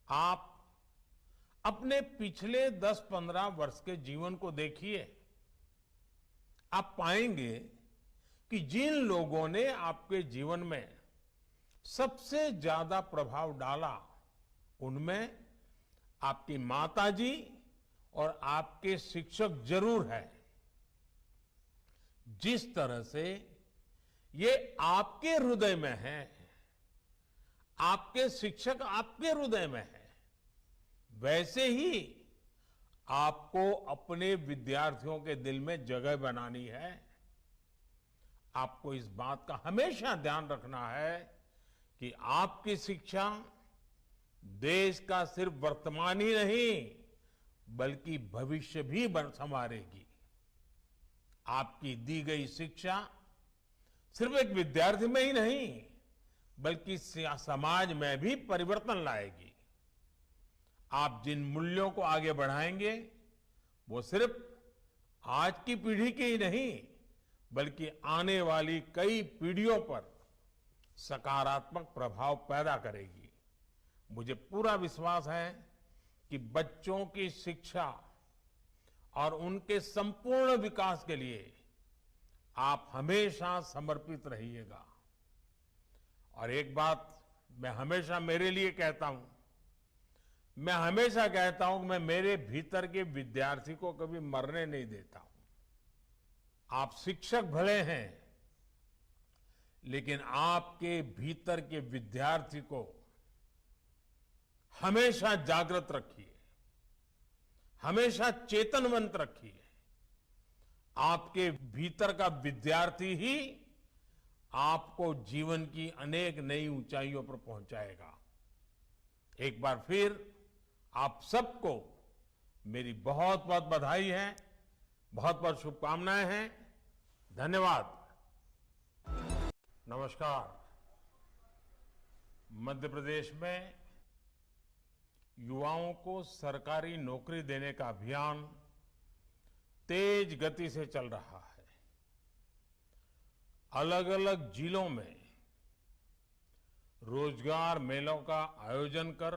आप अपने पिछले 10-15 वर्ष के जीवन को देखिए। आप पाएंगे कि जिन लोगों ने आपके जीवन में सबसे ज्यादा प्रभाव डाला, उनमें आपकी माताजी और आपके शिक्षक जरूर हैं। जिस तरह से ये आपके हृदय में है, आपके शिक्षक आपके हृदय में है, वैसे ही आपको अपने विद्यार्थियों के दिल में जगह बनानी है। आपको इस बात का हमेशा ध्यान रखना है कि आपकी शिक्षा देश का सिर्फ वर्तमान ही नहीं बल्कि भविष्य भी संवारेगी। आपकी दी गई शिक्षा सिर्फ एक विद्यार्थी में ही नहीं बल्कि समाज में भी परिवर्तन लाएगी। आप जिन मूल्यों को आगे बढ़ाएंगे वो सिर्फ आज की पीढ़ी के ही नहीं बल्कि आने वाली कई पीढ़ियों पर सकारात्मक प्रभाव पैदा करेगी। मुझे पूरा विश्वास है कि बच्चों की शिक्षा और उनके संपूर्ण विकास के लिए आप हमेशा समर्पित रहिएगा। और एक बात मैं हमेशा मेरे लिए कहता हूं, मैं हमेशा कहता हूं कि मैं मेरे भीतर के विद्यार्थी को कभी मरने नहीं देता हूं। आप शिक्षक भले हैं, लेकिन आपके भीतर के विद्यार्थी को हमेशा जागृत रखिए, हमेशा चेतनवंत रखिए। आपके भीतर का विद्यार्थी ही आपको जीवन की अनेक नई ऊंचाइयों पर पहुंचाएगा। एक बार फिर आप सबको मेरी बहुत बहुत बधाई है, बहुत बहुत शुभकामनाएं हैं। धन्यवाद। नमस्कार। मध्य प्रदेश में युवाओं को सरकारी नौकरी देने का अभियान तेज गति से चल रहा है। अलग अलग जिलों में रोजगार मेलों का आयोजन कर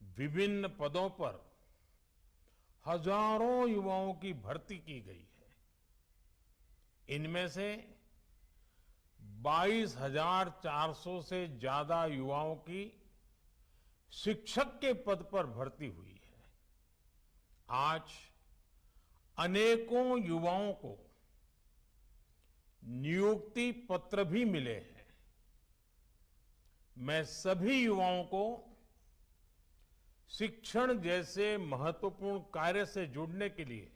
विभिन्न पदों पर हजारों युवाओं की भर्ती की गई है। इनमें से 22,400 से ज्यादा युवाओं की शिक्षक के पद पर भर्ती हुई है। आज अनेकों युवाओं को नियुक्ति पत्र भी मिले हैं। मैं सभी युवाओं को शिक्षण जैसे महत्वपूर्ण कार्य से जुड़ने के लिए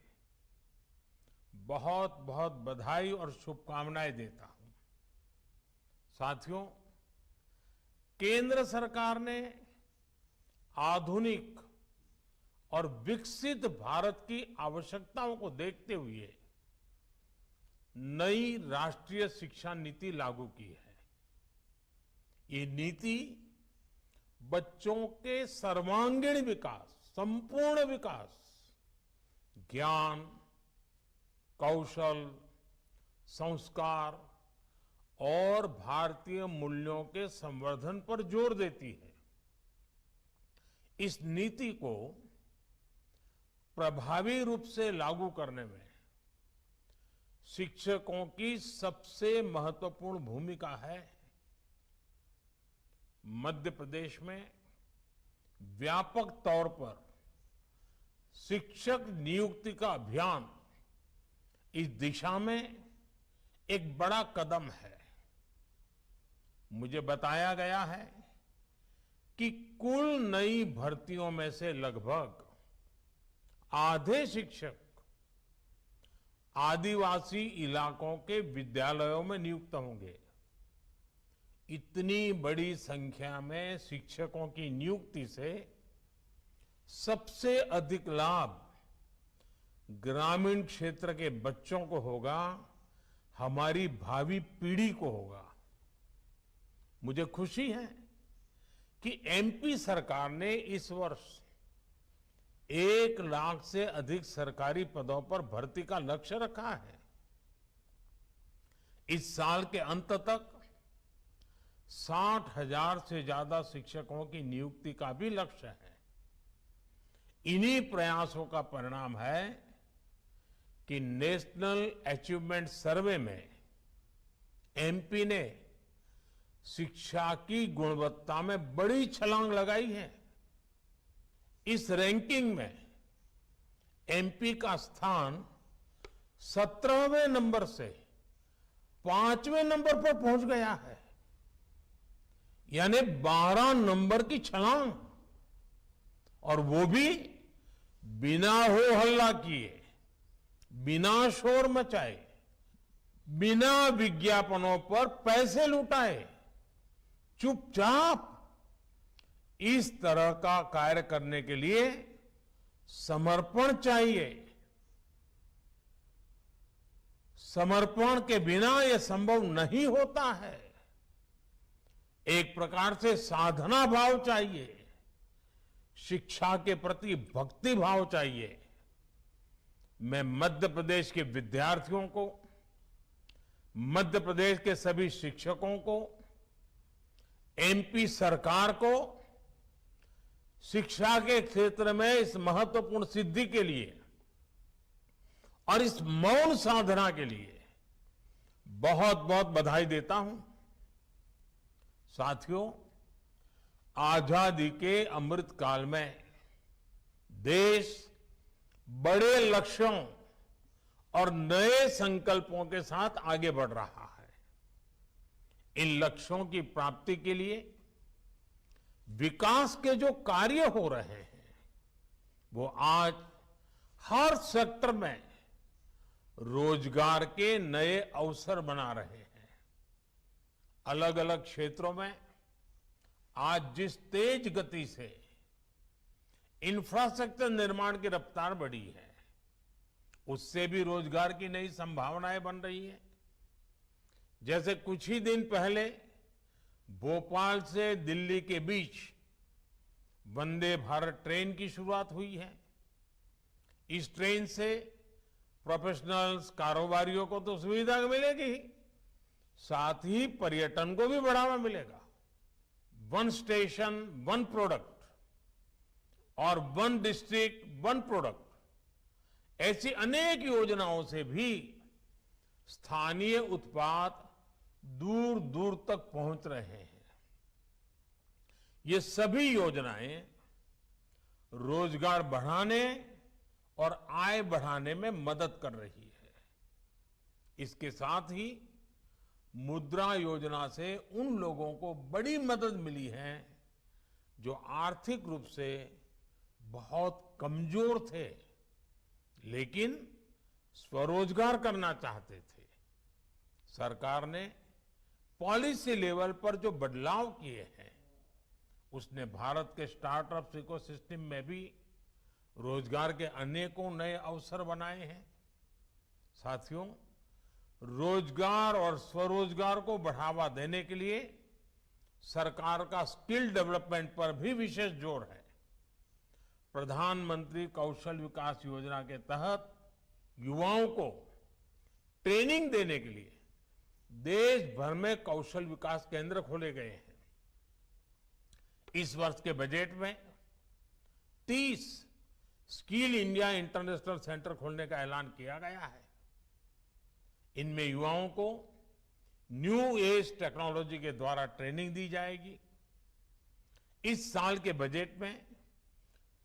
बहुत बहुत बधाई और शुभकामनाएं देता हूं। साथियों, केंद्र सरकार ने आधुनिक और विकसित भारत की आवश्यकताओं को देखते हुए नई राष्ट्रीय शिक्षा नीति लागू की है। ये नीति बच्चों के सर्वांगीण विकास, संपूर्ण विकास, ज्ञान, कौशल, संस्कार और भारतीय मूल्यों के संवर्धन पर जोर देती है। इस नीति को प्रभावी रूप से लागू करने में शिक्षकों की सबसे महत्वपूर्ण भूमिका है। मध्य प्रदेश में व्यापक तौर पर शिक्षक नियुक्ति का अभियान इस दिशा में एक बड़ा कदम है। मुझे बताया गया है कि कुल नई भर्तियों में से लगभग आधे शिक्षक आदिवासी इलाकों के विद्यालयों में नियुक्त होंगे। इतनी बड़ी संख्या में शिक्षकों की नियुक्ति से सबसे अधिक लाभ ग्रामीण क्षेत्र के बच्चों को होगा, हमारी भावी पीढ़ी को होगा। मुझे खुशी है कि एमपी सरकार ने इस वर्ष 1 लाख से अधिक सरकारी पदों पर भर्ती का लक्ष्य रखा है। इस साल के अंत तक 60,000 से ज्यादा शिक्षकों की नियुक्ति का भी लक्ष्य है। इन्हीं प्रयासों का परिणाम है कि नेशनल अचीवमेंट सर्वे में एमपी ने शिक्षा की गुणवत्ता में बड़ी छलांग लगाई है। इस रैंकिंग में एमपी का स्थान 17वें नंबर से 5वें नंबर पर पहुंच गया है, यानी 12 नंबर की छलांग, और वो भी बिना हो हल्ला किए, बिना शोर मचाए, बिना विज्ञापनों पर पैसे लुटाए, चुपचाप। इस तरह का कार्य करने के लिए समर्पण चाहिए। समर्पण के बिना यह संभव नहीं होता है। एक प्रकार से साधना भाव चाहिए, शिक्षा के प्रति भक्ति भाव चाहिए। मैं मध्य प्रदेश के विद्यार्थियों को, मध्य प्रदेश के सभी शिक्षकों को, एमपी सरकार को शिक्षा के क्षेत्र में इस महत्वपूर्ण सिद्धि के लिए और इस मौन साधना के लिए बहुत बहुत बधाई देता हूं। साथियों, आजादी के अमृत काल में देश बड़े लक्ष्यों और नए संकल्पों के साथ आगे बढ़ रहा है। इन लक्ष्यों की प्राप्ति के लिए विकास के जो कार्य हो रहे हैं वो आज हर सेक्टर में रोजगार के नए अवसर बना रहे हैं। अलग अलग क्षेत्रों में आज जिस तेज गति से इंफ्रास्ट्रक्चर निर्माण की रफ्तार बढ़ी है, उससे भी रोजगार की नई संभावनाएं बन रही है। जैसे कुछ ही दिन पहले भोपाल से दिल्ली के बीच वंदे भारत ट्रेन की शुरुआत हुई है। इस ट्रेन से प्रोफेशनल्स, कारोबारियों को तो सुविधा मिलेगी ही, साथ ही पर्यटन को भी बढ़ावा मिलेगा। वन स्टेशन वन प्रोडक्ट और वन डिस्ट्रिक्ट वन प्रोडक्ट, ऐसी अनेक योजनाओं से भी स्थानीय उत्पाद दूर दूर तक पहुंच रहे हैं। ये सभी योजनाएं रोजगार बढ़ाने और आय बढ़ाने में मदद कर रही है। इसके साथ ही मुद्रा योजना से उन लोगों को बड़ी मदद मिली है जो आर्थिक रूप से बहुत कमजोर थे लेकिन स्वरोजगार करना चाहते थे। सरकार ने पॉलिसी लेवल पर जो बदलाव किए हैं, उसने भारत के स्टार्टअप इकोसिस्टम में भी रोजगार के अनेकों नए अवसर बनाए हैं। साथियों, रोजगार और स्वरोजगार को बढ़ावा देने के लिए सरकार का स्किल डेवलपमेंट पर भी विशेष जोर है। प्रधानमंत्री कौशल विकास योजना के तहत युवाओं को ट्रेनिंग देने के लिए देश भर में कौशल विकास केंद्र खोले गए हैं। इस वर्ष के बजट में 30 स्किल इंडिया इंटरनेशनल सेंटर खोलने का ऐलान किया गया है। इनमें युवाओं को न्यू एज टेक्नोलॉजी के द्वारा ट्रेनिंग दी जाएगी। इस साल के बजट में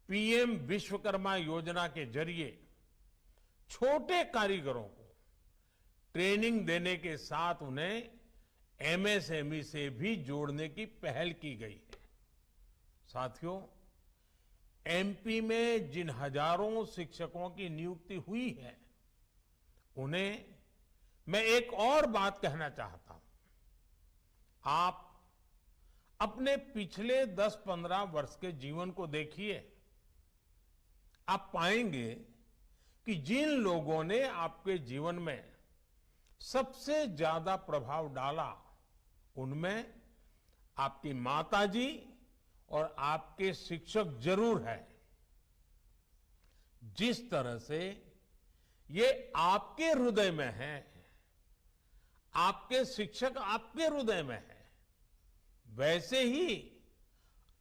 पीएम विश्वकर्मा योजना के जरिए छोटे कारीगरों को ट्रेनिंग देने के साथ उन्हें एमएसएमई से भी जोड़ने की पहल की गई है। साथियों, एमपी में जिन हजारों शिक्षकों की नियुक्ति हुई है, उन्हें मैं एक और बात कहना चाहता हूं। आप अपने पिछले 10-15 वर्ष के जीवन को देखिए। आप पाएंगे कि जिन लोगों ने आपके जीवन में सबसे ज्यादा प्रभाव डाला, उनमें आपकी माताजी और आपके शिक्षक जरूर है। जिस तरह से ये आपके हृदय में है, आपके शिक्षक आपके हृदय में है, वैसे ही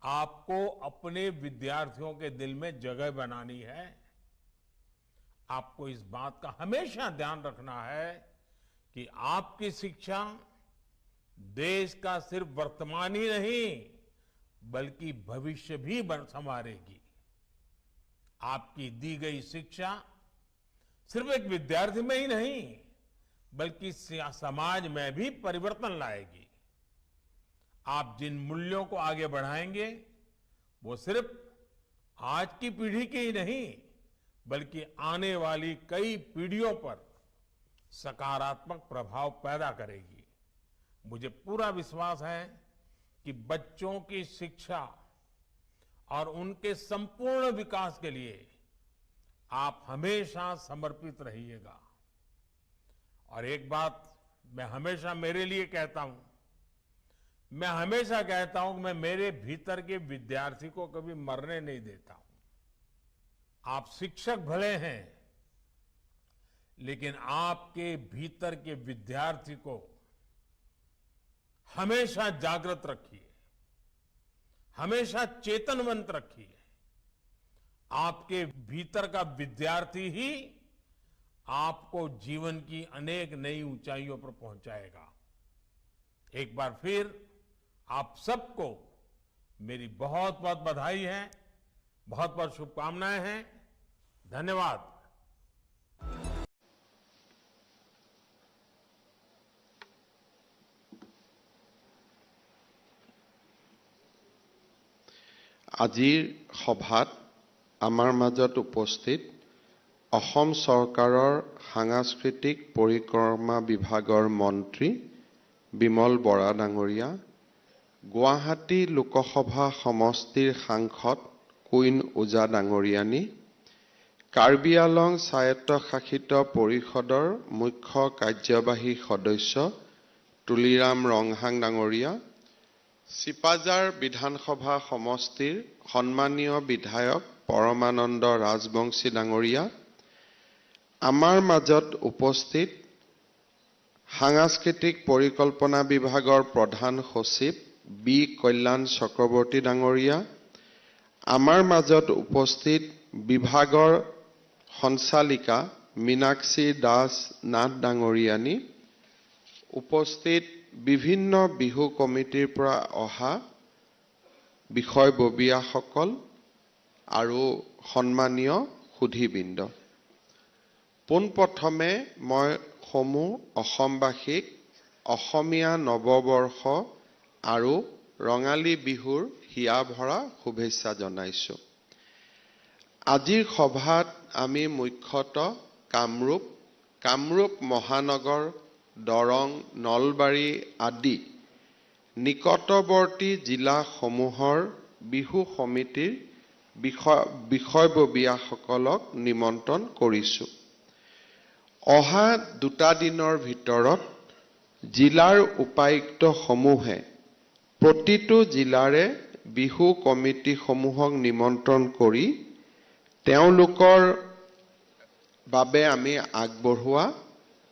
आपको अपने विद्यार्थियों के दिल में जगह बनानी है। आपको इस बात का हमेशा ध्यान रखना है कि आपकी शिक्षा देश का सिर्फ वर्तमान ही नहीं बल्कि भविष्य भी संवारेगी। आपकी दी गई शिक्षा सिर्फ एक विद्यार्थी में ही नहीं बल्कि समाज में भी परिवर्तन लाएगी। आप जिन मूल्यों को आगे बढ़ाएंगे वो सिर्फ आज की पीढ़ी की ही नहीं बल्कि आने वाली कई पीढ़ियों पर सकारात्मक प्रभाव पैदा करेगी। मुझे पूरा विश्वास है कि बच्चों की शिक्षा और उनके संपूर्ण विकास के लिए आप हमेशा समर्पित रहिएगा। और एक बात मैं हमेशा मेरे लिए कहता हूं, मैं हमेशा कहता हूं कि मैं मेरे भीतर के विद्यार्थी को कभी मरने नहीं देता हूं। आप शिक्षक भले हैं लेकिन आपके भीतर के विद्यार्थी को हमेशा जागृत रखिए, हमेशा चेतनवंत रखिए। आपके भीतर का विद्यार्थी ही आपको जीवन की अनेक नई ऊंचाइयों पर पहुंचाएगा। एक बार फिर आप सबको मेरी बहुत बहुत बधाई है, बहुत बहुत शुभकामनाएं हैं। धन्यवाद। আজিৰ সভাত আমাৰ মাজত উপস্থিত অসম চৰকাৰৰ সাংস্কৃতিক পৰিক্ৰমা বিভাগৰ মন্ত্ৰী বিমল বৰা ডাঙৰীয়া, গুৱাহাটী লোকসভা সমষ্টিৰ সাংসদ কুইন ওজা ডাঙৰীয়ানী, কাৰ্বি আলং স্বায়ত্তশাসিত পৰিষদৰ মুখ্য কাৰ্যবাহী সদস্য তুলিৰাম ৰংহাং ডাঙৰীয়া, চিপাঝাৰ বিধানসভা সমষ্টিৰ সন্মানীয় বিধায়ক পৰমানন্দ ৰাজবংশী ডাঙৰীয়া, আমাৰ মাজত উপস্থিত সাংস্কৃতিক পৰিকল্পনা বিভাগৰ প্ৰধান সচিব বি কল্যাণ চক্ৰৱৰ্তী ডাঙৰীয়া, আমাৰ মাজত উপস্থিত বিভাগৰ সঞ্চালিকা মীনাক্ষী দাস নাথ ডাঙৰীয়ানী, উপস্থিত বিভিন্ন বিহু কমিটিৰ পৰা অহা বিষয়ববীয়াসকল আৰু সন্মানীয় সুধীবৃন্দ, পোনপ্ৰথমে মই সমূহ অসমবাসীক অসমীয়া নৱবৰ্ষ আৰু ৰঙালী বিহুৰ হিয়া ভৰা শুভেচ্ছা জনাইছো। আজিৰ সভাত আমি মুখ্যতঃ কামৰূপ মহানগৰ, দৰং, নলবাৰী আদি নিকটৱৰ্তী জিলাসমূহৰ বিহু সমিতিৰ বিষয়ববীয়াসকলক নিমন্ত্ৰণ কৰিছো। অহা দুটা দিনৰ ভিতৰত জিলাৰ উপায়ুক্তসমূহে প্ৰতিটো জিলাৰে বিহু কমিটিসমূহক নিমন্ত্ৰণ কৰি তেওঁলোকৰ বাবে আমি আগবঢ়োৱা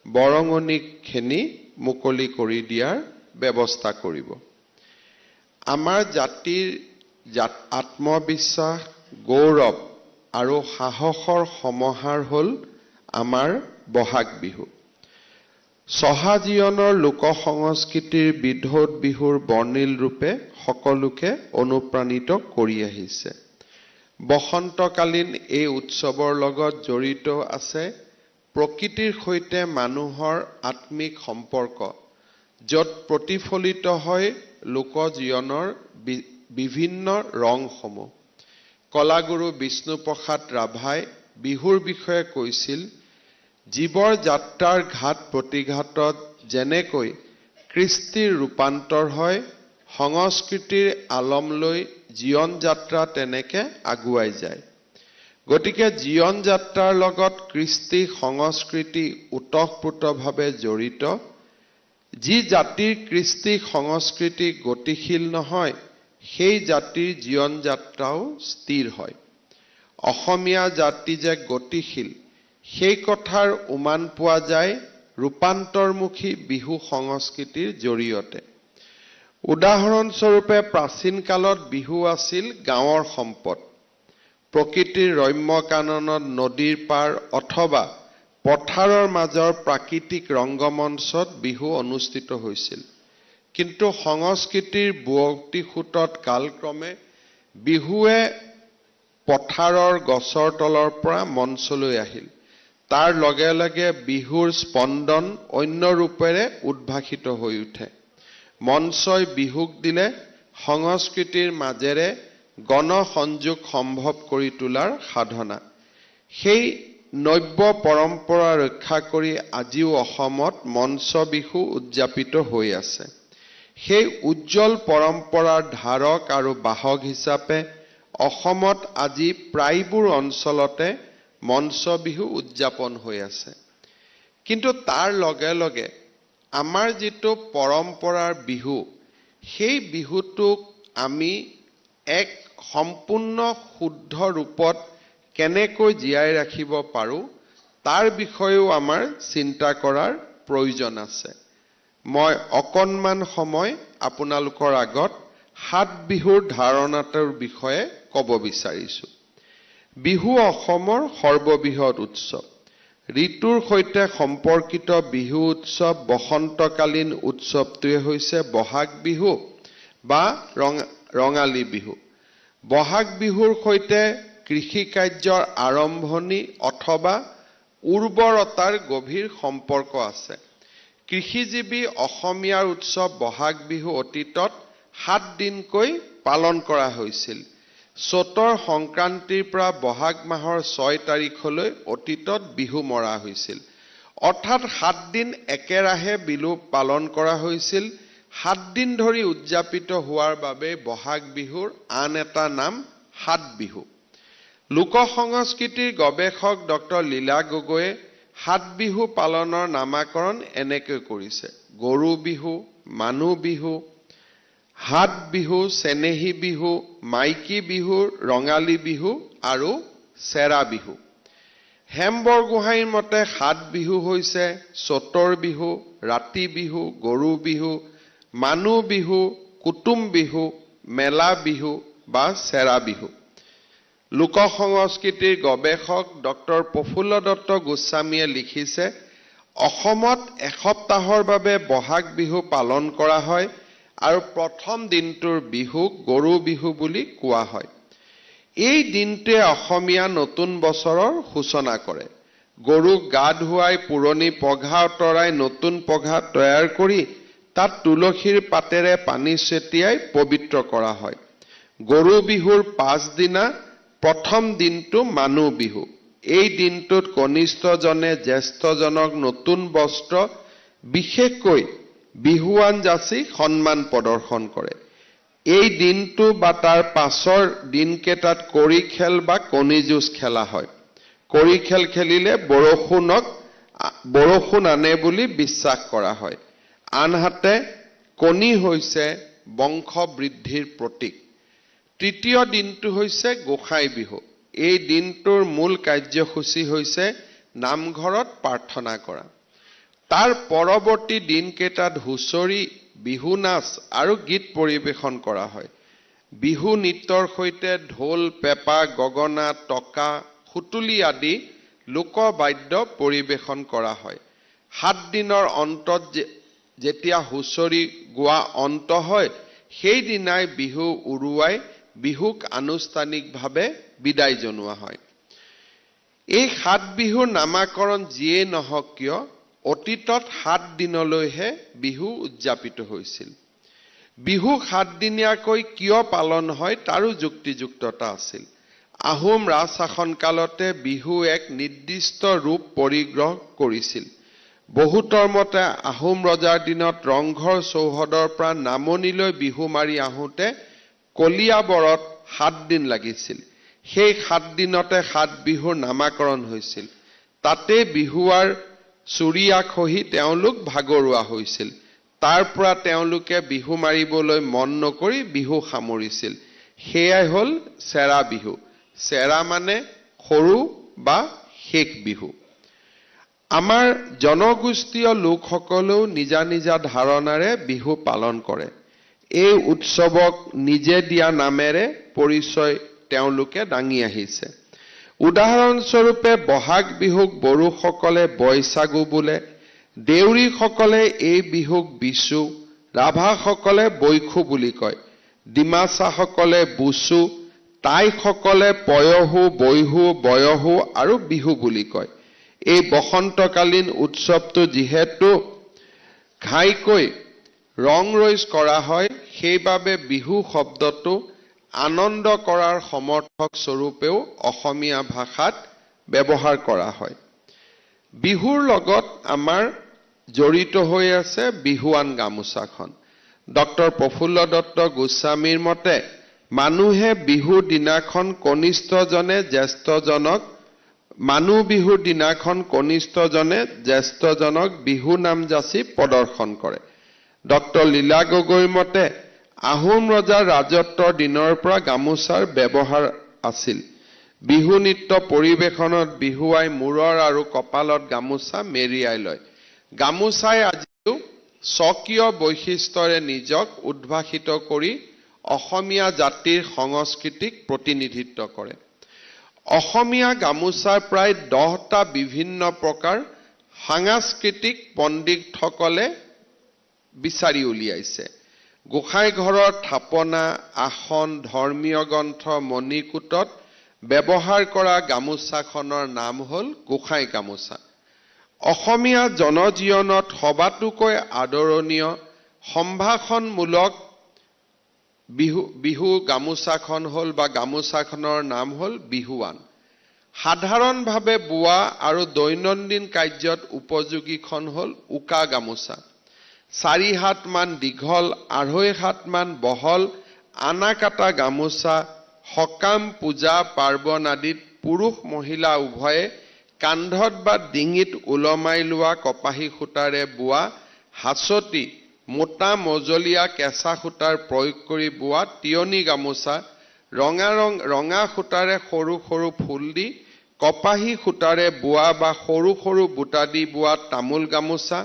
বৰঙণিখিনি মুকলি কৰি দিয়াৰ ব্যৱস্থা কৰিব। আমাৰ জাতিৰ আত্মবিশ্বাস, গৌৰৱ আৰু সাহসৰ সমাহাৰ হ'ল আমাৰ বহাগ বিহু। চহাজীয়নৰ লোক সংস্কৃতিৰ বিধৌত বিহুৰ বৰ্ণিল ৰূপে সকলোকে অনুপ্ৰাণিত কৰি আহিছে। বসন্তকালীন এই উৎসৱৰ লগত জড়িত আছে প্ৰকৃতিৰ সৈতে মানুহৰ আত্মিক সম্পৰ্ক, য'ত প্ৰতিফলিত হয় লোকজীৱনৰ বিভিন্ন ৰংসমূহ। কলাগুৰু বিষ্ণুপ্ৰসাদ ৰাভাই বিহুৰ বিষয়ে কৈছিল, জীৱৰ যাত্ৰাৰ ঘাট প্ৰতিঘাতত যেনেকৈ কৃষ্টিৰ ৰূপান্তৰ হয়, সংস্কৃতিৰ আলম লৈ জীৱন যাত্ৰা তেনেকে আগুৱাই যায়। গতিকে জীৱন যাত্ৰাৰ লগত কৃষ্টি সংস্কৃতি ওতঃপ্ৰোতভাৱে জড়িত। যি জাতিৰ কৃষ্টি সংস্কৃতি গতিশীল নহয়, সেই জাতিৰ জীৱন যাত্ৰাও স্থিৰ হয়। অসমীয়া জাতি যে গতিশীল, সেই কথাৰ উমান পোৱা যায় ৰূপান্তৰমুখী বিহু সংস্কৃতিৰ জৰিয়তে। উদাহৰণস্বৰূপে প্ৰাচীন কালত বিহু আছিল গাঁৱৰ সম্পদ। প্ৰকৃতিৰ ৰম্য কাননত নদীৰ পাৰ অথবা পথাৰৰ মাজৰ প্ৰাকৃতিক ৰংগমঞ্চত বিহু অনুষ্ঠিত হৈছিল। কিন্তু সংস্কৃতিৰ বুৱতিসূতত কালক্ৰমে বিহুৱে পথাৰৰ গছৰ তলৰ পৰা মঞ্চলৈ আহিল। তাৰ লগে লগে বিহুৰ স্পন্দন অন্য ৰূপেৰে উদ্ভাসিত হৈ উঠে। মঞ্চই বিহুক দিলে সংস্কৃতিৰ মাজেৰে গণসংযোগ সম্ভৱ কৰি তোলাৰ সাধনা। সেই নব্য পৰম্পৰা ৰক্ষা কৰি আজিও অসমত মঞ্চ বিহু উদযাপিত হৈ আছে। সেই উজ্জ্বল পৰম্পৰাৰ ধাৰক আৰু বাহক হিচাপে অসমত আজি প্ৰায়বোৰ অঞ্চলতে মঞ্চ বিহু উদযাপন হৈ আছে। কিন্তু তাৰ লগে লগে আমাৰ যিটো পৰম্পৰাৰ বিহু, সেই বিহুটোক আমি এক সম্পূৰ্ণ শুদ্ধ ৰূপত কেনেকৈ জীয়াই ৰাখিব পাৰোঁ তাৰ বিষয়েও আমাৰ চিন্তা কৰাৰ প্ৰয়োজন আছে। মই অকণমান সময় আপোনালোকৰ আগত সাত বিহুৰ ধাৰণাটোৰ বিষয়ে ক'ব বিচাৰিছোঁ। বিহু অসমৰ সৰ্ববৃহৎ উৎসৱ। ঋতুৰ সৈতে সম্পৰ্কিত বিহু উৎসৱ বসন্তকালীন উৎসৱটোৱে হৈছে বহাগ বিহু বা ৰঙালী বিহু। বহাগ বিহুৰ সৈতে কৃষি কাৰ্যৰ আৰম্ভণি অথবা উৰ্বৰতাৰ গভীৰ সম্পৰ্ক আছে। কৃষিজীৱী অসমীয়াৰ উৎসৱ বহাগ বিহু অতীতত 7 দিনকৈ পালন কৰা হৈছিল। চ'তৰ সংক্ৰান্তিৰ পৰা বহাগ মাহৰ 6 তাৰিখলৈ অতীতত বিহু মৰা হৈছিল। অৰ্থাৎ 7 দিন একেৰাহে বিহু পালন কৰা হৈছিল। 7 দিন ধৰি উদযাপিত হোৱাৰ বাবে বহাগ বিহুৰ আন এটা নাম 7 বিহু। লোক সংস্কৃতিৰ গৱেষক ডক্টৰ লীলা গগৈয়ে 7 বিহু পালনৰ নামাকৰণ এনেকৈ কৰিছে: গৰু বিহু, মানুহ বিহু, হাত বিহু, চেনেহী বিহু, মাইকী বিহু, ৰঙালী বিহু আৰু চেৰা বিহু। হেম বৰগোহাঁইৰ মতে 7 বিহু হৈছে চ'তৰ বিহু, ৰাতি বিহু, গৰু বিহু, মানুহ বিহু, কুটুম বিহু, মেলা বিহু বা চেৰা বিহু। লোক সংস্কৃতিৰ গৱেষক ডক্টৰ প্ৰফুল্ল দত্ত গোস্বামীয়ে লিখিছে, অসমত এসপ্তাহৰ বাবে বহাগ বিহু পালন কৰা হয় আৰু প্ৰথম দিনটোৰ বিহুক গৰু বিহু বুলি কোৱা হয়। এই দিনটোৱে অসমীয়া নতুন বছৰৰ সূচনা কৰে। গৰুক গা ধুৱাই পুৰণি পঘা আঁতৰাই নতুন পঘা তৈয়াৰ কৰি তাত তুলসীৰ পাতেৰে পানী ছটিয়াই পবিত্ৰ কৰা হয়। গৰু বিহুৰ পাছদিনা প্ৰথম দিনটো মানুহ বিহু। এই দিনটোত কনিষ্ঠজনে জ্যেষ্ঠজনক নতুন বস্ত্ৰ, বিশেষকৈ বিহুৱান যাচি সন্মান প্ৰদৰ্শন কৰে। এই দিনটো বা তাৰ পাছৰ দিনকেইটাত কড়ি খেল বা কণী যুঁজ খেলা হয়। কড়ি খেল খেলিলে বৰষুণ আনে বুলি বিশ্বাস কৰা হয়। আনহাতে কণী হৈছে বংশ বৃদ্ধিৰ প্ৰতীক। তৃতীয় দিনটো হৈছে গোসাই বিহু। এই দিনটোৰ মূল কাৰ্যসূচী হৈছে নামঘৰত প্ৰাৰ্থনা কৰা। তাৰ পৰৱৰ্তী দিনকেইটাত হুঁচৰি, বিহু নাচ আৰু গীত পৰিৱেশন কৰা হয়। বিহু নৃত্যৰ সৈতে ঢোল, পেঁপা, গগনা, টকা, সুতুলি আদি লোকবাদ্য পৰিৱেশন কৰা হয়। 7 দিনৰ অন্তত যেতিয়া হুঁচৰি গোৱা অন্ত হয়, সেইদিনাই বিহু উৰুৱাই বিহুক আনুষ্ঠানিকভাৱে বিদায় জনোৱা হয়। এই 7 বিহুৰ নামাকৰণ যিয়েই নহওক কিয়, অতীতত 7 দিনলৈহে বিহু উদযাপিত হৈছিল। বিহু 7 দিনীয়াকৈ কিয় পালন হয় তাৰো যুক্তিযুক্ততা আছিল। আহোম ৰাজ শাসনকালতে বিহু এক নিৰ্দিষ্ট ৰূপ পৰিগ্ৰহ কৰিছিল। বহুতৰ মতে আহোম ৰজাৰ দিনত ৰংঘৰ চৌহদৰ পৰা নামনিলৈ বিহু মাৰি আহোঁতে কলিয়াবৰত 7 দিন লাগিছিল। সেই 7 দিনতে 7 বিহুৰ নামাকৰণ হৈছিল। তাতে বিহুৱাৰ চুৰিয়া খহি তেওঁলোক ভাগৰুৱা হৈছিল। তাৰ পৰা তেওঁলোকে বিহু মাৰিবলৈ মন নকৰি বিহু সামৰিছিল। সেয়াই হ'ল চেৰা বিহু। চেৰা মানে সৰু বা শেষ বিহু। আমাৰ জনগোষ্ঠীয় লোকসকলেও নিজা নিজা ধাৰণাৰে বিহু পালন কৰে। এই উৎসৱক নিজে দিয়া নামেৰে পৰিচয় তেওঁলোকে দাঙি আহিছে। উদাহৰণস্বৰূপে বহাগ বিহুক বড়োসকলে বৈশাগু বোলে, দেউৰীসকলে এই বিহুক বিচু, ৰাভাসকলে বৈশু বুলি কয়, ডিমাচাসকলে বুচু, টাইসকলে পয়হু, বৈহু, বয়হু আৰু বিহু বুলি কয়। এই বসন্তকালীন উৎসৱটো যিহেতু ঘাইকৈ ৰং ৰইজ কৰা হয়, সেইবাবে বিহু শব্দটো আনন্দ কৰাৰ সমৰ্থক স্বৰূপেও অসমীয়া ভাষাত ব্যৱহাৰ কৰা হয়। বিহুৰ লগত আমাৰ জড়িত হৈ আছে বিহুৱান গামোচাখন। ডক্টৰ প্ৰফুল্ল দত্ত গোস্বামীৰ মতে মানুহে বিহুৰ দিনাখন কনিষ্ঠজনে জ্যেষ্ঠজনক বিহু নাম যাচি প্ৰদৰ্শন কৰে। ডক্টৰ লীলা গগৈৰ মতে আহোম ৰজাৰ ৰাজত্বৰ দিনৰ পৰা গামোচাৰ ব্যৱহাৰ আছিল। বিহু নৃত্য পৰিৱেশনত বিহুৱাই মূৰৰ আৰু কপালত গামোচা মেৰিয়াই লয়। গামোচাই আজিও স্বকীয় বৈশিষ্ট্যৰে নিজক উদ্ভাসিত কৰি অসমীয়া জাতিৰ সংস্কৃতিক প্ৰতিনিধিত্ব কৰে। অসমীয়া গামোচাৰ প্ৰায় 10টা বিভিন্ন প্ৰকাৰ সাংস্কৃতিক পণ্ডিতসকলে বিচাৰি উলিয়াইছে। গোসাঁই ঘৰৰ থাপনা, আসন, ধৰ্মীয় গ্ৰন্থ, মণিকূটত ব্যৱহাৰ কৰা গামোচাখনৰ নাম হ'ল গোসাঁই গামোচা। অসমীয়া জনজীৱনত সবাতোকৈ আদৰণীয় সম্ভাষণমূলক বিহু গামোচাখন হ'ল বা গামোচাখনৰ নাম হ'ল বিহুৱান। সাধাৰণভাৱে বোৱা আৰু দৈনন্দিন কাৰ্যত উপযোগীখন হ'ল উকা গামোচা। 4 হাত মান দীঘল, 2.5 হাত মান বহল আনাকাটা গামোচা সকাম, পূজা, পাৰ্বণ আদিত পুৰুষ মহিলা উভয়ে কান্ধত বা ডিঙিত ওলমাই লোৱা কপাহী সূতাৰে বোৱা হাচতি, মোটা মজলীয়া কেঁচা সূতাৰ প্ৰয়োগ কৰি বোৱা তিয়নি গামোচা, ৰঙা সূতাৰে সৰু সৰু ফুল দি কপাহী সূতাৰে বোৱা বা সৰু সৰু বুটা দি বোৱা তামোল গামোচা,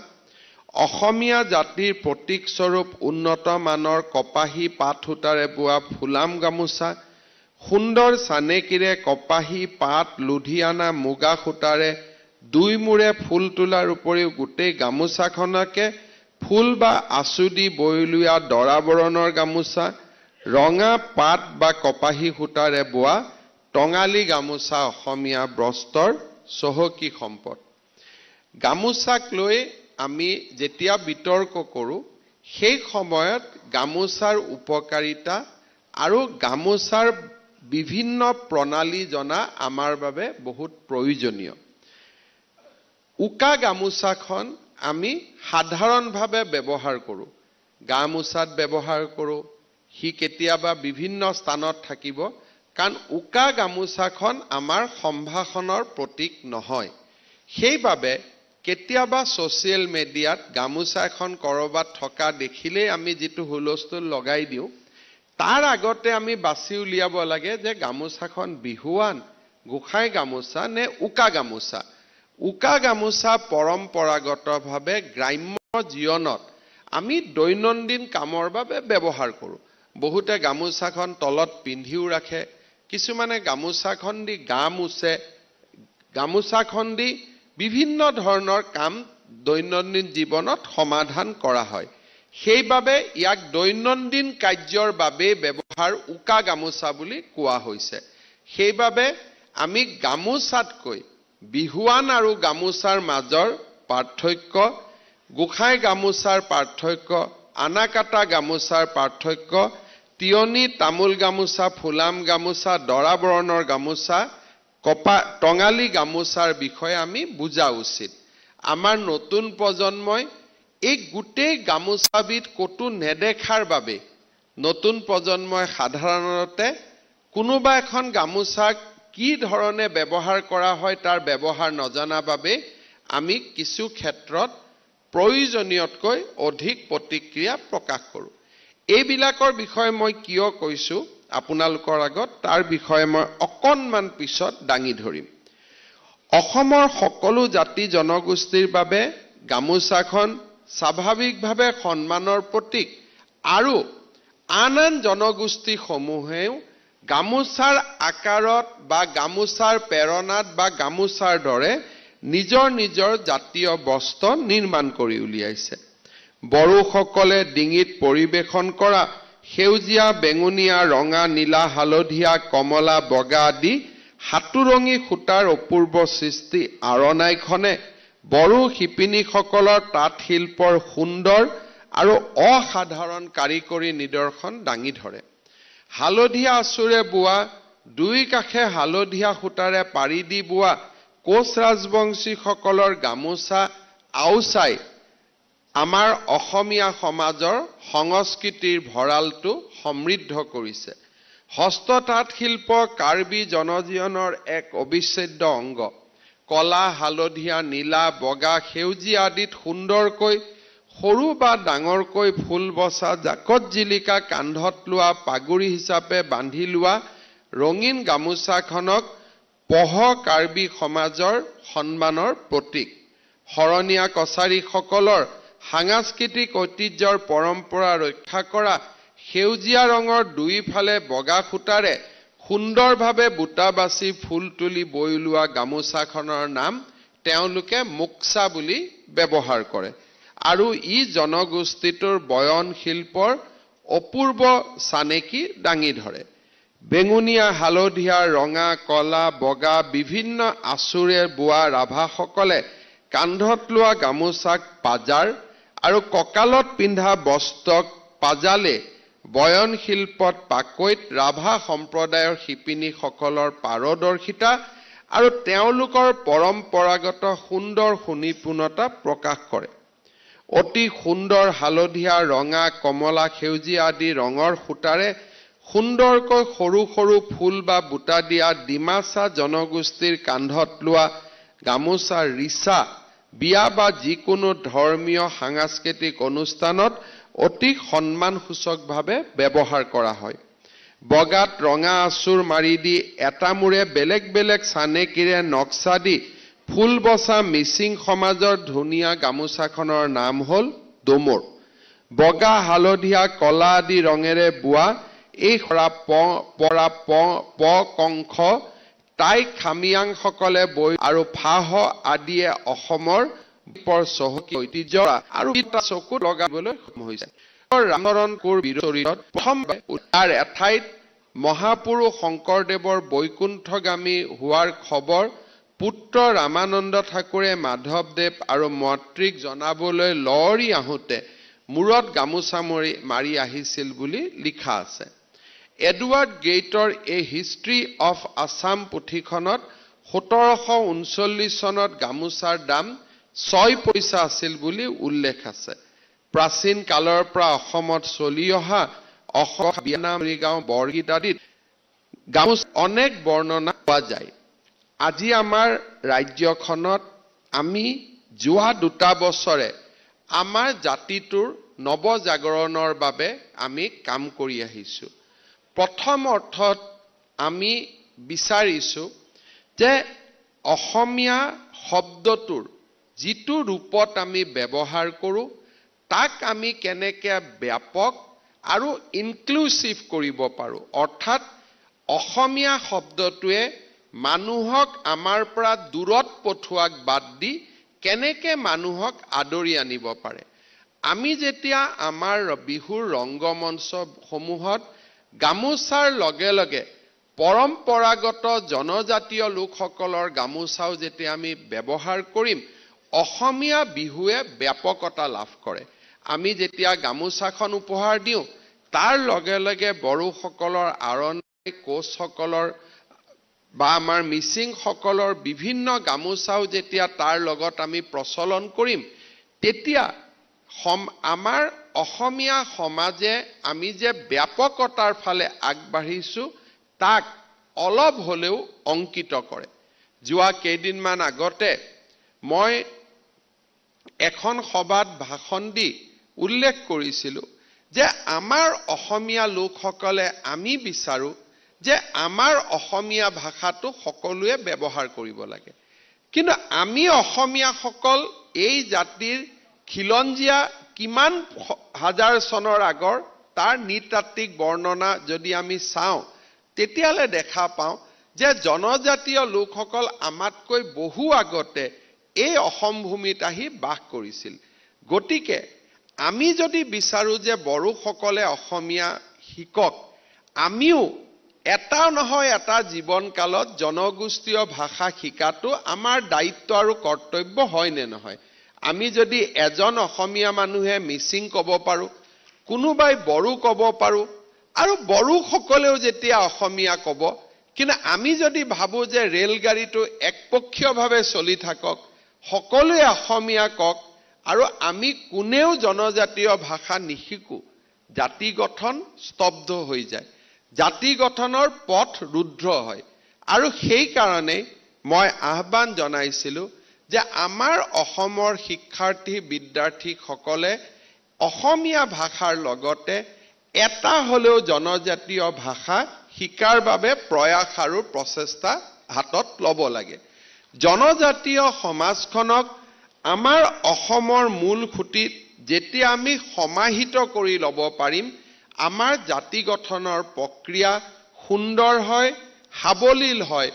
অসমীয়া জাতিৰ প্ৰতীক স্বৰূপ উন্নত মানৰ কপাহী পাট সূতাৰে বোৱা ফুলাম গামোচা, সুন্দৰ চানেকিৰে কপাহী পাট, লুধিয়ানা, মুগা সূতাৰে 2 মূৰে ফুল তোলাৰ উপৰিও গোটেই গামোচাখনকে ফুল বা আঁচু দি বৈ লোৱা দৰা বৰণৰ গামোচা, ৰঙা পাট বা কপাহী সূতাৰে বোৱা টঙালী গামোচা অসমীয়া বস্ত্ৰৰ চহকী সম্পদ। গামোচাক লৈ আমি যেতিয়া বিতৰ্ক কৰোঁ, সেই সময়ত গামোচাৰ উপকাৰিতা আৰু গামোচাৰ বিভিন্ন প্ৰণালী জনা আমাৰ বাবে বহুত প্ৰয়োজনীয়। উকা গামোচাখন আমি সাধাৰণভাৱে ব্যৱহাৰ কৰোঁ। গামোচাত ব্যৱহাৰ কৰোঁ, সি কেতিয়াবা বিভিন্ন স্থানত থাকিব, কাৰণ উকা গামোচাখন আমাৰ সম্ভাষণৰ প্ৰতীক নহয়। সেইবাবে কেতিয়াবা ছ'চিয়েল মিডিয়াত গামোচা এখন কৰবাত থকা দেখিলেই আমি যিটো হুলস্থুল লগাই দিওঁ, তাৰ আগতে আমি বাছি উলিয়াব লাগে যে গামোচাখন বিহুৱান, গোসাঁই গামোচা নে উকা গামোচা। উকা গামোচা পৰম্পৰাগতভাৱে গ্ৰাম্য জীৱনত আমি দৈনন্দিন কামৰ বাবে ব্যৱহাৰ কৰোঁ। বহুতে গামোচাখন তলত পিন্ধিও ৰাখে, কিছুমানে গামোচাখন দি গা মুছে, গামোচাখন দি বিভিন্ন ধৰণৰ কাম দৈনন্দিন জীৱনত সমাধান কৰা হয়। সেইবাবে ইয়াক দৈনন্দিন কাৰ্যৰ বাবে ব্যৱহাৰ উকা গামোচা বুলি কোৱা হৈছে। সেইবাবে আমি গামোচাতকৈ বিহুৱান আৰু গামোচাৰ মাজৰ পাৰ্থক্য, গোসাঁই গামোচাৰ পাৰ্থক্য, আনাকাটা গামোচাৰ পাৰ্থক্য, তিয়নি, তামোল গামোচা, ফুলাম গামোচা, দৰা বৰণৰ গামোচা, টঙালী গামোচাৰ বিষয়ে আমি বুজা উচিত। আমাৰ নতুন প্ৰজন্মই এই গোটেই গামোচাবিধ ক'তো নেদেখাৰ বাবে নতুন প্ৰজন্মই সাধাৰণতে কোনোবা এখন গামোচা কি ধৰণে ব্যৱহাৰ কৰা হয় তাৰ ব্যৱহাৰ নজনা বাবে আমি কিছু ক্ষেত্ৰত প্ৰয়োজনীয়তকৈ অধিক প্ৰতিক্ৰিয়া প্ৰকাশ কৰোঁ। এইবিলাকৰ বিষয়ে মই কিয় কৈছোঁ আপোনালোকৰ আগত, তাৰ বিষয়ে মই অকণমান পিছত দাঙি ধৰিম। অসমৰ সকলো জাতি জনগোষ্ঠীৰ বাবে গামোচাখন স্বাভাৱিকভাৱে সন্মানৰ প্ৰতীক আৰু আন আন জনগোষ্ঠীসমূহেও গামোচাৰ আকাৰত বা গামোচাৰ প্ৰেৰণাত বা গামোচাৰ দৰে নিজৰ নিজৰ জাতীয় বস্ত্ৰ নিৰ্মাণ কৰি উলিয়াইছে। বড়োসকলে ডিঙিত পৰিবেশন কৰা সেউজীয়া, বেঙুনীয়া, ৰঙা, নীলা, হালধীয়া, কমলা, বগা আদি হাতুৰঙী সূতাৰ অপূৰ্ব সৃষ্টি আৰণাইখনে বড়ো শিপিনীসকলৰ তাঁত শিল্পৰ সুন্দৰ আৰু অসাধাৰণ কাৰিকৰী নিদৰ্শন দাঙি ধৰে। হালধীয়া আঁচোৰে বোৱা, দুই কাষে হালধীয়া সূতাৰে পাৰি দি বোৱা কোচ ৰাজবংশীসকলৰ গামোচা আওচাই আমাৰ অসমীয়া সমাজৰ সংস্কৃতিৰ ভঁৰালটো সমৃদ্ধ কৰিছে। হস্ত তাঁত শিল্প কাৰ্বি জনজীৱনৰ এক অবিচ্ছেদ্য অংগ। কলা, হালধীয়া, নীলা, বগা, সেউজীয়া আদিত সুন্দৰকৈ সৰু বা ডাঙৰকৈ ফুল বচা, জাকত জিলিকা কান্ধত লোৱা, পাগুৰি হিচাপে বান্ধি লোৱা ৰঙীন গামোচাখনক পহ কাৰ্বি সমাজৰ সন্মানৰ প্ৰতীক। শৰণীয়া কছাৰীসকলৰ সাংস্কৃতিক ঐতিহ্যৰ পৰম্পৰা ৰক্ষা কৰা সেউজীয়া ৰঙৰ দুইফালে বগা সূতাৰে সুন্দৰভাৱে বুটা বাছি ফুল তুলি বৈ লোৱা গামোচাখনৰ নাম তেওঁলোকে মুক্সা বুলি ব্যৱহাৰ কৰে আৰু ই জনগোষ্ঠীটোৰ বয়ন শিল্পৰ অপূৰ্ব চানেকি দাঙি ধৰে। বেঙুনীয়া, হালধীয়া, ৰঙা, কলা, বগা বিভিন্ন আঁচোৰে বোৱা ৰাভাসকলে কান্ধত লোৱা গামোচাক পাজাৰ আৰু কঁকালত পিন্ধা বস্ত্ৰক পাজালে বয়ন শিল্পত পাকৈত ৰাভা সম্প্ৰদায়ৰ শিপিনীসকলৰ পাৰদৰ্শিতা আৰু তেওঁলোকৰ পৰম্পৰাগত সুন্দৰ সুনিপুণতা প্ৰকাশ কৰে। অতি সুন্দৰ হালধীয়া, ৰঙা, কমলা, সেউজীয়া আদি ৰঙৰ সূতাৰে সুন্দৰকৈ সৰু সৰু ফুল বা বুটা দিয়া ডিমাচা জনগোষ্ঠীৰ কান্ধত লোৱা গামোচা ৰিচা বিয়া বা যিকোনো ধৰ্মীয় সাংস্কৃতিক অনুষ্ঠানত অতি সন্মানসূচকভাৱে ব্যৱহাৰ কৰা হয়। বগাত ৰঙা আঁচোৰ মাৰি দি এটা মূৰে বেলেগ বেলেগ চানেকিৰে নক্সা দি ফুল বচা মিচিং সমাজৰ ধুনীয়া গামোচাখনৰ নাম হ'ল ডোমৰ। বগা, হালধীয়া, কলা আদি ৰঙেৰে বোৱা এই প কংখ টাই খামিয়াংসকলে বৈ আৰু ফাহ আদিয়ে অসমৰ চহকী ঐতিহ্য আৰু চকু লগাবলৈ সক্ষম হৈছে। ৰামচৰণ কোঁৱৰ বিৰচিত প্ৰথমবাৰ তাৰ এঠাইত মহাপুৰুষ শংকৰদেৱৰ বৈকুণ্ঠগামী হোৱাৰ খবৰ পুত্ৰ ৰামানন্দ ঠাকুৰে মাধৱদেৱ আৰু মাতৃক জনাবলৈ লৰি আহোঁতে মূৰত গামোচা মাৰি আহিছিল বুলি লিখা আছে। এডৱাৰ্ড গেইটৰ এ হিষ্ট্ৰী অফ আছাম পুথিখনত 1739 চনত গামোচাৰ দাম 6 পইচা আছিল বুলি উল্লেখ আছে। প্ৰাচীন কালৰ পৰা অসমত চলি অহা অসম, বিয়ানাম, মৰিগাঁও, বৰগীত আদিত গামোচা অনেক বৰ্ণনা পোৱা যায়। আজি আমাৰ ৰাজ্যখনত আমি যোৱা 2 বছৰে আমাৰ জাতিটোৰ নৱজাগৰণৰ বাবে আমি কাম কৰি আহিছোঁ। প্ৰথম অৰ্থত আমি বিচাৰিছোঁ যে অসমীয়া শব্দটোৰ যিটো ৰূপত আমি ব্যৱহাৰ কৰোঁ তাক আমি কেনেকৈ ব্যাপক আৰু ইনক্লুচিভ কৰিব পাৰোঁ। অৰ্থাৎ অসমীয়া শব্দটোৱে মানুহক আমাৰ পৰা দূৰত পঠোৱাক বাদ দি কেনেকৈ মানুহক আদৰি আনিব পাৰে। আমি যেতিয়া আমাৰ বিহুৰ ৰংগমঞ্চসমূহত গামোচাৰ লগে লগে পৰম্পৰাগত জনজাতীয় লোকসকলৰ গামোচাও যেতিয়া আমি ব্যৱহাৰ কৰিম, অসমীয়া বিহুৱে ব্যাপকতা লাভ কৰে। আমি যেতিয়া গামোচাখন উপহাৰ দিওঁ তাৰ লগে লগে বড়োসকলৰ আৰণাই, কোচসকলৰ বা আমাৰ মিচিংসকলৰ বিভিন্ন গামোচাও যেতিয়া তাৰ লগত আমি প্ৰচলন কৰিম, তেতিয়া আমাৰ অসমীয়া সমাজে আমি যে ব্যাপকতাৰ ফালে আগবাঢ়িছোঁ তাক অলপ হ'লেও অংকিত কৰে। যোৱা কেইদিনমান আগতে মই এখন সভাত ভাষণ দি উল্লেখ কৰিছিলোঁ যে আমাৰ অসমীয়া লোকসকলে আমি বিচাৰোঁ যে আমাৰ অসমীয়া ভাষাটো সকলোৱে ব্যৱহাৰ কৰিব লাগে। কিন্তু আমি অসমীয়াসকল এই জাতিৰ খিলঞ্জীয়া কিমান হাজাৰ চনৰ আগৰ তাৰ নৃতাত্ত্বিক বৰ্ণনা যদি আমি চাওঁ তেতিয়ালে দেখা পাওঁ যে জনজাতীয় লোকসকল আমাতকৈ বহু আগতে এই অসম ভূমিত আহি বাস কৰিছিল। গতিকে আমি যদি বিচাৰো যে বড়োসকলে অসমীয়া শিকক, আমিও এটা নহয় এটা জীৱনকালত জনগোষ্ঠীয় ভাষা শিকাটো আমাৰ দায়িত্ব আৰু কৰ্তব্য হয় নে নহয়? আমি যদি এজন অসমীয়া মানুহে মিচিং ক'ব পাৰো, কোনোবাই বড়ো ক'ব পাৰো, আৰু বড়োসকলেও যেতিয়া অসমীয়া ক'ব, কিন্তু আমি যদি ভাবো যে ৰেলগাড়ীটো একপক্ষীয়ভাৱে চলি থাকক, সকলোৱে অসমীয়া কওক আৰু আমি কোনেও জনজাতীয় ভাষা নিশিকো, জাতি গঠন স্তব্ধ হৈ যায়, জাতি গঠনৰ পথ ৰুদ্ধ হয়। আৰু সেই কাৰণে মই আহ্বান জনাইছিলো যে আমাৰ অসমৰ শিক্ষাৰ্থী বিদ্যাৰ্থীসকলে অসমীয়া ভাষাৰ লগতে এটা হলেও জনজাতীয় ভাষা শিকাৰ বাবে প্ৰয়াস আৰু প্ৰচেষ্টা হাতত ল'ব লাগে। জনজাতীয় সমাজখনক আমাৰ অসমৰ মূল খুঁটিত যেতিয়া আমি সমাহিত কৰি ল'ব পাৰিম, আমাৰ জাতি গঠনৰ প্ৰক্ৰিয়া সুন্দৰ হয়, সাৱলীল হয়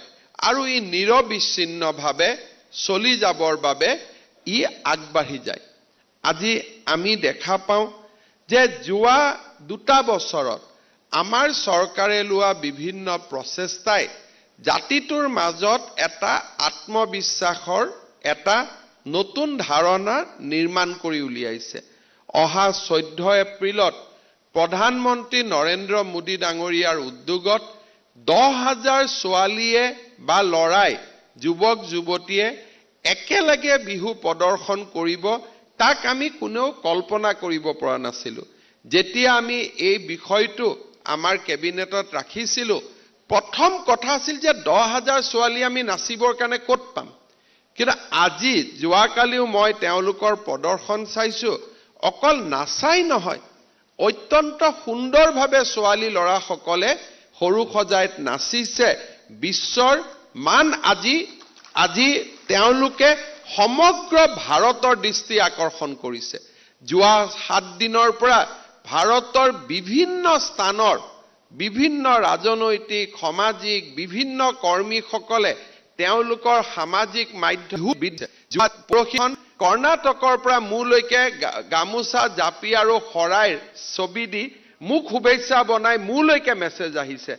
আৰু ই নিৰবিচ্ছিন্নভাৱে চলি যাবৰ বাবে ই আগবাঢ়ি যায়। আজি আমি দেখা পাওঁ যে যোৱা 2 বছৰত আমাৰ চৰকাৰে লোৱা বিভিন্ন প্ৰচেষ্টাই জাতিটোৰ মাজত এটা আত্মবিশ্বাসৰ এটা নতুন ধাৰণা নিৰ্মাণ কৰি উলিয়াইছে। অহা 14 এপ্ৰিলত প্ৰধানমন্ত্ৰী নৰেন্দ্ৰ মোদী ডাঙৰীয়াৰ উদ্যোগত 10,000 ছোৱালীয়ে বা ল'ৰাই, যুৱক যুৱতীয়ে একেলগে বিহু প্ৰদৰ্শন কৰিব, তাক আমি কোনেও কল্পনা কৰিব পৰা নাছিলো। যেতিয়া আমি এই বিষয়টো আমাৰ কেবিনেটত ৰাখিছিলো, প্ৰথম কথা আছিল যে 10,000 ছোৱালী আমি নাচিবৰ কাৰণে ক'ত পাম। কিন্তু আজি যোৱাকালিও মই তেওঁলোকৰ প্ৰদৰ্শন চাইছো, অকল নাচাই নহয়, অত্যন্ত সুন্দৰভাৱে ছোৱালী ল'ৰাসকলে সৰু সজাইত নাচিছে। বিশ্বৰ মান আজি তেওঁলোকে সমগ্ৰ ভাৰতৰ দৃষ্টি আকৰ্ষণ কৰিছে। যোৱা 7 দিনৰ পৰা ভাৰতৰ বিভিন্ন স্থানৰ বিভিন্ন ৰাজনৈতিক, সামাজিক বিভিন্ন কৰ্মীসকলে তেওঁলোকৰ সামাজিক মাধ্যম কৰ্ণাটকৰ পৰা মোলৈকে গামোচা, জাপি আৰু শৰাইৰ ছবি দি মোক শুভেচ্ছা বনাই মোলৈকে মেছেজ আহিছে।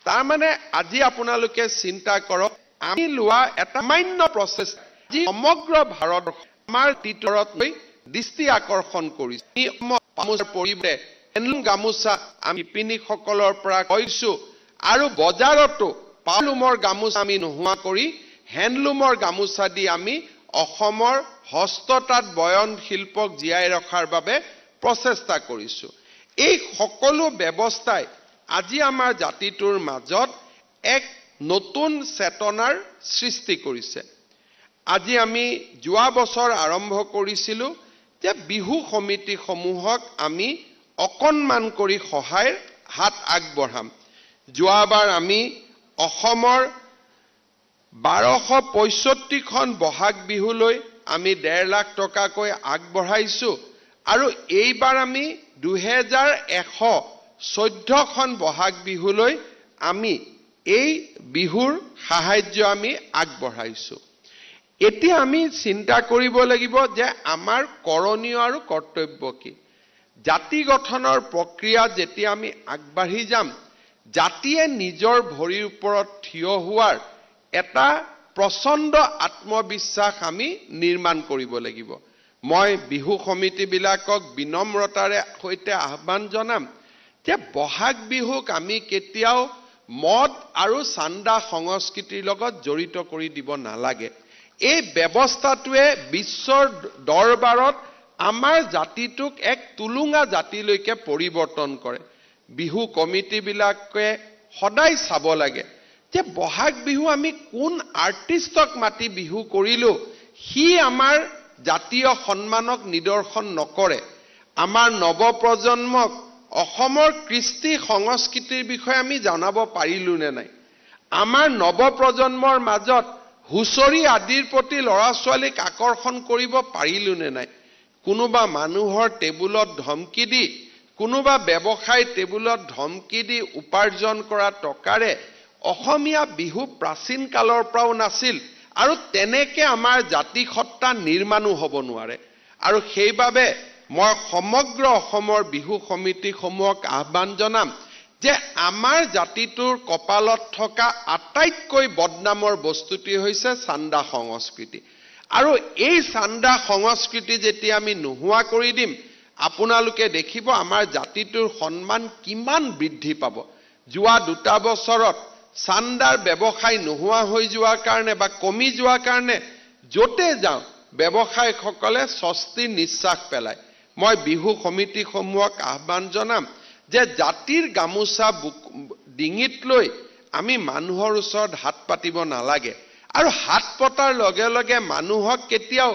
তাৰ মানে আজি আপোনালোকে চিন্তা কৰক, আমি লোৱা এটা সামান্য প্ৰচেষ্টা যি সমগ্ৰ ভাৰত আমাৰ ভিতৰত লৈ দৃষ্টি আকৰ্ষণ কৰিছে। পৰিৱেশ হেণ্ডলুম গামোচা আমি শিপিনীসকলৰ পৰা কৈছো, আৰু বজাৰতো পালুমৰ গামোচা আমি নোহোৱা কৰি হেণ্ডলুমৰ গামোচা দি আমি অসমৰ হস্ততাঁত বয়ন শিল্পক জীয়াই ৰখাৰ বাবে প্ৰচেষ্টা কৰিছো। এই সকলো ব্যৱস্থাই আজি আমাৰ জাতিটোৰ মাজত এক নতুন চেতনাৰ সৃষ্টি কৰিছে। আজি আমি যোৱা বছৰ আৰম্ভ কৰিছিলো যে বিহু সমিতিসমূহক আমি অকণমান কৰি সহায়ৰ হাত আগবঢ়াম। যোৱাবাৰ আমি অসমৰ 1265খন বহাগ বিহুলৈ আমি 1.5 লাখ টকাকৈ আগবঢ়াইছো, আৰু এইবাৰ আমি 2114খন বহাগ বিহুলৈ আমি এই বিহুৰ সাহায্য আমি আগবঢ়াইছো। এতিয়া আমি চিন্তা কৰিব লাগিব যে আমাৰ কৰণীয় আৰু কৰ্তব্য কি। জাতি গঠনৰ প্ৰক্ৰিয়া যেতিয়া আমি আগবাঢ়ি যাম, জাতিয়ে নিজৰ ভৰিৰ ওপৰত থিয় হোৱাৰ এটা প্ৰচণ্ড আত্মবিশ্বাস আমি নিৰ্মাণ কৰিব লাগিব। মই বিহু সমিতিবিলাকক বিনম্ৰতাৰে সৈতে আহ্বান জনাম যে বহাগ বিহুক আমি কেতিয়াও মদ আৰু চান্দা সংস্কৃতিৰ লগত জড়িত কৰি দিব নালাগে। এই ব্যৱস্থাটোৱে বিশ্বৰ দৰবাৰত আমাৰ জাতিটোক এক তুলুঙা জাতিলৈকে পৰিৱৰ্তন কৰে। বিহু কমিটিবিলাকে সদায় চাব লাগে যে বহাগ বিহু আমি কোন আৰ্টিষ্টক মাতি বিহু কৰিলো, সি আমাৰ জাতীয় সন্মানক নিদৰ্শন নকৰে। আমাৰ নৱপ্ৰজন্মক অসমৰ কৃষ্টি সংস্কৃতিৰ বিষয়ে আমি জনাব পাৰিলো নে নাই? আমাৰ নৱপ্ৰজন্মৰ মাজত হুঁচৰি আদিৰ প্ৰতি ল'ৰা ছোৱালীক আকৰ্ষণ কৰিব পাৰিলো নে নাই? কোনোবা মানুহৰ টেবুলত ধমকি দি কোনোবা ব্যৱসায় টেবুলত ধমকি দি উপাৰ্জন কৰা টকাৰে অসমীয়া বিহু প্ৰাচীন কালৰ পৰাও নাছিল আৰু তেনেকে আমাৰ জাতি সত্তা নিৰ্মাণো হ'ব নোৱাৰে আৰু সেইবাবে মই সমগ্ৰ অসমৰ বিহু সমিতিসমূহক আহ্বান জনাম যে আমাৰ জাতিটোৰ কপালত থকা আটাইতকৈ বদনামৰ বস্তুটি হৈছে চান্দা সংস্কৃতি আৰু এই চান্দা সংস্কৃতি যেতিয়া আমি নোহোৱা কৰি দিম আপোনালোকে দেখিব আমাৰ জাতিটোৰ সন্মান কিমান বৃদ্ধি পাব যোৱা 2 বছৰত চান্দাৰ ব্যৱসায় নোহোৱা হৈ যোৱাৰ কাৰণে বা কমি যোৱাৰ কাৰণে যতে যাওঁ ব্যৱসায়ীসকলে স্বস্তি নিশ্বাস পেলায় মই বিহু সমিতিসমূহক আহ্বান জনাম যে জাতিৰ গামোচা ডিঙিত লৈ আমি মানুহৰ ওচৰত হাত পাতিব নালাগে আৰু হাত পতাৰ লগে লগে মানুহক কেতিয়াও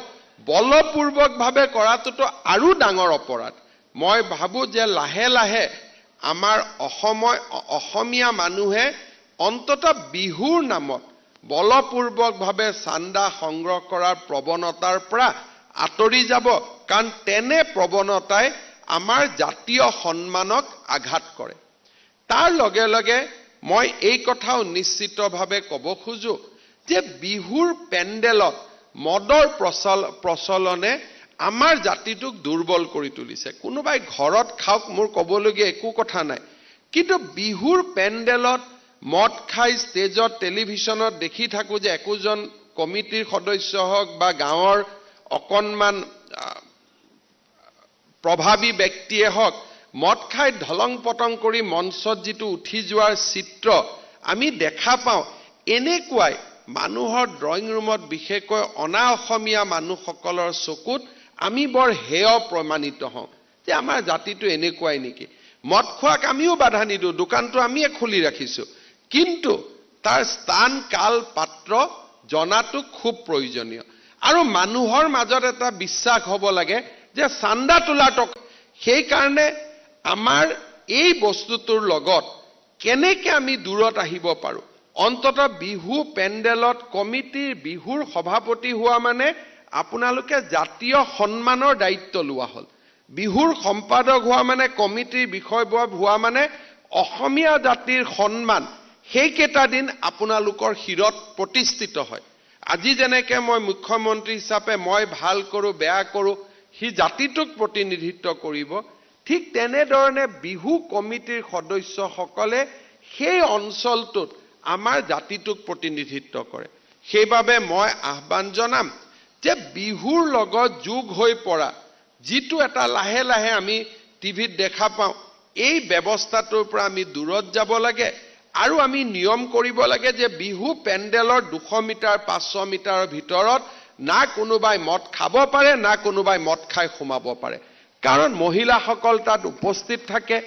বলপূৰ্বকভাৱে কৰাটোতো আৰু ডাঙৰ অপৰাধ মই ভাবো যে লাহে লাহে আমাৰ অসমীয়া মানুহে অন্ততঃ বিহুৰ নামত বলপূৰ্বকভাৱে চান্দা সংগ্ৰহ কৰাৰ প্ৰৱণতাৰ পৰা আঁতৰি যাব কাৰণ তেনে প্ৰৱণতাই আমাৰ জাতীয় সন্মানক আঘাত কৰে তাৰ লগে লগে মই এই কথাও নিশ্চিতভাৱে ক'ব খোজো যে বিহুৰ পেণ্ডেলত মদৰ প্ৰচলনে আমাৰ জাতিটোক দুৰ্বল কৰি তুলিছে কোনোবাই ঘৰত খাওক মোৰ ক'বলগীয়া একো কথা নাই কিন্তু বিহুৰ পেণ্ডেলত মদ খাই ষ্টেজত টেলিভিছনত দেখি থাকো যে একোজন কমিটিৰ সদস্য হওক বা গাঁৱৰ অকনমান প্ৰভাৱী ব্যক্তিয়ে হওক মদ খাই ঢলং পটং কৰি মঞ্চত যিটো উঠি যোৱাৰ চিত্ৰ আমি দেখা পাওঁ এনেকুৱাই মানুহৰ ড্ৰয়িং ৰুমত বিশেষকৈ অনা অসমীয়া মানুহসকলৰ চকুত আমি বৰ হেয় প্ৰমাণিত হওঁ যে আমাৰ জাতিটো এনেকুৱাই নেকি মদ খোৱাক আমিও বাধা নিদিওঁ দোকানটো আমিয়ে খুলি ৰাখিছো কিন্তু তাৰ স্থান কাল পাত্ৰ জনাটো খুব প্ৰয়োজনীয় আৰু মানুহৰ মাজত এটা বিশ্বাস হ'ব লাগে যে চান্দা তোলা টকা সেই কাৰণে আমাৰ এই বস্তুটোৰ লগত কেনেকৈ আমি দূৰত আহিব পাৰো অন্ততঃ বিহু পেণ্ডেলত কমিটিৰ বিহুৰ সভাপতি হোৱা মানে আপোনালোকে জাতীয় সন্মানৰ দায়িত্ব লোৱা হ'ল বিহুৰ সম্পাদক হোৱা মানে কমিটিৰ বিষয়বব হোৱা মানে অসমীয়া জাতিৰ সন্মান সেইকেইটা দিন আপোনালোকৰ শিৰত প্ৰতিষ্ঠিত হয় আজি যেনেকে মই মুখ্যমন্ত্ৰী হিচাপে মই ভাল কৰো বেয়া কৰো হি জাতিটোক প্ৰতিনিধিত্ব কৰিব ঠিক তেনেধৰণে বিহু কমিটিৰ সদস্যসকলে সেই অঞ্চলটোত আমাৰ জাতিটোক প্ৰতিনিধিত্ব কৰে সেইবাবে মই আহ্বান জনাম যে বিহুৰ লগত যোগ হৈ পৰা যিটো এটা লাহে লাহে আমি টিভিত দেখা পাওঁ এই ব্যৱস্থাটোৰ পৰা আমি দূৰত যাব লাগে আৰু আমি নিয়ম কৰিব লাগে যে বিহু পেণ্ডেলৰ 200 মিটাৰ 500 মিটাৰৰ ভিতৰত না কোনোবাই মদ খাব পাৰে না কোনোবাই মদ খাই সোমাব পাৰে কাৰণ মহিলাসকল তাত উপস্থিত থাকে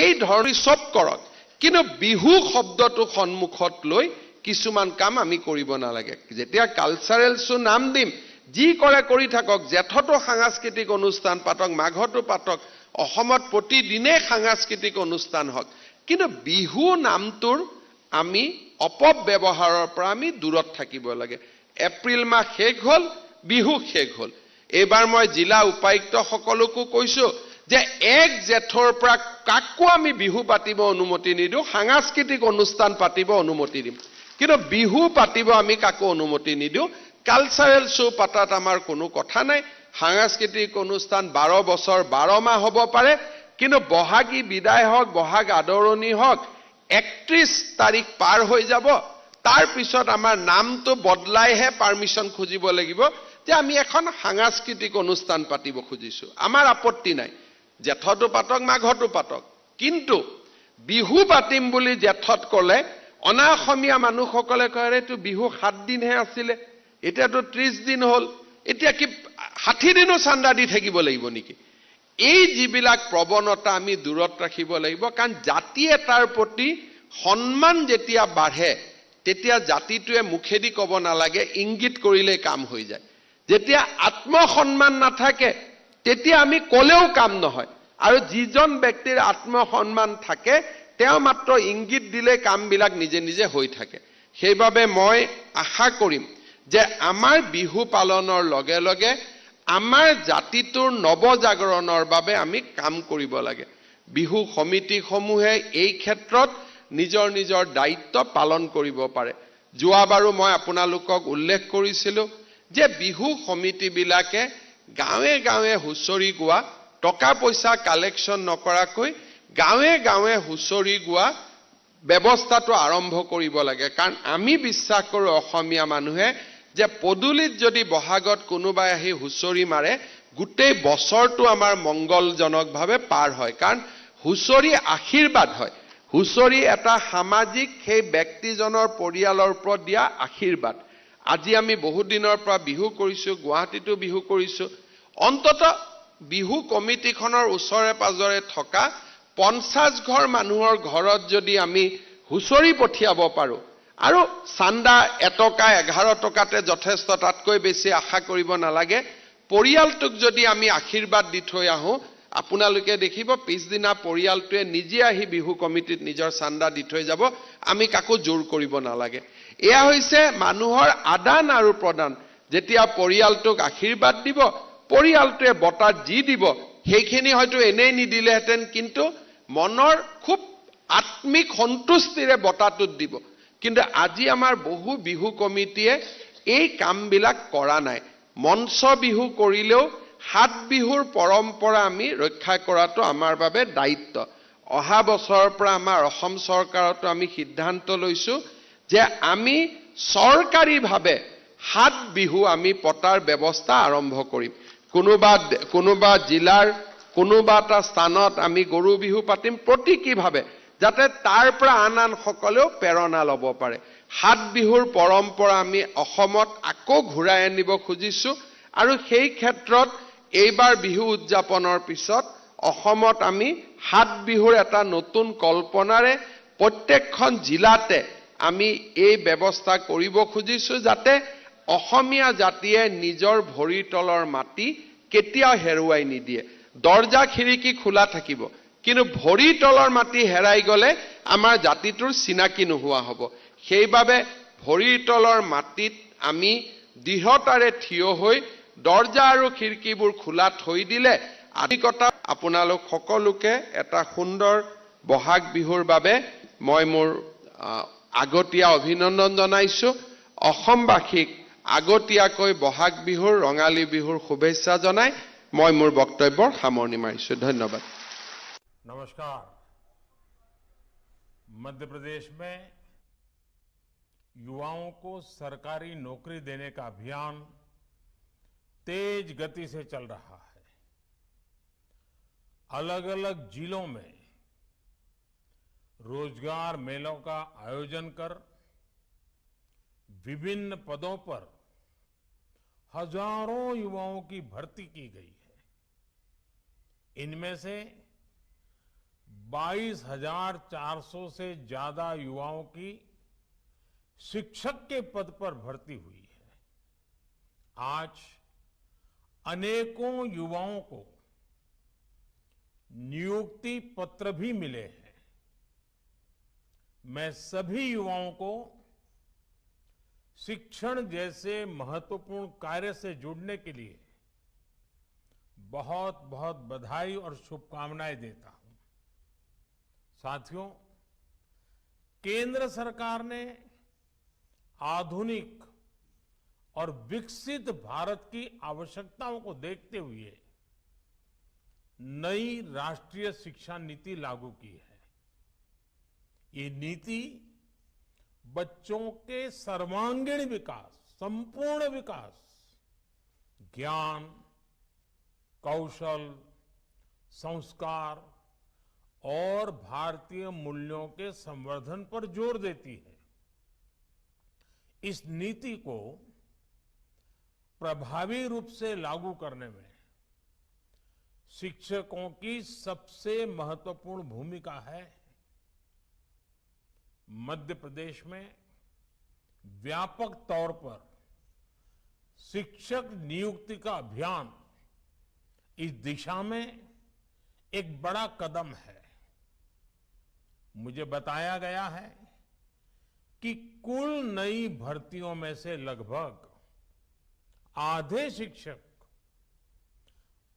এই ধৰণে সব কৰক কিন্তু বিহু শব্দটো সন্মুখত লৈ কিছুমান কাম আমি কৰিব নালাগে যেতিয়া কালচাৰেলছৰ নাম দিম যি কৰে কৰি থাকক জেঠতো সাংস্কৃতিক অনুষ্ঠান পাতক মাঘতো পাতক অসমত প্ৰতিদিনে সাংস্কৃতিক অনুষ্ঠান হওক কিন্তু বিহু নামটোৰ আমি অপব্যৱহাৰৰ পৰা আমি দূৰত থাকিব লাগে এপ্ৰিল মাহ শেষ হ'ল বিহু শেষ হ'ল এবাৰ মই জিলা উপায়ুক্ত সকলকো কৈছো যে 1 জেঠৰ পৰা কাকো আমি বিহু পাতিব অনুমতি নিদিওঁ সাংস্কৃতিক অনুষ্ঠান পাতিব অনুমতি দিম কিন্তু বিহু পাতিব আমি কাকো অনুমতি নিদিওঁ কালচাৰেল শো পাতাত আমাৰ কোনো কথা নাই সাংস্কৃতিক অনুষ্ঠান 12 বছৰ 12 মাহ হ'ব পাৰে কিন্তু বহাগী বিদায় হওক বহাগ আদৰণি হওক 31 তাৰিখ পাৰ হৈ যাব তাৰ পিছত আমাৰ নামটো বদলাইহে পাৰমিশন খুজিব লাগিব যে আমি এখন সাংস্কৃতিক অনুষ্ঠান পাতিব খুজিছো আমাৰ আপত্তি নাই জেঠতো পাতক মাঘতো পাতক কিন্তু বিহু পাতিম বুলি জেঠত ক'লে অনা অসমীয়া মানুহসকলে কয় তো বিহু 7 দিনহে আছিল এতিয়াতো 30 দিন হ'ল এতিয়া কি 60 দিনো চান্দা দি থাকিব লাগিব নেকি এই যিবিলাক প্ৰৱণতা আমি দূৰত ৰাখিব লাগিব কাৰণ জাতি এটাৰ প্ৰতি সন্মান যেতিয়া বাঢ়ে তেতিয়া জাতিটোৱে মুখেদি ক'ব নালাগে ইংগিত কৰিলে কাম হৈ যায় যেতিয়া আত্মসন্মান নাথাকে তেতিয়া আমি ক'লেও কাম নহয় আৰু যিজন ব্যক্তিৰ আত্মসন্মান থাকে তেওঁ মাত্ৰ ইংগিত দিলে কামবিলাক নিজে নিজে হৈ থাকে সেইবাবে মই আশা কৰিম যে আমাৰ বিহু পালনৰ লগে লগে আমাৰ জাতিটোৰ নৱজাগৰণৰ বাবে আমি কাম কৰিব লাগে বিহু সমিতিসমূহে এই ক্ষেত্ৰত নিজৰ নিজৰ দায়িত্ব পালন কৰিব পাৰে। যোৱাবাৰো মই আপোনালোকক উল্লেখ কৰিছিলোঁ যে বিহু সমিতিবিলাকে গাঁৱে গাঁৱে হুঁচৰি গোৱা, টকা পইচা কালেকশ্যন নকৰাকৈ গাঁৱে গাঁৱে হুঁচৰি গোৱা ব্যৱস্থাটো আৰম্ভ কৰিব লাগে। কাৰণ আমি বিশ্বাস কৰোঁ অসমীয়া মানুহে যে পদূলিত যদি বহাগত কোনোবাই আহি হুঁচৰি মাৰে গোটেই বছৰটো আমাৰ মংগলজনকভাৱে পাৰ হয়। কাৰণ হুঁচৰি আশীৰ্বাদ হয়। হুঁচৰি এটা সামাজিক সেই ব্যক্তিজনৰ পৰিয়ালৰ ওপৰত দিয়া আশীৰ্বাদ। আজি আমি বহু দিনৰ পৰা বিহু কৰিছোঁ, গুৱাহাটীতো বিহু কৰিছোঁ। অন্ততঃ বিহু কমিটিখনৰ ওচৰে পাজৰে থকা 50 ঘৰ মানুহৰ ঘৰত যদি আমি হুঁচৰি পঠিয়াব পাৰোঁ আৰু চান্দা এটকা 11 টকাতে যথেষ্ট, তাতকৈ বেছি আশা কৰিব নালাগে। পৰিয়ালটোক যদি আমি আশীৰ্বাদ দি থৈ আহোঁ, আপোনালোকে দেখিব পিছদিনা পৰিয়ালটোৱে নিজে আহি বিহু কমিটিত নিজৰ চান্দা দি থৈ যাব। আমি কাকো জোৰ কৰিব নালাগে। এয়া হৈছে মানুহৰ আদান আৰু প্ৰদান। যেতিয়া পৰিয়ালটোক আশীৰ্বাদ দিব, পৰিয়ালটোৱে বঁটা যি দিব সেইখিনি হয়তো এনেই নিদিলেহেঁতেন, কিন্তু মনৰ খুব আত্মিক সন্তুষ্টিৰে বঁটাটোত দিব। কিন্তু আজি আমাৰ বহু বিহু কমিটিয়ে এই কামবিলাক কৰা নাই। মঞ্চ বিহু কৰিলেও 7 বিহুৰ পৰম্পৰা আমি ৰক্ষা কৰাটো আমাৰ বাবে দায়িত্ব। অহা বছৰৰ পৰা আমাৰ অসম চৰকাৰতো আমি সিদ্ধান্ত লৈছোঁ যে আমি চৰকাৰীভাৱে 7 বিহু আমি পতাৰ ব্যৱস্থা আৰম্ভ কৰিম। কোনোবা জিলাৰ কোনোবা এটা স্থানত আমি গৰু বিহু পাতিম প্ৰতীকীভাৱে, যাতে তাৰ পৰা আন সকলেও প্ৰেৰণা ল'ব পাৰে। 7 বিহুৰ পৰম্পৰা আমি অসমত আকৌ ঘূৰাই আনিব খুজিছোঁ আৰু সেই ক্ষেত্ৰত এইবাৰ বিহু উদযাপনৰ পিছত অসমত আমি 7 বিহুৰ এটা নতুন কল্পনাৰে প্ৰত্যেকখন জিলাতে আমি এই ব্যৱস্থা কৰিব খুজিছোঁ, যাতে অসমীয়া জাতিয়ে নিজৰ ভৰিৰ তলৰ মাটি কেতিয়াও হেৰুৱাই নিদিয়ে। দৰ্জা খিৰিকী খোলা থাকিব, কিন্তু ভৰিৰ তলৰ মাটি হেৰাই গ'লে আমাৰ জাতিটোৰ চিনাকি নোহোৱা হ'ব। সেইবাবে ভৰিৰ তলৰ মাটিত আমি দৃঢ়তাৰে থিয় হৈ দৰ্জা আৰু খিৰিকীবোৰ খোলা থৈ দিলে আধিকতা আপোনালোক সকলোকে এটা সুন্দৰ বহাগ বিহুৰ বাবে মই মোৰ আগতীয়া অভিনন্দন জনাইছোঁ। অসমবাসীক আগতীয়াকৈ বহাগ বিহুৰ ৰঙালী বিহুৰ শুভেচ্ছা জনাই মই মোৰ বক্তব্যৰ সামৰণি মাৰিছোঁ। ধন্যবাদ। नमस्कार। मध्य प्रदेश में युवाओं को सरकारी नौकरी देने का अभियान तेज गति से चल रहा है। अलग अलग जिलों में रोजगार मेलों का आयोजन कर विभिन्न पदों पर हजारों युवाओं की भर्ती की गई है। इनमें से 22,400 से ज्यादा युवाओं की शिक्षक के पद पर भर्ती हुई है। आज अनेकों युवाओं को नियुक्ति पत्र भी मिले हैं। मैं सभी युवाओं को शिक्षण जैसे महत्वपूर्ण कार्य से जुड़ने के लिए बहुत बहुत बधाई और शुभकामनाएं देता हूं। साथियों, केंद्र सरकार ने आधुनिक और विकसित भारत की आवश्यकताओं को देखते हुए नई राष्ट्रीय शिक्षा नीति लागू की है। ये नीति बच्चों के सर्वांगीण विकास, संपूर्ण विकास, ज्ञान, कौशल, संस्कार और भारतीय मूल्यों के संवर्धन पर जोर देती है। इस नीति को प्रभावी रूप से लागू करने में शिक्षकों की सबसे महत्वपूर्ण भूमिका है। मध्य प्रदेश में व्यापक तौर पर शिक्षक नियुक्ति का अभियान इस दिशा में एक बड़ा कदम है। मुझे बताया गया है कि कुल नई भर्तियों में से लगभग आधे शिक्षक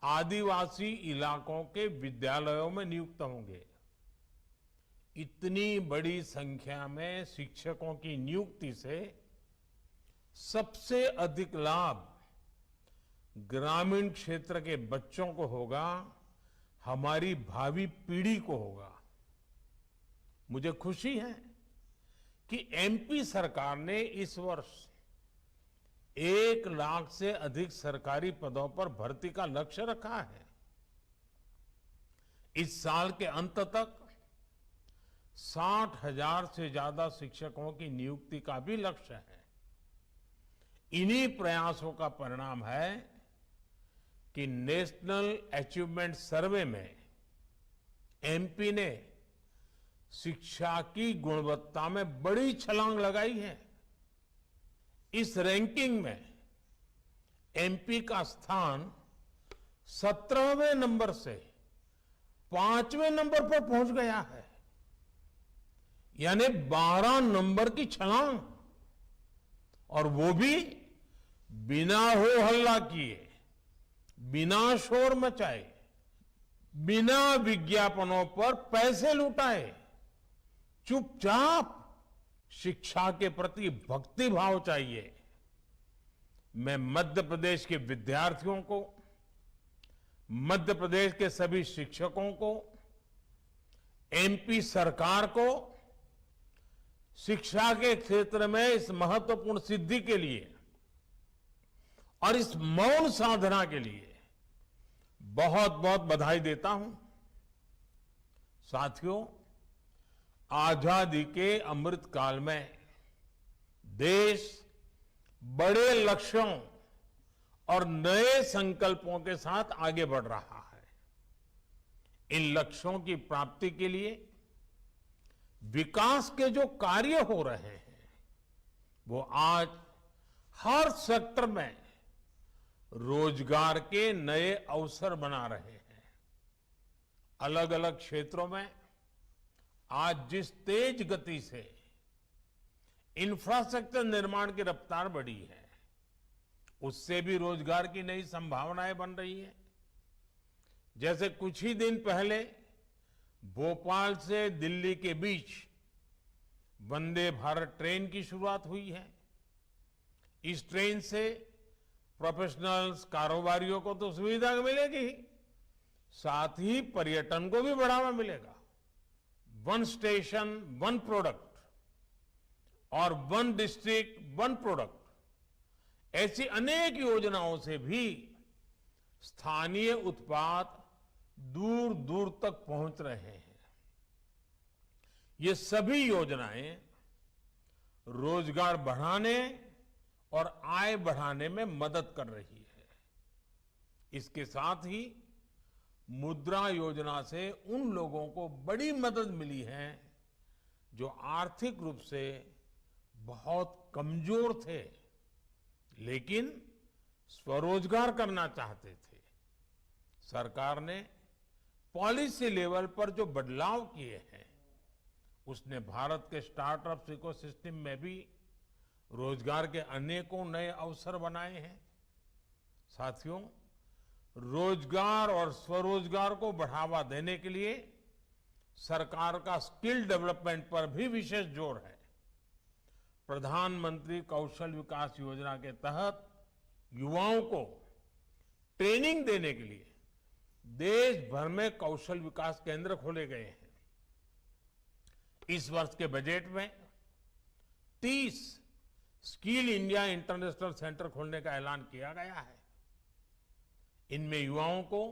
आदिवासी इलाकों के विद्यालयों में नियुक्त होंगे। इतनी बड़ी संख्या में शिक्षकों की नियुक्ति से सबसे अधिक लाभ ग्रामीण क्षेत्र के बच्चों को होगा, हमारी भावी पीढ़ी को होगा। मुझे खुशी है कि एमपी सरकार ने इस वर्ष 1 लाख से अधिक सरकारी पदों पर भर्ती का लक्ष्य रखा है। इस साल के अंत तक 60,000 से ज्यादा शिक्षकों की नियुक्ति का भी लक्ष्य है। इन्हीं प्रयासों का परिणाम है कि नेशनल अचीवमेंट सर्वे में एमपी ने शिक्षा की गुणवत्ता में बड़ी छलांग लगाई है। इस रैंकिंग में एमपी का स्थान 17वें नंबर से 5वें नंबर पर पहुंच गया है, यानी 12 नंबर की छलांग, और वो भी बिना हो हल्ला किए, बिना शोर मचाए, बिना विज्ञापनों पर पैसे लुटाए, चुपचाप शिक्षा के प्रति भक्ति भाव चाहिए। मैं मध्य प्रदेश के विद्यार्थियों को, मध्य प्रदेश के सभी शिक्षकों को, एमपी सरकार को शिक्षा के क्षेत्र में इस महत्वपूर्ण सिद्धि के लिए और इस मौन साधना के लिए बहुत बहुत बधाई देता हूं। साथियों, आजादी के अमृत काल में देश बड़े लक्ष्यों और नए संकल्पों के साथ आगे बढ़ रहा है। इन लक्ष्यों की प्राप्ति के लिए विकास के जो कार्य हो रहे हैं, वो आज हर सेक्टर में रोजगार के नए अवसर बना रहे हैं। अलग अलग क्षेत्रों में आज जिस तेज गति से इंफ्रास्ट्रक्चर निर्माण की रफ्तार बढ़ी है, उससे भी रोजगार की नई संभावनाएं बन रही है। जैसे कुछ ही दिन पहले भोपाल से दिल्ली के बीच वंदे भारत ट्रेन की शुरुआत हुई है। इस ट्रेन से प्रोफेशनल्स, कारोबारियों को तो सुविधा मिलेगी, साथ ही पर्यटन को भी बढ़ावा मिलेगा। 1 स्टेशन 1 प्रोडक्ट और 1 डिस्ट्रिक्ट 1 प्रोडक्ट, ऐसी अनेक योजनाओं से भी स्थानीय उत्पाद दूर दूर तक पहुंच रहे हैं। ये सभी योजनाएं रोजगार बढ़ाने और आय बढ़ाने में मदद कर रही है। इसके साथ ही मुद्रा योजना से उन लोगों को बड़ी मदद मिली है जो आर्थिक रूप से बहुत कमजोर थे, लेकिन स्वरोजगार करना चाहते थे। सरकार ने पॉलिसी लेवल पर जो बदलाव किए हैं, उसने भारत के स्टार्टअप इकोसिस्टम में भी रोजगार के अनेकों नए अवसर बनाए हैं। साथियों, रोजगार और स्वरोजगार को बढ़ावा देने के लिए सरकार का स्किल डेवलपमेंट पर भी विशेष जोर है। प्रधानमंत्री कौशल विकास योजना के तहत युवाओं को ट्रेनिंग देने के लिए देश भर में कौशल विकास केंद्र खोले गए हैं। इस वर्ष के बजट में 30 स्किल इंडिया इंटरनेशनल सेंटर खोलने का ऐलान किया गया है। इनमें युवाओं को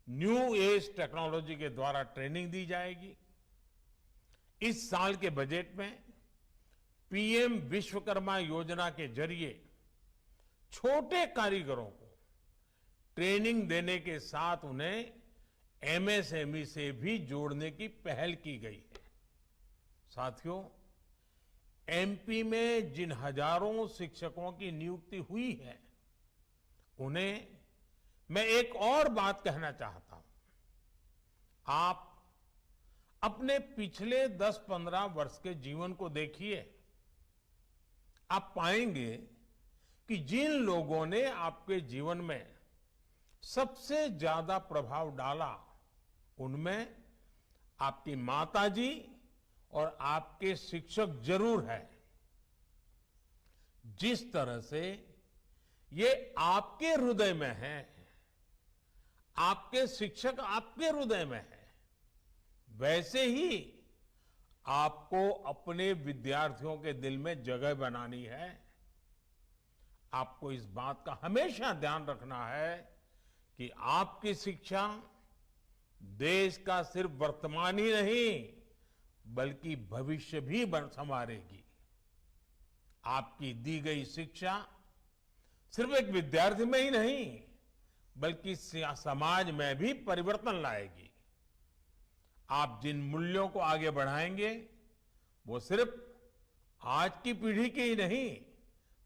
न्यू एज टेक्नोलॉजी के द्वारा ट्रेनिंग दी जाएगी। इस साल के बजट में पीएम विश्वकर्मा योजना के जरिए छोटे कारीगरों को ट्रेनिंग देने के साथ उन्हें एमएसएमई से भी जोड़ने की पहल की गई है। साथियों, एमपी में जिन हजारों शिक्षकों की नियुक्ति हुई है, उन्हें मैं एक और बात कहना चाहता हूं। आप अपने पिछले 10-15 वर्ष के जीवन को देखिए, आप पाएंगे कि जिन लोगों ने आपके जीवन में सबसे ज्यादा प्रभाव डाला उनमें आपकी माताजी और आपके शिक्षक जरूर है। जिस तरह से ये आपके हृदय में है, आपके शिक्षक आपके हृदय में है, वैसे ही आपको अपने विद्यार्थियों के दिल में जगह बनानी है। आपको इस बात का हमेशा ध्यान रखना है कि आपकी शिक्षा देश का सिर्फ वर्तमान ही नहीं बल्कि भविष्य भी संवारेगी। आपकी दी गई शिक्षा सिर्फ एक विद्यार्थी में ही नहीं बल्कि समाज में भी परिवर्तन लाएगी। आप जिन मूल्यों को आगे बढ़ाएंगे वो सिर्फ आज की पीढ़ी की ही नहीं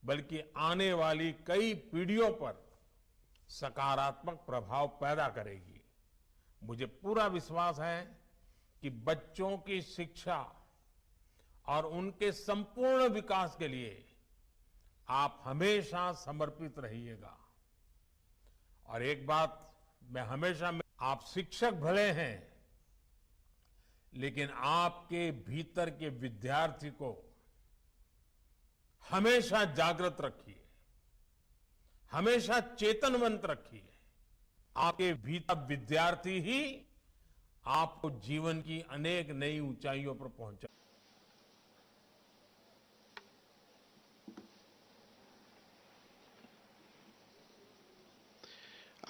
बल्कि आने वाली कई पीढ़ियों पर सकारात्मक प्रभाव पैदा करेगी। मुझे पूरा विश्वास है कि बच्चों की शिक्षा और उनके संपूर्ण विकास के लिए आप हमेशा समर्पित रहिएगा। और एक बात मैं हमेशा, आप शिक्षक भले हैं लेकिन आपके भीतर के विद्यार्थी को हमेशा जागृत रखिए, हमेशा चेतनवंत रखिए। आपके भीतर विद्यार्थी ही आपको जीवन की अनेक नई ऊंचाइयों पर पहुंचा।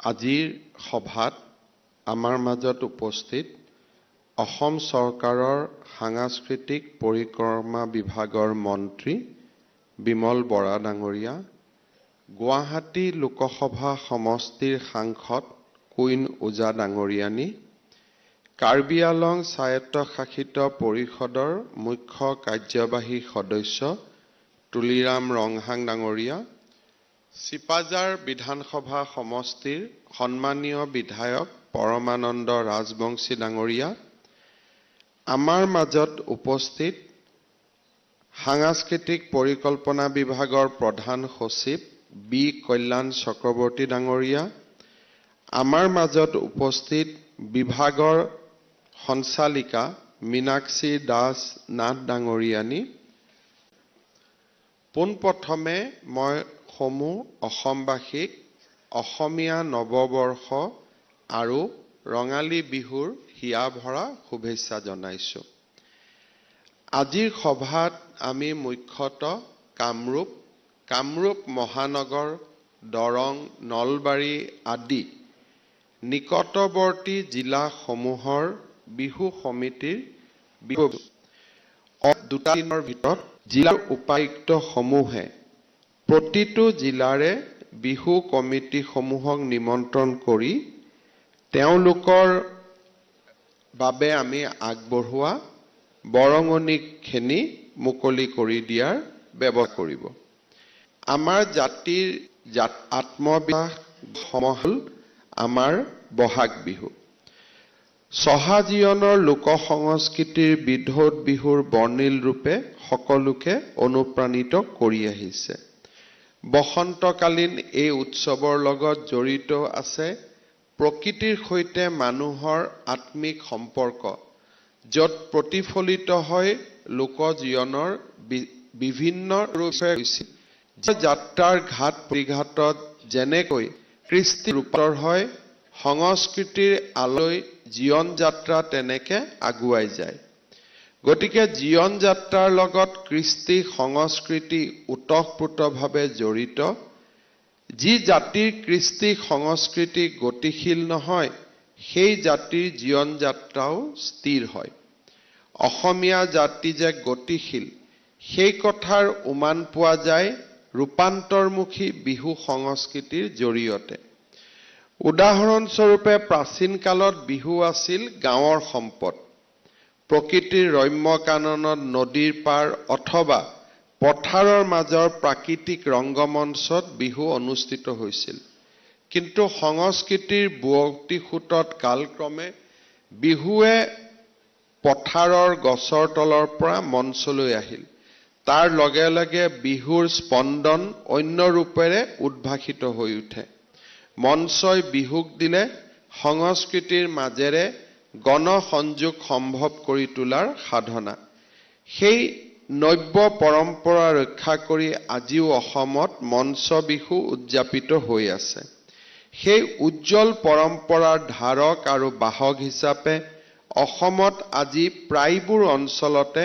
আজিৰ সভাত আমাৰ মাজত উপস্থিত অসম চৰকাৰৰ সাংস্কৃতিক পৰিক্ৰমা বিভাগৰ মন্ত্ৰী বিমল বৰা ডাঙৰীয়া, গুৱাহাটী লোকসভা সমষ্টিৰ সাংসদ কুইন ওজা ডাঙৰীয়ানী, কাৰ্বি আলং স্বায়ত্তশাসিত পৰিষদৰ মুখ্য কাৰ্যবাহী সদস্য তুলিৰাম ৰংহাং ডাঙৰীয়া, চিপাঝাৰ বিধানসভা সমষ্টিৰ সন্মানীয় বিধায়ক পৰমানন্দ ৰাজবংশী ডাঙৰীয়া, আমাৰ মাজত উপস্থিত সাংস্কৃতিক পৰিকল্পনা বিভাগৰ প্ৰধান সচিব বি কল্যাণ চক্ৰৱৰ্তী ডাঙৰীয়া, আমাৰ মাজত উপস্থিত বিভাগৰ সঞ্চালিকা মীনাক্ষী দাস নাথ ডাঙৰীয়ানী, পোনপ্ৰথমে মই সমূহ অসমবাসীক অসমীয়া নৱবৰ্ষ আৰু ৰঙালী বিহুৰ হিয়া ভৰা শুভেচ্ছা জনাইছো। আজিৰ সভাত আমি মুখ্যতঃ কামৰূপ মহানগৰ, দৰং, নলবাৰী আদি নিকটৱৰ্তী জিলাসমূহৰ বিহু সমিতিৰ দুটা দিনৰ ভিতৰত জিলাৰ উপায়ুক্তসমূহে প্ৰতিটো জিলাৰে বিহু কমিটিসমূহক নিমন্ত্ৰণ কৰি তেওঁলোকৰ বাবে আমি আগবঢ়োৱা বৰঙণিখিনি মুকলি কৰি দিয়াৰ ব্যৱস্থা কৰিব। আমাৰ জাতিৰ আত্মবিশ্বাস হ'ল আমাৰ বহাগ বিহু। চহা জীৱনৰ লোক সংস্কৃতিৰ বিধৌত বিহুৰ বৰ্ণিল ৰূপে সকলোকে অনুপ্ৰাণিত কৰি আহিছে। বসন্তকালীন এই উৎসৱৰ লগত জড়িত আছে প্ৰকৃতিৰ সৈতে মানুহৰ আত্মিক সম্পৰ্ক, য'ত প্ৰতিফলিত হয় লোক জীৱনৰ বিভিন্ন ৰূপে যাত্ৰাৰ ঘাট পৰিঘাটত যেনেকৈ কৃষ্টি ৰূপান্তৰ হয়, সংস্কৃতিৰ আলৈ জীৱন যাত্ৰা তেনেকে আগুৱাই যায়। গতিকে জীৱন যাত্ৰাৰ লগত কৃষ্টি সংস্কৃতি ওতঃপ্ৰোতভাৱে জড়িত। যি জাতিৰ কৃষ্টি সংস্কৃতি গতিশীল নহয় সেই জাতিৰ জীৱন যাত্ৰাও স্থিৰ হয়। অসমীয়া জাতি যে গতিশীল সেই কথাৰ উমান পোৱা যায় ৰূপান্তৰমুখী বিহু সংস্কৃতিৰ জৰিয়তে। উদাহৰণস্বৰূপে প্ৰাচীন কালত বিহু আছিল গাঁৱৰ সম্পদ। প্ৰকৃতিৰ ৰম্য কাননত নদীৰ পাৰ অথবা পথাৰৰ মাজৰ প্ৰাকৃতিক ৰংগমঞ্চত বিহু অনুষ্ঠিত হৈছিল। কিন্তু সংস্কৃতিৰ বুৱতী সোঁতত কালক্ৰমে বিহুৱে পথাৰৰ গছৰ তলৰ পৰা মঞ্চলৈ আহিল। তাৰ লগে লগে বিহুৰ স্পন্দন অন্য ৰূপেৰে উদ্ভাসিত হৈ উঠে। মঞ্চই বিহুক দিলে সংস্কৃতিৰ মাজেৰে গণসংযোগ সম্ভৱ কৰি তোলাৰ সাধনা। সেই নব্য পৰম্পৰা ৰক্ষা কৰি আজিও অসমত মঞ্চ বিহু উদযাপিত হৈ আছে। সেই উজ্জ্বল পৰম্পৰাৰ ধাৰক আৰু বাহক হিচাপে অসমত আজি প্ৰায়বোৰ অঞ্চলতে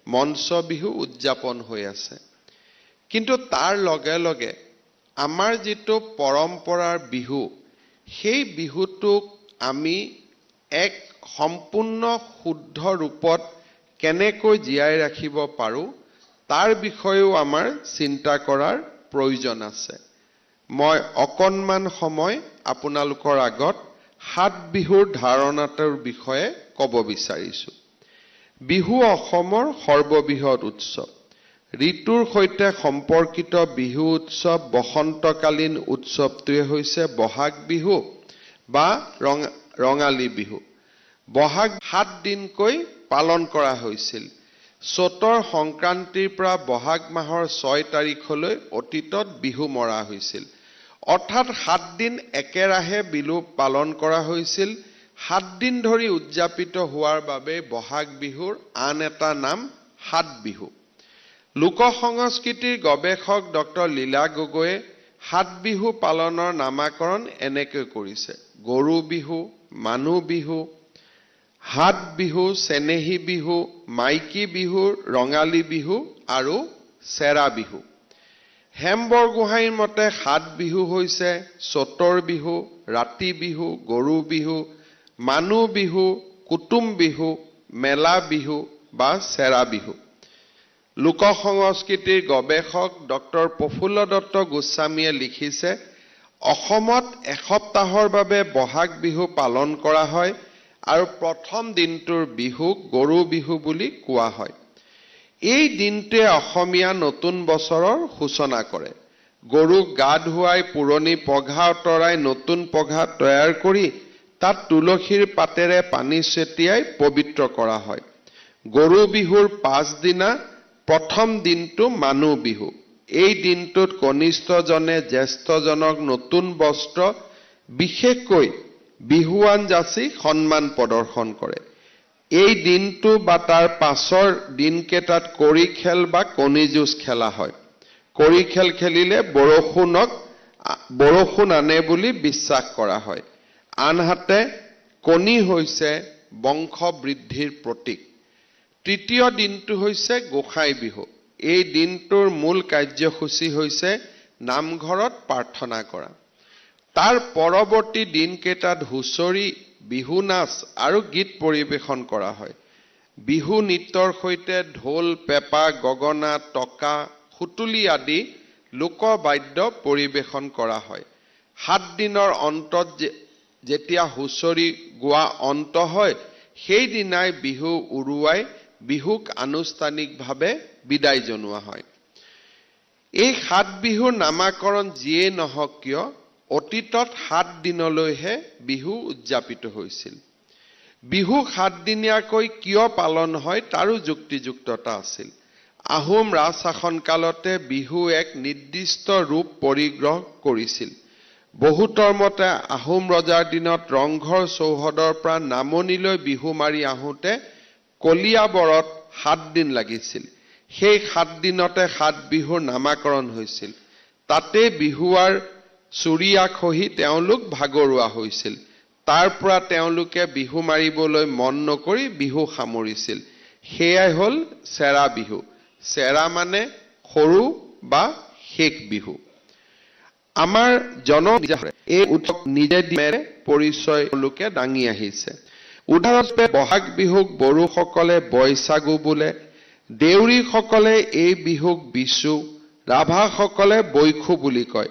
মঞ্চ বিহু উদযাপন হৈ আছে। কিন্তু তাৰ লগে লগে আমাৰ যিটো পৰম্পৰাৰ বিহু, সেই বিহুটোক আমি এক সম্পূৰ্ণ শুদ্ধ ৰূপত কেনেকৈ জীয়াই ৰাখিব পাৰোঁ তাৰ বিষয়েও আমাৰ চিন্তা কৰাৰ প্ৰয়োজন আছে। মই অকণমান সময় আপোনালোকৰ আগত সাত বিহুৰ ধাৰণাটোৰ বিষয়ে ক'ব বিচাৰিছোঁ। বিহু অসমৰ সৰ্ববৃহৎ উৎসৱ। ঋতুৰ সৈতে সম্পৰ্কিত বিহু উৎসৱ বসন্তকালীন উৎসৱটোৱে হৈছে বহাগ বিহু বা ৰঙালী বিহু। বহাগ 7 দিনকৈ পালন কৰা হৈছিল। চ'তৰ সংক্ৰান্তিৰ পৰা বহাগ মাহৰ 6 তাৰিখলৈ অতীতত বিহু মৰা হৈছিল। অৰ্থাৎ 7 দিন একেৰাহে বিহু পালন কৰা হৈছিল। 7 দিন ধৰি উদযাপিত হোৱাৰ বাবে বহাগ বিহুৰ আন এটা নাম 7 বিহু। লোক সংস্কৃতিৰ গৱেষক ডক্টৰ লীলা গগৈয়ে 7 বিহু পালনৰ নামাকৰণ এনেকৈ কৰিছে: গৰু বিহু, মানুহ বিহু, হাত বিহু, চেনেহী বিহু, মাইকী বিহু, ৰঙালী বিহু আৰু চেৰা বিহু। হেম বৰগোহাঁইৰ মতে 7 বিহু হৈছে চ'তৰ বিহু, ৰাতি বিহু, গৰু বিহু, মানুহ বিহু, কুটুম বিহু, মেলা বিহু বা চেৰা বিহু। লোক সংস্কৃতিৰ গৱেষক ডক্টৰ প্ৰফুল্ল দত্ত গোস্বামীয়ে লিখিছে, অসমত এসপ্তাহৰ বাবে বহাগ বিহু পালন কৰা হয় আৰু প্ৰথম দিনটোৰ বিহুক গৰু বিহু বুলি কোৱা হয়। এই দিনটোৱে অসমীয়া নতুন বছৰৰ সূচনা কৰে। গৰুক গা ধুৱাই পুৰণি পঘা আঁতৰাই নতুন পঘা তৈয়াৰ কৰি তাত তুলসীৰ পাতেৰে পানী ছটিয়াই পবিত্ৰ কৰা হয়। গৰু বিহুৰ পাছদিনা প্ৰথম দিনটো মানুহ বিহু। এই দিনটোত কনিষ্ঠজনে জ্যেষ্ঠজনক নতুন বস্ত্ৰ, বিশেষকৈ বিহুৱান যাচি সন্মান প্ৰদৰ্শন কৰে। এই দিনটো বা তাৰ পাছৰ দিনকেইটাত কড়ি খেল বা কণী যুঁজ খেলা হয়। কড়ি খেল খেলিলে বৰষুণ আনে বুলি বিশ্বাস কৰা হয়। আনহাতে কণী হৈছে বংশ বৃদ্ধিৰ প্ৰতীক। তৃতীয় দিনটো হৈছে গোসাই বিহু। এই দিনটোৰ মূল কাৰ্যসূচী হৈছে নামঘৰত প্ৰাৰ্থনা কৰা। তাৰ পৰৱৰ্তী দিনকেইটাত হুঁচৰি, বিহু নাচ আৰু গীত পৰিৱেশন কৰা হয়। বিহু নৃত্যৰ সৈতে ঢোল, পেঁপা, গগনা, টকা, সুতুলি আদি লোকবাদ্য পৰিৱেশন কৰা হয়। 7 দিনৰ অন্তত যেতিয়া হুঁচৰি গোৱা অন্ত হয়, সেইদিনাই বিহু উৰুৱাই বিহুক আনুষ্ঠানিকভাৱে বিদায় জনোৱা হয়। এই 7 বিহুৰ নামাকৰণ যিয়ে নহওক কিয়, অতীতত 7 দিনলৈহে বিহু উদযাপিত হৈছিল। বিহু 7 দিনীয়াকৈ কিয় পালন হয় তাৰো যুক্তিযুক্ততা আছিল। আহোম ৰাজ শাসনকালতে বিহু এক নিৰ্দিষ্ট ৰূপ পৰিগ্ৰহ কৰিছিল। বহুতৰ মতে আহোম ৰজাৰ দিনত ৰংঘৰ চৌহদৰ পৰা নামনিলৈ বিহু মাৰি আহোঁতে কলিয়াবৰত 7 দিন লাগিছিল। সেই 7 দিনতে 7 বিহুৰ নামাকৰণ হৈছিল। তাতে বিহুৱাৰ চুৰিয়া খহি তেওঁলোক ভাগৰুৱা হৈছিল। তাৰ পৰা তেওঁলোকে বিহু মাৰিবলৈ মন নকৰি বিহু সামৰিছিল। সেয়াই হ'ল চেৰা বিহু। চেৰা মানে সৰু বা শেষ বিহু। আমাৰ এই উৎসৱ নিজে দিমেৰে পৰিচয় লোকে দাঙি আহিছে। উদাহৰণস্বৰূপে বহাগ বিহুক বড়োসকলে বৈশাগু বোলে, দেউৰীসকলে এই বিহুক বিচু, ৰাভাসকলে বৈশু বুলি কয়,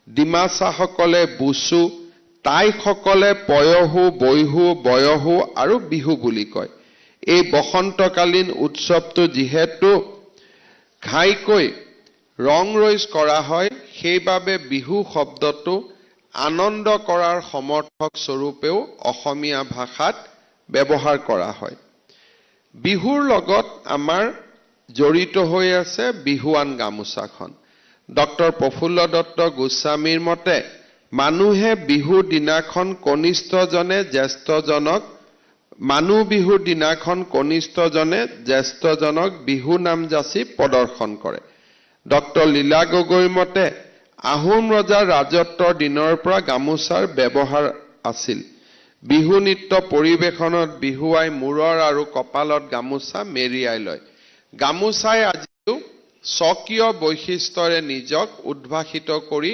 ডিমাচাসকলে বুচু, টাইসকলে পয়হু, বৈহু, বয়হু আৰু বিহু বুলি কয়। এই বসন্তকালীন উৎসৱটো যিহেতু ঘাইকৈ ৰং ৰইজ কৰা হয়, সেইবাবে বিহু শব্দটো আনন্দ কৰাৰ সমৰ্থক স্বৰূপেও অসমীয়া ভাষাত ব্যৱহাৰ কৰা হয়। বিহুৰ লগত আমাৰ জড়িত হৈ আছে বিহুৱান গামোচাখন। ডক্টৰ প্ৰফুল্ল দত্ত গোস্বামীৰ মতে মানুহে বিহুৰ দিনাখন কনিষ্ঠজনে জ্যেষ্ঠজনক মানুহ বিহুৰ দিনাখন কনিষ্ঠজনে জ্যেষ্ঠজনক বিহু নাম যাচি প্ৰদৰ্শন কৰে। ডক্টৰ লীলা গগৈৰ মতে আহোম ৰজাৰ ৰাজত্বৰ দিনৰ পৰা গামোচাৰ ব্যৱহাৰ আছিল। বিহু নৃত্য পৰিৱেশনত বিহুৱাই মূৰৰ আৰু কপালত গামোচা মেৰিয়াই লয়। গামোচাই আজিও স্বকীয় বৈশিষ্ট্যৰে নিজক উদ্ভাসিত কৰি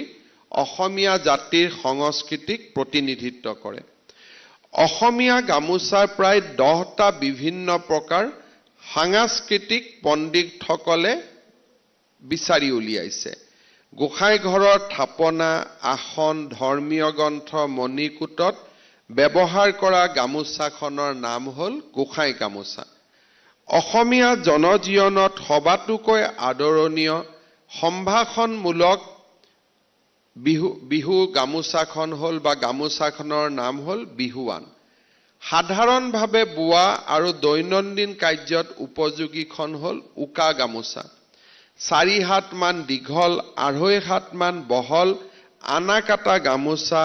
অসমীয়া জাতিৰ সংস্কৃতিক প্ৰতিনিধিত্ব কৰে। অসমীয়া গামোচাৰ প্ৰায় 10টা বিভিন্ন প্ৰকাৰ সাংস্কৃতিক পণ্ডিতসকলে বিচাৰি উলিয়াইছে। গোসাঁই ঘৰৰ থাপনা, আসন, ধৰ্মীয় গ্ৰন্থ, মণিকূটত ব্যৱহাৰ কৰা গামোচাখনৰ নাম হ'ল গোসাঁই গামোচা। অসমীয়া জনজীৱনত সবাতোকৈ আদৰণীয় সম্ভাষণমূলক বিহু গামোচাখন হ'ল বা গামোচাখনৰ নাম হ'ল বিহুৱান। সাধাৰণভাৱে বোৱা আৰু দৈনন্দিন কাৰ্যত উপযোগীখন হ'ল উকা গামোচা। 4 হাতমান দীঘল, 2.5 হাতমান বহল আনাকাটা গামোচা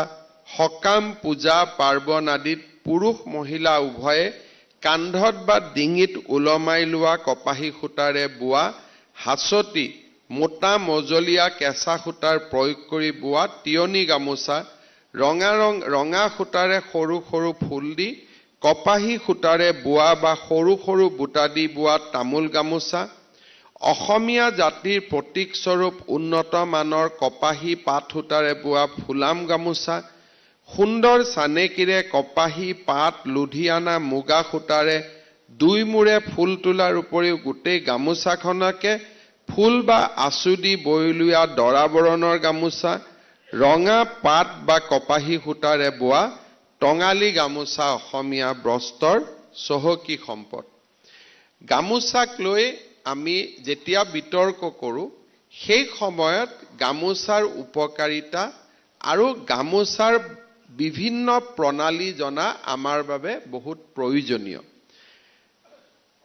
সকাম, পূজা, পাৰ্বণ আদিত পুৰুষ মহিলা উভয়ে কান্ধত বা ডিঙিত ওলমাই লোৱা কপাহী সূতাৰে বোৱা হাচতি, মোটা মজলীয়া কেঁচা সূতাৰ প্ৰয়োগ কৰি বোৱা তিয়নি গামোচা, ৰঙা সূতাৰে সৰু সৰু ফুল দি কপাহী সূতাৰে বোৱা বা সৰু সৰু বুটা দি বোৱা তামোল গামোচা, অসমীয়া জাতিৰ প্ৰতীক স্বৰূপ উন্নত মানৰ কপাহী পাট সূতাৰে বোৱা ফুলাম গামোচা, সুন্দৰ চানেকিৰে কপাহী পাট, লুধিয়ানা, মুগা সূতাৰে 2 মূৰে ফুল তোলাৰ উপৰিও গোটেই গামোচাখনকে ফুল বা আঁচু দি বৈ লোৱা দৰা বৰণৰ গামোচা, ৰঙা পাট বা কপাহী সূতাৰে বোৱা টঙালী গামোচা অসমীয়া বস্ত্ৰৰ চহকী সম্পদ। গামোচাক লৈ আমি যেতিয়া বিতৰ্ক কৰোঁ সেই সময়ত গামোচাৰ উপকাৰিতা আৰু গামোচাৰ বিভিন্ন প্ৰণালী জনা আমাৰ বাবে বহুত প্ৰয়োজনীয়।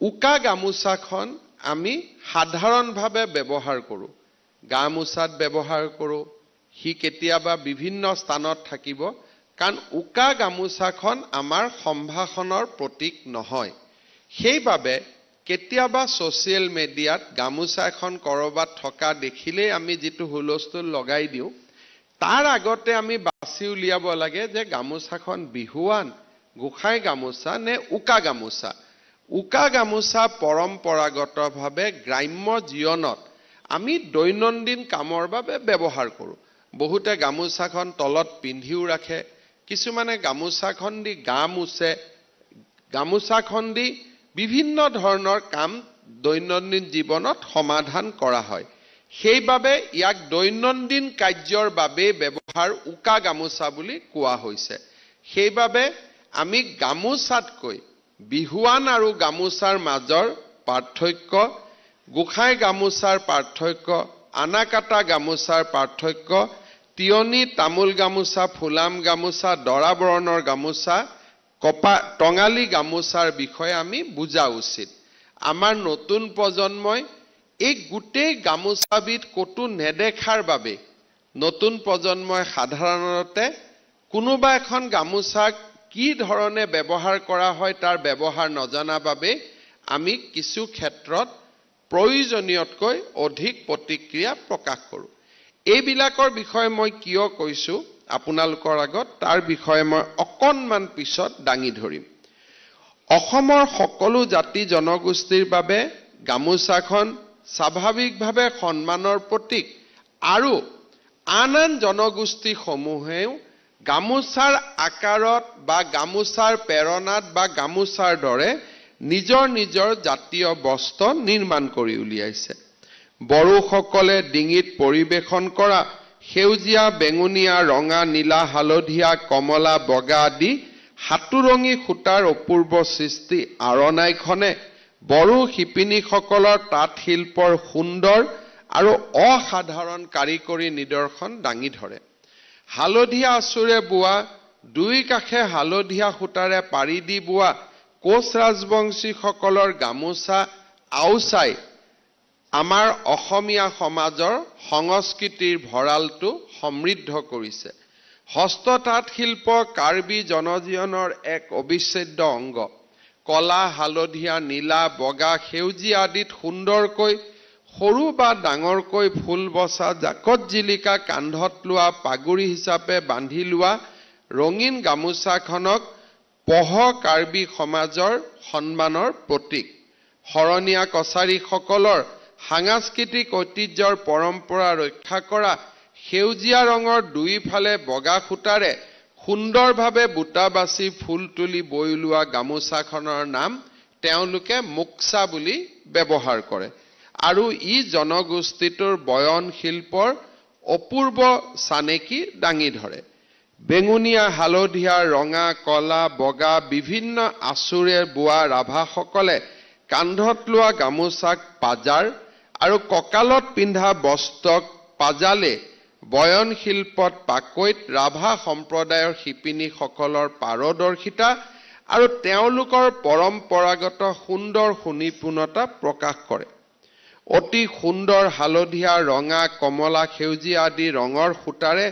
উকা গামোচাখন আমি সাধাৰণভাৱে ব্যৱহাৰ কৰোঁ। গামোচাত ব্যৱহাৰ কৰোঁ, সি কেতিয়াবা বিভিন্ন স্থানত থাকিব, কাৰণ উকা গামোচাখন আমাৰ সম্ভাষণৰ প্ৰতীক নহয়। সেইবাবে কেতিয়াবা ছ'চিয়েল মিডিয়াত গামোচা এখন কৰবাত থকা দেখিলেই আমি যিটো হুলস্থুল লগাই দিওঁ, তাৰ আগতে আমি বাছি উলিয়াব লাগে যে গামোচাখন বিহুৱান, গোসাঁই গামোচা নে উকা গামোচা। উকা গামোচা পৰম্পৰাগতভাৱে গ্ৰাম্য জীৱনত আমি দৈনন্দিন কামৰ বাবে ব্যৱহাৰ কৰোঁ। বহুতে গামোচাখন তলত পিন্ধিও ৰাখে, কিছুমানে গামোচাখন দি গা মুছে, গামোচাখন দি বিভিন্ন ধৰণৰ কাম দৈনন্দিন জীৱনত সমাধান কৰা হয়। সেইবাবে ইয়াক দৈনন্দিন কাৰ্যৰ বাবে ব্যৱহাৰ উকা গামোচা বুলি কোৱা হৈছে। সেইবাবে আমি গামোচাতকৈ বিহুৱান আৰু গামোচাৰ মাজৰ পাৰ্থক্য, গোসাঁই গামোচাৰ পাৰ্থক্য, আনাকাটা গামোচাৰ পাৰ্থক্য, তিয়নি, তামোল গামোচা, ফুলাম গামোচা, দৰা বৰণৰ গামোচা, টঙালী গামোচাৰ বিষয়ে আমি বুজা উচিত। আমাৰ নতুন প্ৰজন্মই এই গোটেই গামোচাবিধ ক'তো নেদেখাৰ বাবে নতুন প্ৰজন্মই সাধাৰণতে কোনোবা এখন গামোচা কি ধৰণে ব্যৱহাৰ কৰা হয় তাৰ ব্যৱহাৰ নজনা বাবে আমি কিছু ক্ষেত্ৰত প্ৰয়োজনীয়তকৈ অধিক প্ৰতিক্ৰিয়া প্ৰকাশ কৰোঁ। এইবিলাকৰ বিষয়ে মই কিয় কৈছোঁ আপোনালোকৰ আগত, তাৰ বিষয়ে মই অকণমান পিছত দাঙি ধৰিম। অসমৰ সকলো জাতি জনগোষ্ঠীৰ বাবে গামোচাখন স্বাভাৱিকভাৱে সন্মানৰ প্ৰতীক আৰু আন আন জনগোষ্ঠীসমূহেও গামোচাৰ আকাৰত বা গামোচাৰ প্ৰেৰণাত বা গামোচাৰ দৰে নিজৰ নিজৰ জাতীয় বস্ত্ৰ নিৰ্মাণ কৰি উলিয়াইছে। বড়োসকলে ডিঙিত পৰিৱেশন কৰা সেউজীয়া, বেঙুনীয়া, ৰঙা, নীলা, হালধীয়া, কমলা, বগা আদি হাতুৰঙী সূতাৰ অপূৰ্ব সৃষ্টি আৰণাইখনে বড়ো শিপিনীসকলৰ তাঁত শিল্পৰ সুন্দৰ আৰু অসাধাৰণ কাৰিকৰী নিদৰ্শন দাঙি ধৰে। হালধীয়া আঁচুৰে বোৱা, 2 কাষে হালধীয়া সূতাৰে পাৰি দি বোৱা কোচ ৰাজবংশীসকলৰ গামোচা আওচাই আমাৰ অসমীয়া সমাজৰ সংস্কৃতিৰ ভঁৰালটো সমৃদ্ধ কৰিছে। হস্ততাঁত শিল্প কাৰ্বি জনজীৱনৰ এক অবিচ্ছেদ্য অংগ। কলা, হালধীয়া, নীলা, বগা, সেউজীয়া আদিত সুন্দৰকৈ সৰু বা ডাঙৰকৈ ফুল বচা, জাকত জিলিকা কান্ধত লোৱা, পাগুৰি হিচাপে বান্ধি লোৱা ৰঙীন গামোচাখনক পহ কাৰ্বি সমাজৰ সন্মানৰ প্ৰতীক। শৰণীয়া কছাৰীসকলৰ সাংস্কৃতিক ঐতিহ্যৰ পৰম্পৰা ৰক্ষা কৰা সেউজীয়া ৰঙৰ দুইফালে বগা সূতাৰে সুন্দৰভাৱে বুটা বাছি ফুল তুলি বৈ ওলোৱা গামোচাখনৰ নাম তেওঁলোকে মুক্সা বুলি ব্যৱহাৰ কৰে। আৰু ই জনগোষ্ঠীটোৰ বয়ন শিল্পৰ অপূৰ্ব চানেকি দাঙি ধৰে। বেঙুনীয়া, হালধীয়া, ৰঙা, কলা, বগা বিভিন্ন আঁচোৰে বোৱা ৰাভাসকলে কান্ধত লোৱা গামোচাক পাজাৰ আৰু কঁকালত পিন্ধা বস্ত্ৰক পাজালে বয়ন শিল্পত পাকৈত ৰাভা সম্প্ৰদায়ৰ শিপিনীসকলৰ পাৰদৰ্শিতা আৰু তেওঁলোকৰ পৰম্পৰাগত সুন্দৰ সুনিপুণতা প্ৰকাশ কৰে। অতি সুন্দৰ হালধীয়া, ৰঙা, কমলা, সেউজীয়া আদি ৰঙৰ সূতাৰে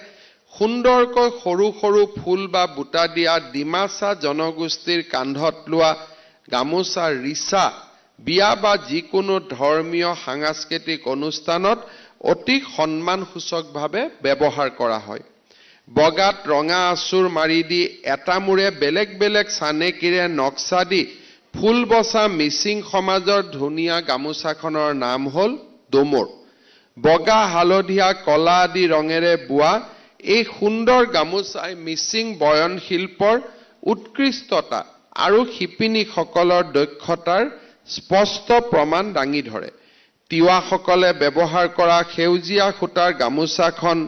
সুন্দৰকৈ সৰু সৰু ফুল বা বুটা দিয়া ডিমাচা জনগোষ্ঠীৰ কান্ধত লোৱা গামোচা ৰিচা বিয়া বা যিকোনো ধৰ্মীয় সাংস্কৃতিক অনুষ্ঠানত অতি সন্মানসূচকভাৱে ব্যৱহাৰ কৰা হয়। বগাত ৰঙা আঁচোৰ মাৰি দি এটা মূৰে বেলেগ বেলেগ চানেকিৰে নক্সা দি ফুল বচা মিচিং সমাজৰ ধুনীয়া গামোচাখনৰ নাম হ'ল ডোমৰ। বগা, হালধীয়া, কলা আদি ৰঙেৰে বোৱা এই সুন্দৰ গামোচাই মিচিং বয়ন শিল্পৰ উৎকৃষ্টতা আৰু শিপিনীসকলৰ দক্ষতাৰ স্পষ্ট প্ৰমাণ দাঙি ধৰে। তিৱাসকলে ব্যৱহাৰ কৰা সেউজীয়া সূতাৰ গামোচাখন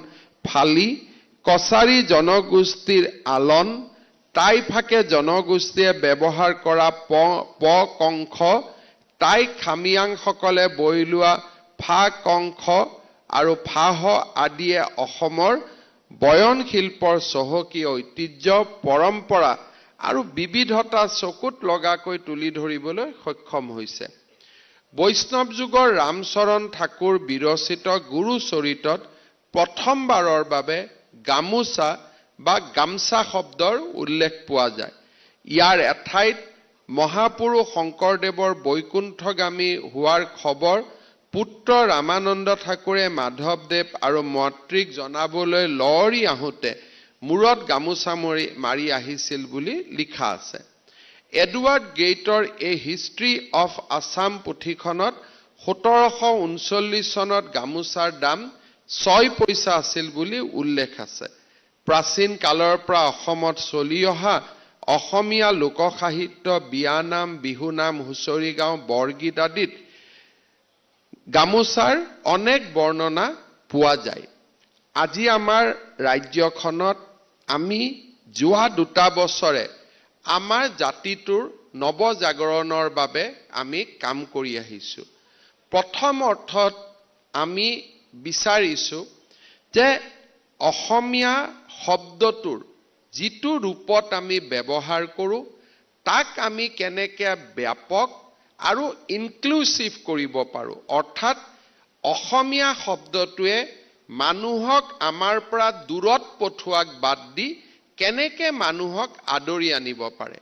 ফালি কছাৰী জনগোষ্ঠীৰ আলন, টাইফাকে জনগোষ্ঠীয়ে ব্যৱহাৰ কৰা কংখ, টাই খামিয়াংসকলে বৈ লোৱা ফা কংখ আৰু ফাহ আদিয়ে অসমৰ বয়ন শিল্পৰ চহকী ঐতিহ্য, পৰম্পৰা আৰু বিবিধতা চকুত লগাকৈ তুলি ধৰিবলৈ সক্ষম হৈছে। বৈষ্ণৱ যুগৰ ৰামচৰণ ঠাকুৰ বিৰচিত গুৰুচৰিতত প্ৰথমবাৰৰ বাবে গামোচা বা গামছা শব্দৰ উল্লেখ পোৱা যায়। ইয়াৰ এঠাইত মহাপুৰুষ শংকৰদেৱৰ বৈকুণ্ঠগামী হোৱাৰ খবৰ পুত্ৰ ৰামানন্দ ঠাকুৰে মাধৱদেৱ আৰু মাতৃক জনাবলৈ লৰি আহোঁতে মূৰত গামোচা মাৰি আহিছিল বুলি লিখা আছে। এডৱাৰ্ড গেইটৰ এ হিষ্ট্ৰী অফ আছাম পুথিখনত 1739 চনত গামোচাৰ দাম 6 পইচা আছিল বুলি উল্লেখ আছে। প্ৰাচীন কালৰ পৰা অসমত চলি অহা অসমীয়া লোকসাহিত্য, বিয়ানাম, বিহুনাম, হুঁচৰি গাঁও, বৰগীত আদিত গামোচাৰ অনেক বৰ্ণনা পোৱা যায়। আজি আমাৰ ৰাজ্যখনত আমি যোৱা 2 বছৰে আমাৰ জাতিটোৰ নৱজাগৰণৰ বাবে আমি কাম কৰি আহিছোঁ। প্ৰথম অৰ্থত আমি বিচাৰিছোঁ যে অসমীয়া শব্দটোৰ যিটো ৰূপত আমি ব্যৱহাৰ কৰোঁ তাক আমি কেনেকৈ ব্যাপক আৰু ইনক্লুচিভ কৰিব পাৰোঁ। অৰ্থাৎ অসমীয়া শব্দটোৱে মানুহক আমাৰ পৰা দূৰত পঠোৱাক বাদ দি কেনেকৈ মানুহক আদৰি আনিব পাৰে।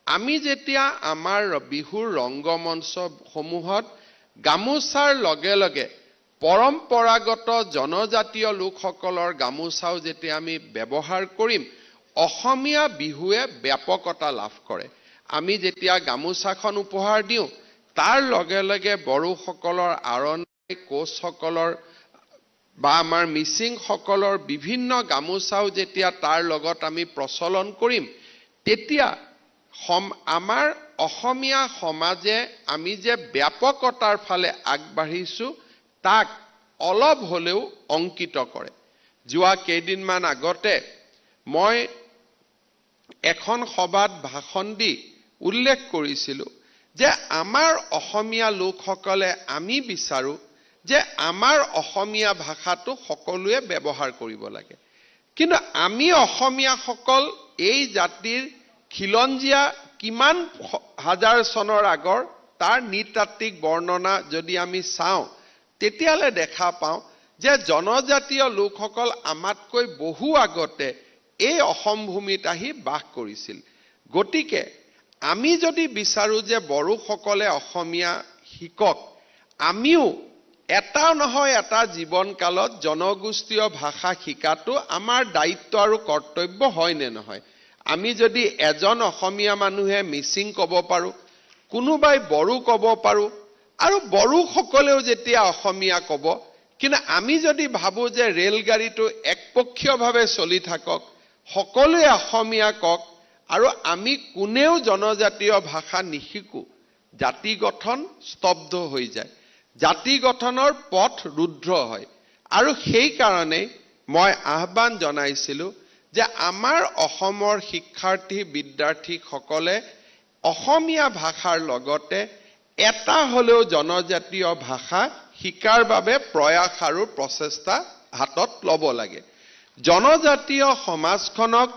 আমি যেতিয়া আমাৰ বিহুৰ ৰংগমঞ্চসমূহত গামোচাৰ লগে লগে পৰম্পৰাগত জনজাতীয় লোকসকলৰ গামোচাও যেতিয়া আমি ব্যৱহাৰ কৰিম, অসমীয়া বিহুৱে ব্যাপকতা লাভ কৰে। আমি যেতিয়া গামোচাখন উপহাৰ দিওঁ তাৰ লগে লগে বড়োসকলৰ আৰণাই, কোচসকলৰ বা আমাৰ মিচিংসকলৰ বিভিন্ন গামোচাও যেতিয়া তাৰ লগত আমি প্ৰচলন কৰিম, তেতিয়া আমাৰ অসমীয়া সমাজে আমি যে ব্যাপকতাৰ ফালে আগবাঢ়িছোঁ তাক অলপ হ'লেও অংকিত কৰে। যোৱা কেইদিনমান আগতে মই এখন সভাত ভাষণ দি উল্লেখ কৰিছিলোঁ যে আমাৰ অসমীয়া লোকসকলে আমি বিচাৰোঁ যে আমাৰ অসমীয়া ভাষাটো সকলোৱে ব্যৱহাৰ কৰিব লাগে। কিন্তু আমি অসমীয়াসকল এই জাতিৰ খিলঞ্জীয়া কিমান হাজাৰ চনৰ আগৰ তাৰ নৃতাত্ত্বিক বৰ্ণনা যদি আমি চাওঁ তেতিয়াহ'লে দেখা পাওঁ যে জনজাতীয় লোকসকল আমাতকৈ বহু আগতে এই অসম ভূমিত আহি বাস কৰিছিল। গতিকে আমি যদি বিচাৰো যে বড়োসকলে অসমীয়া শিকক, আমিও এটা নহয় এটা জীৱনকালত জনগোষ্ঠীয় ভাষা শিকাটো আমাৰ দায়িত্ব আৰু কৰ্তব্য হয় নে নহয়? আমি যদি এজন অসমীয়া মানুহে মিচিং ক'ব পাৰো, কোনোবাই বড়ো ক'ব পাৰো, আৰু বড়োসকলেও যেতিয়া অসমীয়া ক'ব, কিন্তু আমি যদি ভাবো যে ৰেলগাড়ীটো একপক্ষীয়ভাৱে চলি থাকক, সকলোৱে অসমীয়া কওক, আৰু আমি কোনেও জনজাতীয় ভাষা নিশিকো, জাতি গঠন স্তব্ধ হৈ যায়, জাতি গঠনৰ পথ ৰুদ্ধ হয়। আৰু সেই কাৰণে মই আহ্বান জনাইছিলো যে আমাৰ অসমৰ শিক্ষাৰ্থী বিদ্যাৰ্থীসকলে অসমীয়া ভাষাৰ লগতে এটা হলেও জনজাতীয় ভাষা শিকাৰ বাবে প্ৰয়াস আৰু প্ৰচেষ্টা হাতত ল'ব লাগে। জনজাতীয় সমাজখনক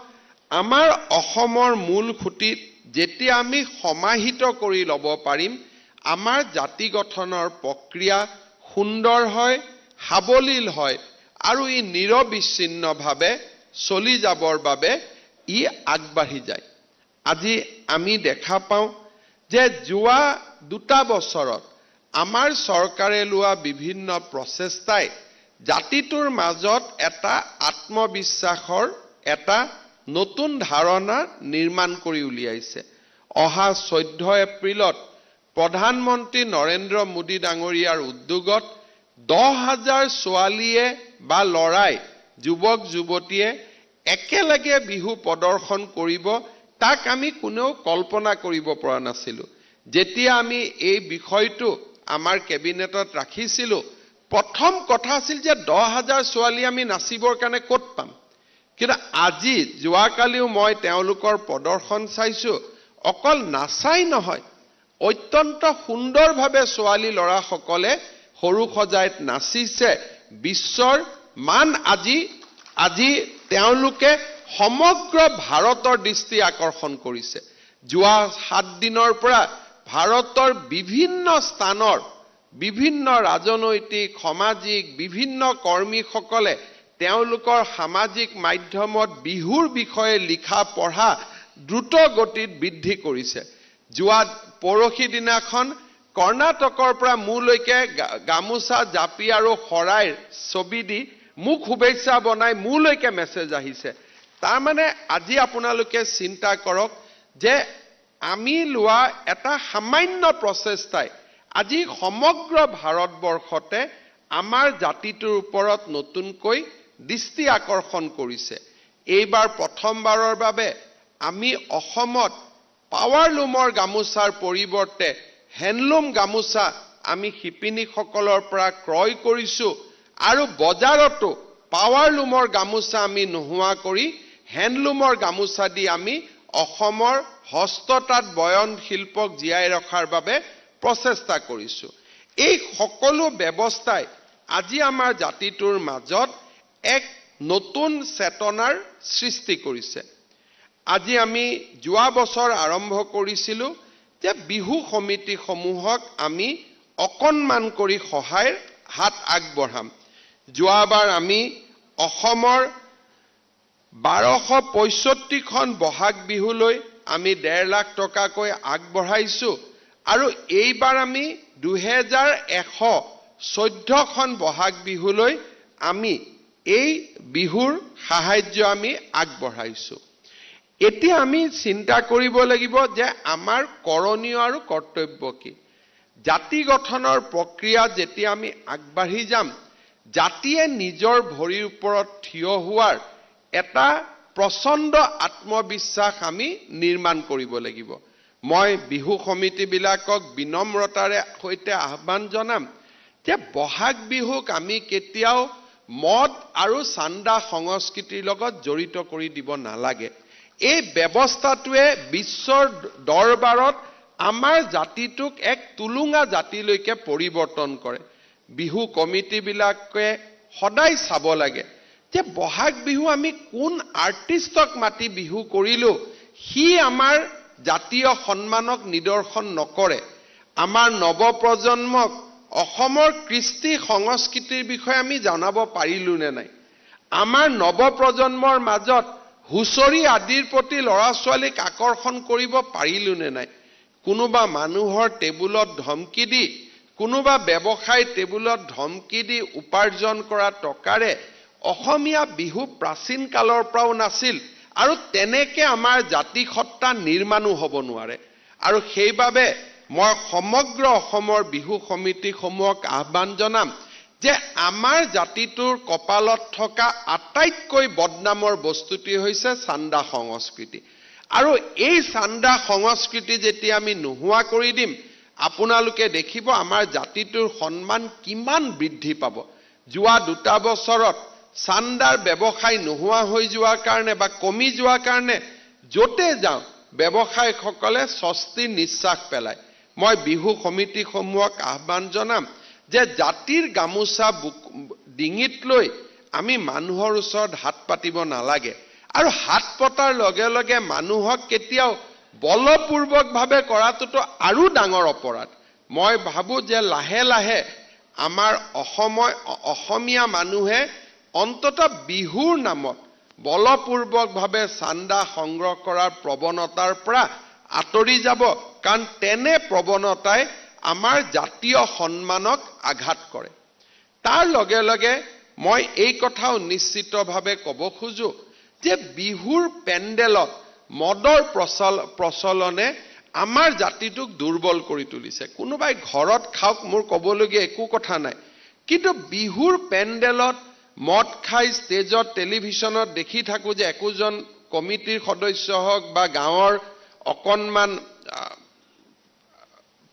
আমাৰ অসমৰ মূল খুঁটিত যেতিয়া আমি সমাহিত কৰি ল'ব পাৰিম, আমাৰ জাতি গঠনৰ প্ৰক্ৰিয়া সুন্দৰ হয়, সাৱলীল হয়, আৰু ই নিৰবিচ্ছিন্নভাৱে চলি যাবৰ বাবে ই আগবাঢ়ি যায়। আজি আমি দেখা পাওঁ যে যোৱা 2 বছৰত আমাৰ চৰকাৰে লোৱা বিভিন্ন প্ৰচেষ্টাই জাতিটোৰ মাজত এটা আত্মবিশ্বাসৰ এটা নতুন ধাৰণা নিৰ্মাণ কৰি উলিয়াইছে। অহা 14 এপ্ৰিলত প্ৰধানমন্ত্ৰী নৰেন্দ্ৰ মোদী ডাঙৰীয়াৰ উদ্যোগত 10,000 ছোৱালীয়ে বা ল'ৰাই, যুৱক যুৱতীয়ে একেলগে বিহু প্ৰদৰ্শন কৰিব, তাক আমি কোনেও কল্পনা কৰিব পৰা নাছিলো। যেতিয়া আমি এই বিষয়টো আমাৰ কেবিনেটত ৰাখিছিলো, প্ৰথম কথা আছিল যে 10,000 ছোৱালী আমি নাচিবৰ কাৰণে ক'ত পাম। কিন্তু আজি যোৱাকালিও মই তেওঁলোকৰ প্ৰদৰ্শন চাইছো, অকল নাচাই নহয়, অত্যন্ত সুন্দৰভাৱে ছোৱালী ল'ৰাসকলে সৰু সজাইত নাচিছে। বিশ্বৰ মান আজি তেওঁলোকে সমগ্ৰ ভাৰতৰ দৃষ্টি আকৰ্ষণ কৰিছে। যোৱা 7 দিনৰ পৰা ভাৰতৰ বিভিন্ন স্থানৰ বিভিন্ন ৰাজনৈতিক, সামাজিক বিভিন্ন কৰ্মীসকলে তেওঁলোকৰ সামাজিক মাধ্যমত বিহুৰ বিষয়ে লিখা পঢ়া দ্ৰুত গতিত বৃদ্ধি কৰিছে। যোৱা পৰহি দিনাখন কৰ্ণাটকৰ পৰা মোলৈকে গামোচা, জাপি আৰু শৰাইৰ ছবি দি মোক শুভেচ্ছা বনাই মোলৈকে মেছেজ আহিছে। তাৰ মানে আজি আপোনালোকে চিন্তা কৰক যে আমি লোৱা এটা সামান্য প্ৰচেষ্টাই আজি সমগ্ৰ ভাৰতবৰ্ষতে আমাৰ জাতিটোৰ ওপৰত নতুনকৈ দৃষ্টি আকৰ্ষণ কৰিছে। এইবাৰ প্ৰথমবাৰৰ বাবে আমি অসমত পাৱাৰলুমৰ গামোচাৰ পৰিৱৰ্তে হেণ্ডলুম গামোচা আমি শিপিনীসকলৰ পৰা ক্ৰয় কৰিছো, আৰু বজাৰতো পাৱাৰলুমৰ গামোচা আমি নোহোৱা কৰি হেণ্ডলুমৰ গামোচা দি আমি অসমৰ হস্ততাঁত বয়ন শিল্পক জীয়াই ৰখাৰ বাবে প্ৰচেষ্টা কৰিছো। এই সকলো ব্যৱস্থাই আজি আমাৰ জাতিটোৰ মাজত এক নতুন চেতনাৰ সৃষ্টি কৰিছে। আজি আমি যোৱা বছৰ আৰম্ভ কৰিছিলো যে বিহু সমিতিসমূহক আমি অকণমান কৰি সহায়ৰ হাত আগবঢ়াম। যোৱাবাৰ আমি অসমৰ 1265খন বহাগ বিহুলৈ আমি 1.5 লাখ টকাকৈ আগবঢ়াইছো, আৰু এইবাৰ আমি 2114খন বহাগ বিহুলৈ আমি এই বিহুৰ সাহায্য আমি আগবঢ়াইছো। এতিয়া আমি চিন্তা কৰিব লাগিব যে আমাৰ কৰণীয় আৰু কৰ্তব্য কি। জাতি গঠনৰ প্ৰক্ৰিয়া যেতিয়া আমি আগবাঢ়ি যাম, জাতিয়ে নিজৰ ভৰিৰ ওপৰত থিয় হোৱাৰ এটা প্ৰচণ্ড আত্মবিশ্বাস আমি নিৰ্মাণ কৰিব লাগিব। মই বিহু সমিতিবিলাকক বিনম্ৰতাৰে সৈতে আহ্বান জনাম যে বহাগ বিহুক আমি কেতিয়াও মদ আৰু চান্দা সংস্কৃতিৰ লগত জড়িত কৰি দিব নালাগে। এই ব্যৱস্থাটোৱে বিশ্বৰ দৰবাৰত আমাৰ জাতিটোক এক তুলুঙা জাতিলৈকে পৰিৱৰ্তন কৰে। বিহু কমিটিবিলাকে সদায় চাব লাগে যে বহাগ বিহু আমি কোন আৰ্টিষ্টক মাতি বিহু কৰিলো, সি আমাৰ জাতীয় সন্মানক নিদৰ্শন নকৰে। আমাৰ নৱপ্ৰজন্মক অসমৰ কৃষ্টি সংস্কৃতিৰ বিষয়ে আমি জনাব পাৰিলো নে নাই? আমাৰ নৱপ্ৰজন্মৰ মাজত হুঁচৰি আদিৰ প্ৰতি ল'ৰা ছোৱালীক আকৰ্ষণ কৰিব পাৰিলো নে নাই কোনোবা মানুহৰ টেবুলত ধমকি দি কোনোবা ব্যৱসায় টেবুলত ধমকি দি উপাৰ্জন কৰা টকাৰে অসমীয়া বিহু প্ৰাচীন কালৰ পৰাও নাছিল আৰু তেনেকে আমাৰ জাতি সত্তা নিৰ্মাণো হ'ব নোৱাৰে আৰু সেইবাবে মই সমগ্ৰ অসমৰ বিহু সমিতিসমূহক আহ্বান জনাম যে আমাৰ জাতিটোৰ কপালত থকা আটাইতকৈ বদনামৰ বস্তুটি হৈছে চান্দা সংস্কৃতি আৰু এই চান্দা সংস্কৃতি যেতিয়া আমি নোহোৱা কৰি দিম আপোনালোকে দেখিব আমাৰ জাতিটোৰ সন্মান কিমান বৃদ্ধি পাব যোৱা দুটা বছৰত চান্দাৰ ব্যৱসায় নোহোৱা হৈ যোৱাৰ কাৰণে বা কমি যোৱাৰ কাৰণে যতে যাওঁ ব্যৱসায়ীসকলে স্বস্তিৰ নিশ্বাস পেলায় মই বিহু সমিতিসমূহক আহ্বান জনাম যে জাতিৰ গামোচা ডিঙিত লৈ আমি মানুহৰ ওচৰত হাত পাতিব নালাগে আৰু হাত পতাৰ লগে লগে মানুহক কেতিয়াও বলপূৰ্বকভাৱে কৰাটোতো আৰু ডাঙৰ অপৰাধ মই ভাবো যে লাহে লাহে আমাৰ অসমীয়া মানুহে অন্ততঃ বিহুৰ নামত বলপূৰ্বকভাৱে চান্দা সংগ্ৰহ কৰাৰ প্ৰৱণতাৰ পৰা আঁতৰি যাব কাৰণ তেনে প্ৰৱণতাই আমাৰ জাতীয় সন্মানক আঘাত কৰে তাৰ লগে লগে মই এই কথাও নিশ্চিতভাৱে ক'ব খোজো যে বিহুৰ পেণ্ডেলত মদৰ প্ৰচলনে আমাৰ জাতিটোক দুৰ্বল কৰি তুলিছে কোনোবাই ঘৰত খাওক মোৰ ক'বলগীয়া একো কথা নাই কিন্তু বিহুৰ পেণ্ডেলত মদ খাই ষ্টেজত টেলিভিছনত দেখি থাকো যে একোজন কমিটিৰ সদস্য হওক বা গাঁৱৰ অকনমান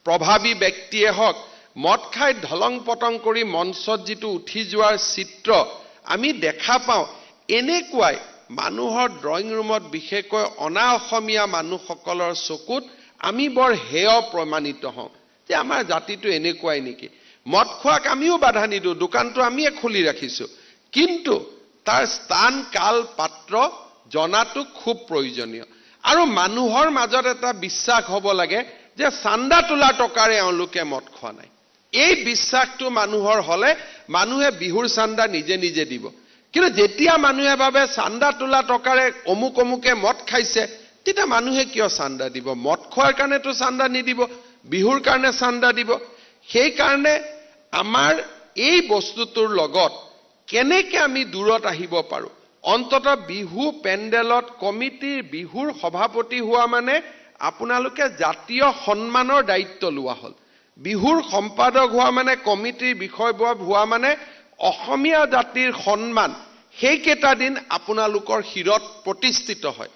প্ৰভাৱী ব্যক্তিয়ে হওক মদ খাই ঢলং পটং কৰি মঞ্চত যিটো উঠি যোৱাৰ চিত্ৰ আমি দেখা পাওঁ এনেকুৱাই মানুহৰ ড্ৰয়িং ৰুমত বিশেষকৈ অনা অসমীয়া মানুহসকলৰ চকুত আমি বৰ হেয় প্ৰমাণিত হওঁ যে আমাৰ জাতিটো এনেকুৱাই নেকি মদ খোৱাক আমিও বাধা নিদিওঁ দোকানটো আমিয়ে খুলি ৰাখিছো কিন্তু তাৰ স্থান কাল পাত্ৰ জনাটো খুব প্ৰয়োজনীয় আৰু মানুহৰ মাজত এটা বিশ্বাস হ'ব লাগে যে চান্দা তোলা টকাৰে এওঁলোকে মদ খোৱা নাই এই বিশ্বাসটো মানুহৰ হলে মানুহে বিহুৰ চান্দা নিজে নিজে দিব কিন্তু যেতিয়া মানুহে ভাবে চান্দা তোলা টকাৰে অমুকে মদ খাইছে তেতিয়া মানুহে কিয় চান্দা দিব মদ খোৱাৰ কাৰণেতো চান্দা নিদিব বিহুৰ কাৰণে চান্দা দিব সেই কাৰণে আমাৰ এই বস্তুটোৰ লগত কেনেকে আমি দূৰত আহিব পাৰো অন্ততঃ বিহু পেণ্ডেলত কমিটিৰ বিহুৰ সভাপতি হোৱা মানে আপোনালোকে জাতীয় সন্মানৰ দায়িত্ব লোৱা হল বিহুৰ সম্পাদক হোৱা মানে কমিটিৰ বিষয়বব হোৱা মানে অসমীয়া জাতিৰ সন্মান সেইকেইটা দিন আপোনালোকৰ শিৰত প্ৰতিষ্ঠিত হয়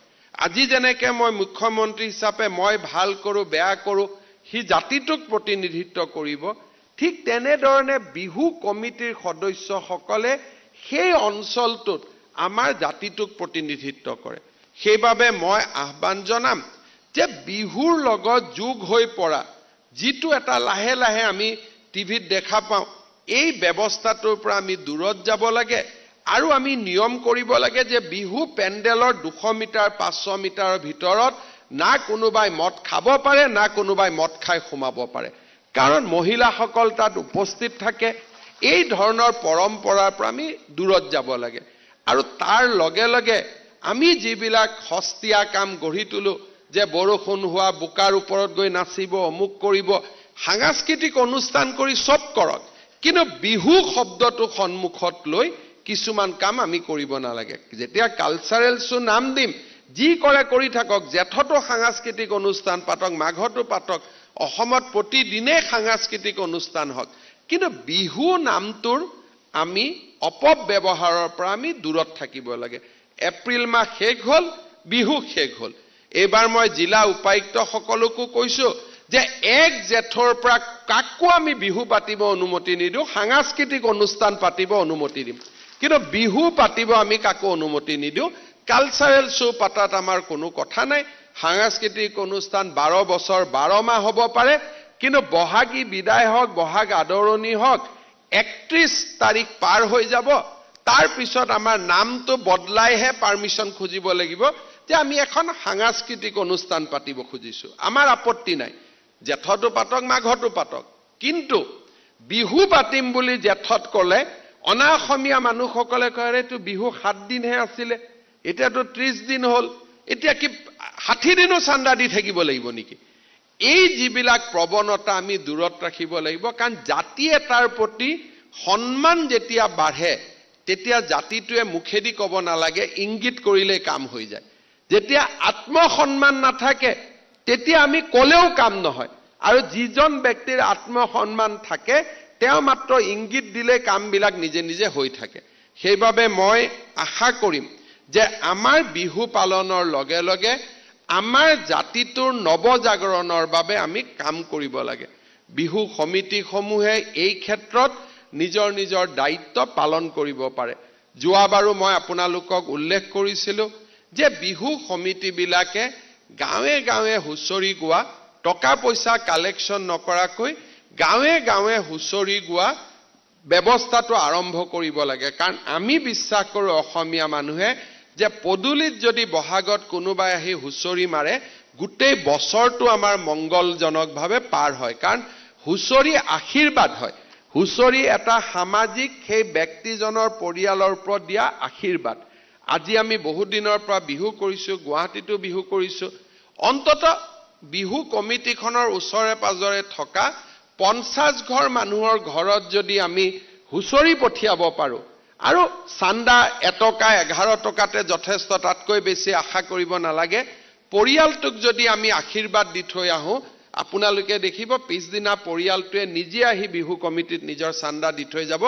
আজি যেনেকে মই মুখ্যমন্ত্ৰী হিচাপে মই ভাল কৰো বেয়া কৰো হি জাতিটোক প্ৰতিনিধিত্ব কৰিব ঠিক তেনেধৰণে বিহু কমিটিৰ সদস্যসকলে সেই অঞ্চলটোত আমাৰ জাতিটোক প্ৰতিনিধিত্ব কৰে সেইবাবে মই আহ্বান জনাম যে বিহুৰ লগত যোগ হৈ পৰা যিটো এটা লাহে লাহে আমি টিভিত দেখা পাওঁ এই ব্যৱস্থাটোৰ পৰা আমি দূৰত যাব লাগে আৰু আমি নিয়ম কৰিব লাগে যে বিহু পেণ্ডেলৰ 200 মিটাৰ 500 মিটাৰৰ ভিতৰত না কোনোবাই মদ খাব পাৰে না কোনোবাই মদ খাই সোমাব পাৰে কাৰণ মহিলাসকল তাত উপস্থিত থাকে এই ধৰণৰ পৰম্পৰাৰ পৰা আমি দূৰত যাব লাগে আৰু তাৰ লগে লগে আমি যিবিলাক হস্তিয়া কাম গঢ়ি তুলো যে বৰষুণ হোৱা বুকাৰ ওপৰত গৈ নাচিব অমুক কৰিব সাংস্কৃতিক অনুষ্ঠান কৰি সব কৰক কিন্তু বিহু শব্দটো সন্মুখত লৈ কিছুমান কাম আমি কৰিব নালাগে যেতিয়া কালচাৰেল শো নাম দিম যি কৰে কৰি থাকক জেঠতো সাংস্কৃতিক অনুষ্ঠান পাতক মাঘতো পাতক অসমত প্ৰতিদিনে সাংস্কৃতিক অনুষ্ঠান হওক কিন্তু বিহু নামটোৰ আমি অপব্যৱহাৰৰ পৰা আমি দূৰত থাকিব লাগে এপ্ৰিল মাহ শেষ হল বিহু শেষ হল এবাৰ মই জিলা উপায়ুক্ত সকলকো কৈছো যে 1 জেঠৰ পৰা কাকো আমি বিহু পাতিব অনুমতি নিদিওঁ সাংস্কৃতিক অনুষ্ঠান পাতিব অনুমতি দিম কিন্তু বিহু পাতিব আমি কাকো অনুমতি নিদিওঁ কালচাৰেল শো পাতাত আমাৰ কোনো কথা নাই সাংস্কৃতিক অনুষ্ঠান 12 বছৰ 12 মাহ হ'ব পাৰে কিন্তু বহাগী বিদায় হওক বহাগ আদৰণি হওক 31 তাৰিখ পাৰ হৈ যাব তাৰ পিছত আমাৰ নামটো বদলাইহে পাৰমিশন খুজিব লাগিব যে আমি এখন সাংস্কৃতিক অনুষ্ঠান পাতিব খুজিছো আমাৰ আপত্তি নাই জেঠতো পাতক মাঘতো পাতক কিন্তু বিহু পাতিম বুলি জেঠত ক'লে অনা অসমীয়া মানুহসকলে কয় তো বিহু 7 দিনহে আছিলে এতিয়াতো 30 দিন হল এতিয়া কি 60 দিনো চান্দা দি থাকিব লাগিব নেকি এই যিবিলাক প্ৰৱণতা আমি দূৰত ৰাখিব লাগিব কাৰণ জাতি এটাৰ প্ৰতি সন্মান যেতিয়া বাঢ়ে তেতিয়া জাতিটোৱে মুখেদি ক'ব নালাগে ইংগিত কৰিলে কাম হৈ যায় যেতিয়া আত্মসন্মান নাথাকে তেতিয়া আমি ক'লেও কাম নহয় আৰু যিজন ব্যক্তিৰ আত্মসন্মান থাকে তেওঁ মাত্ৰ ইংগিত দিলে কামবিলাক নিজে নিজে হৈ থাকে সেইবাবে মই আশা কৰিম যে আমাৰ বিহু পালনৰ লগে লগে আমাৰ জাতিটোৰ নৱজাগৰণৰ বাবে আমি কাম কৰিব লাগে বিহু সমিতিসমূহে এই ক্ষেত্ৰত নিজৰ নিজৰ দায়িত্ব পালন কৰিব পাৰে যোৱাবাৰো মই আপোনালোকক উল্লেখ কৰিছিলোঁ যে বিহু সমিতিবিলাকে গাঁৱে গাঁৱে হুঁচৰি গোৱা টকা পইচা কালেকশ্যন নকৰাকৈ গাঁৱে গাঁৱে হুঁচৰি গোৱা ব্যৱস্থাটো আৰম্ভ কৰিব লাগে কাৰণ আমি বিশ্বাস কৰোঁ অসমীয়া মানুহে যে পদুলিত যদি বহাগত কোনোবাই আহি হুঁচৰি মাৰে গোটেই বছৰটো আমাৰ মংগলজনকভাৱে পাৰ হয় কাৰণ হুঁচৰি আশীৰ্বাদ হয় হুঁচৰি এটা সামাজিক সেই ব্যক্তিজনৰ পৰিয়ালৰ ওপৰত দিয়া আশীৰ্বাদ আজি আমি বহু দিনৰ পৰা বিহু কৰিছো গুৱাহাটীতো বিহু কৰিছো অন্তত বিহু কমিটিখনৰ ওচৰে পাজৰে থকা 50 ঘৰ মানুহৰ ঘৰত যদি আমি হুঁচৰি পঠিয়াব পাৰো আৰু চান্দা এটকা 11 টকাতে যথেষ্ট তাতকৈ বেছি আশা কৰিব নালাগে পৰিয়ালটোক যদি আমি আশীৰ্বাদ দি থৈ আহো আপোনালোকে দেখিব পিছদিনা পৰিয়ালটোৱে নিজে আহি বিহু কমিটিত নিজৰ চান্দা দি থৈ যাব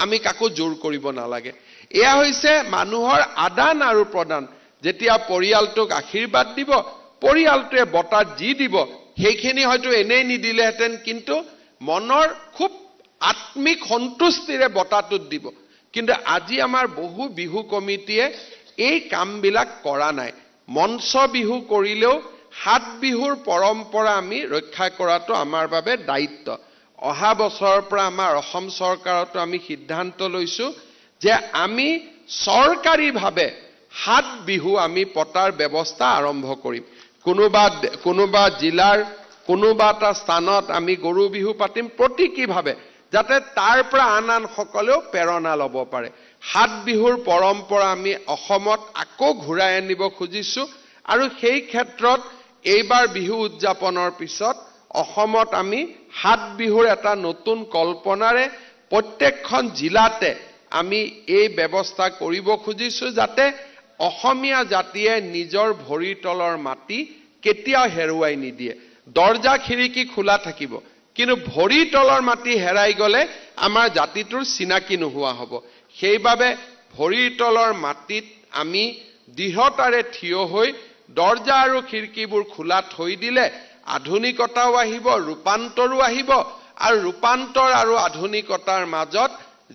আমি কাকো জোৰ কৰিব নালাগে এয়া হৈছে মানুহৰ আদান আৰু প্ৰদান যেতিয়া পৰিয়ালটোক আশীৰ্বাদ দিব পৰিয়ালটোৱে বটাত যি দিব সেইখিনি হয়তো এনেই নিদিলেহেঁতেন কিন্তু মনৰ খুব আত্মিক সন্তুষ্টিৰে বটাটোত দিব কিন্তু আজি আমাৰ বহু বিহু কমিটিয়ে এই কামবিলাক কৰা নাই মঞ্চ বিহু কৰিলেও 7 বিহুৰ পৰম্পৰা আমি ৰক্ষা কৰাটো আমাৰ বাবে দায়িত্ব অহা বছৰৰ পৰা আমাৰ অসম চৰকাৰতো আমি সিদ্ধান্ত লৈছো যে আমি চৰকাৰীভাৱে 7 বিহু আমি পতাৰ ব্যৱস্থা আৰম্ভ কৰিম কোনোবা জিলাৰ কোনোবা এটা স্থানত আমি গৰু বিহু পাতিম প্ৰতীকীভাৱে যাতে তাৰ পৰা আন সকলেও প্ৰেৰণা ল'ব পাৰে 7 বিহুৰ পৰম্পৰা আমি অসমত আকৌ ঘূৰাই আনিব খুজিছো আৰু সেই ক্ষেত্ৰত এইবাৰ বিহু উদযাপনৰ পিছত অসমত আমি 7 বিহুৰ এটা নতুন কল্পনাৰে প্ৰত্যেকখন জিলাতে আমি এই ব্যৱস্থা কৰিব খুজিছো যাতে অসমীয়া জাতিয়ে নিজৰ ভৰিৰ তলৰ মাটি কেতিয়াও হেৰুৱাই নিদিয়ে দৰ্জা খিৰিকী খোলা থাকিব কিন্তু ভৰিৰ তলৰ মাটি হেৰাই গলে আমাৰ জাতিটোৰ চিনাকি নোহোৱা হ'ব সেইবাবে ভৰিৰ তলৰ মাটিত আমি দৃঢ়তাৰে থিয় হৈ দৰ্জা আৰু খিৰিকীবোৰ খোলা থৈ দিলে আধুনিকতাও আহিব ৰূপান্তৰো আহিব আৰু ৰূপান্তৰ আৰু আধুনিকতাৰ মাজত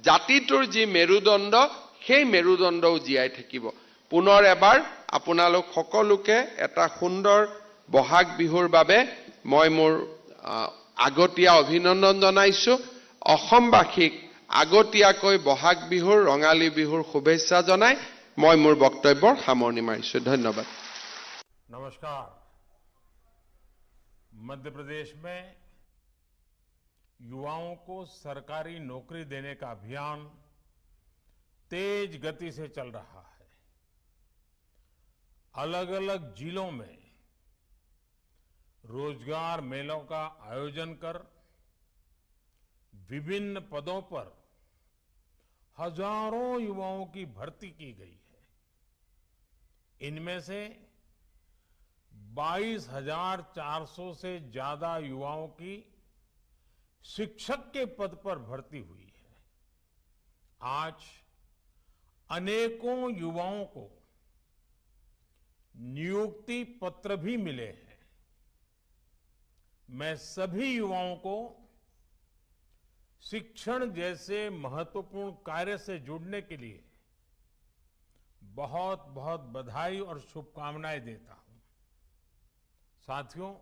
জাতিটোৰ যি মেৰুদণ্ড সেই মেৰুদণ্ডও জীয়াই থাকিব পুনৰ এবাৰ আপোনালোক সকলোকে এটা সুন্দৰ বহাগ বিহুৰ বাবে মই মোৰ আগতীয়া অভিনন্দন জনাইছো অসমবাসীক আগতীয়াকৈ বহাগ বিহুৰ ৰঙালী বিহুৰ শুভেচ্ছা জনাই মই মোৰ বক্তব্যৰ সামৰণি মাৰিছো ধন্যবাদ नमस्कार मध्य प्रदेश में युवाओं को सरकारी नौकरी देने का अभियान तेज गति से चल रहा है अलग अलग जिलों में रोजगार मेलों का आयोजन कर विभिन्न पदों पर हजारों युवाओं की भर्ती की गई है इनमें से 22,400 से ज्यादा युवाओं की शिक्षक के पद पर भर्ती हुई है आज अनेकों युवाओं को नियुक्ति पत्र भी मिले हैं मैं सभी युवाओं को शिक्षण जैसे महत्वपूर्ण कार्य से जुड़ने के लिए बहुत बहुत बधाई और शुभकामनाएं देता हूं साथियों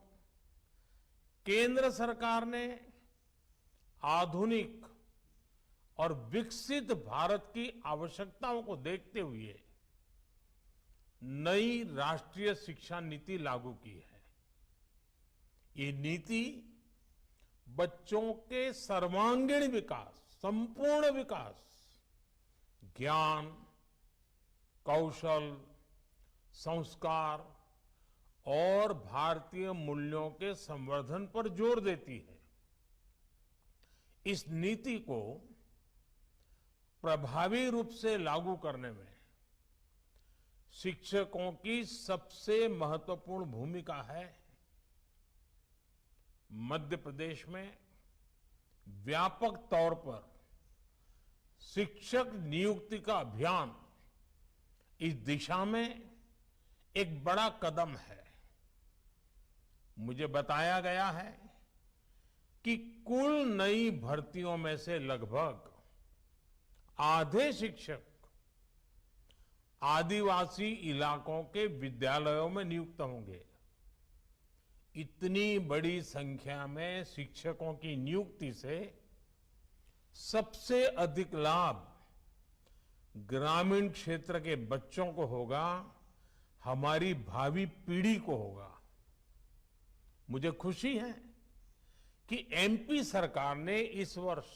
केंद्र सरकार ने आधुनिक और विकसित भारत की आवश्यकताओं को देखते हुए नई राष्ट्रीय शिक्षा नीति लागू की है ये नीति बच्चों के सर्वांगीण विकास संपूर्ण विकास ज्ञान कौशल संस्कार और भारतीय मूल्यों के संवर्धन पर जोर देती है। इस नीति को प्रभावी रूप से लागू करने में शिक्षकों की सबसे महत्वपूर्ण भूमिका है। मध्य प्रदेश में व्यापक तौर पर शिक्षक नियुक्ति का अभियान इस दिशा में एक बड़ा कदम है। मुझे बताया गया है कि कुल नई भर्तियों में से लगभग आधे शिक्षक आदिवासी इलाकों के विद्यालयों में नियुक्त होंगे। इतनी बड़ी संख्या में शिक्षकों की नियुक्ति से सबसे अधिक लाभ ग्रामीण क्षेत्र के बच्चों को होगा, हमारी भावी पीढ़ी को होगा। मुझे खुशी है कि एमपी सरकार ने इस वर्ष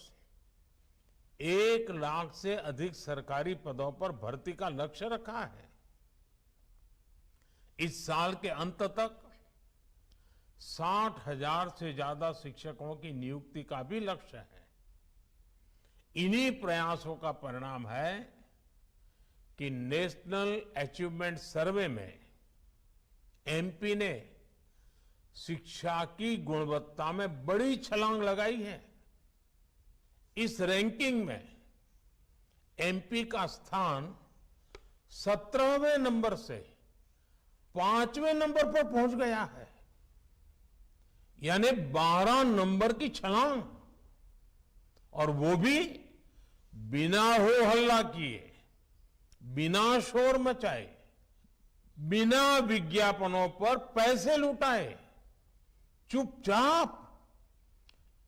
1 लाख से अधिक सरकारी पदों पर भर्ती का लक्ष्य रखा है। इस साल के अंत तक 60,000 से ज्यादा शिक्षकों की नियुक्ति का भी लक्ष्य है। इन्हीं प्रयासों का परिणाम है कि नेशनल अचीवमेंट सर्वे में एमपी ने शिक्षा की गुणवत्ता में बड़ी छलांग लगाई है। इस रैंकिंग में एमपी का स्थान 17वें नंबर से 5वें नंबर पर पहुंच गया है, यानी 12 नंबर की छलांग, और वो भी बिना हो हल्ला किए, बिना शोर मचाए, बिना विज्ञापनों पर पैसे लुटाए, चुपचाप।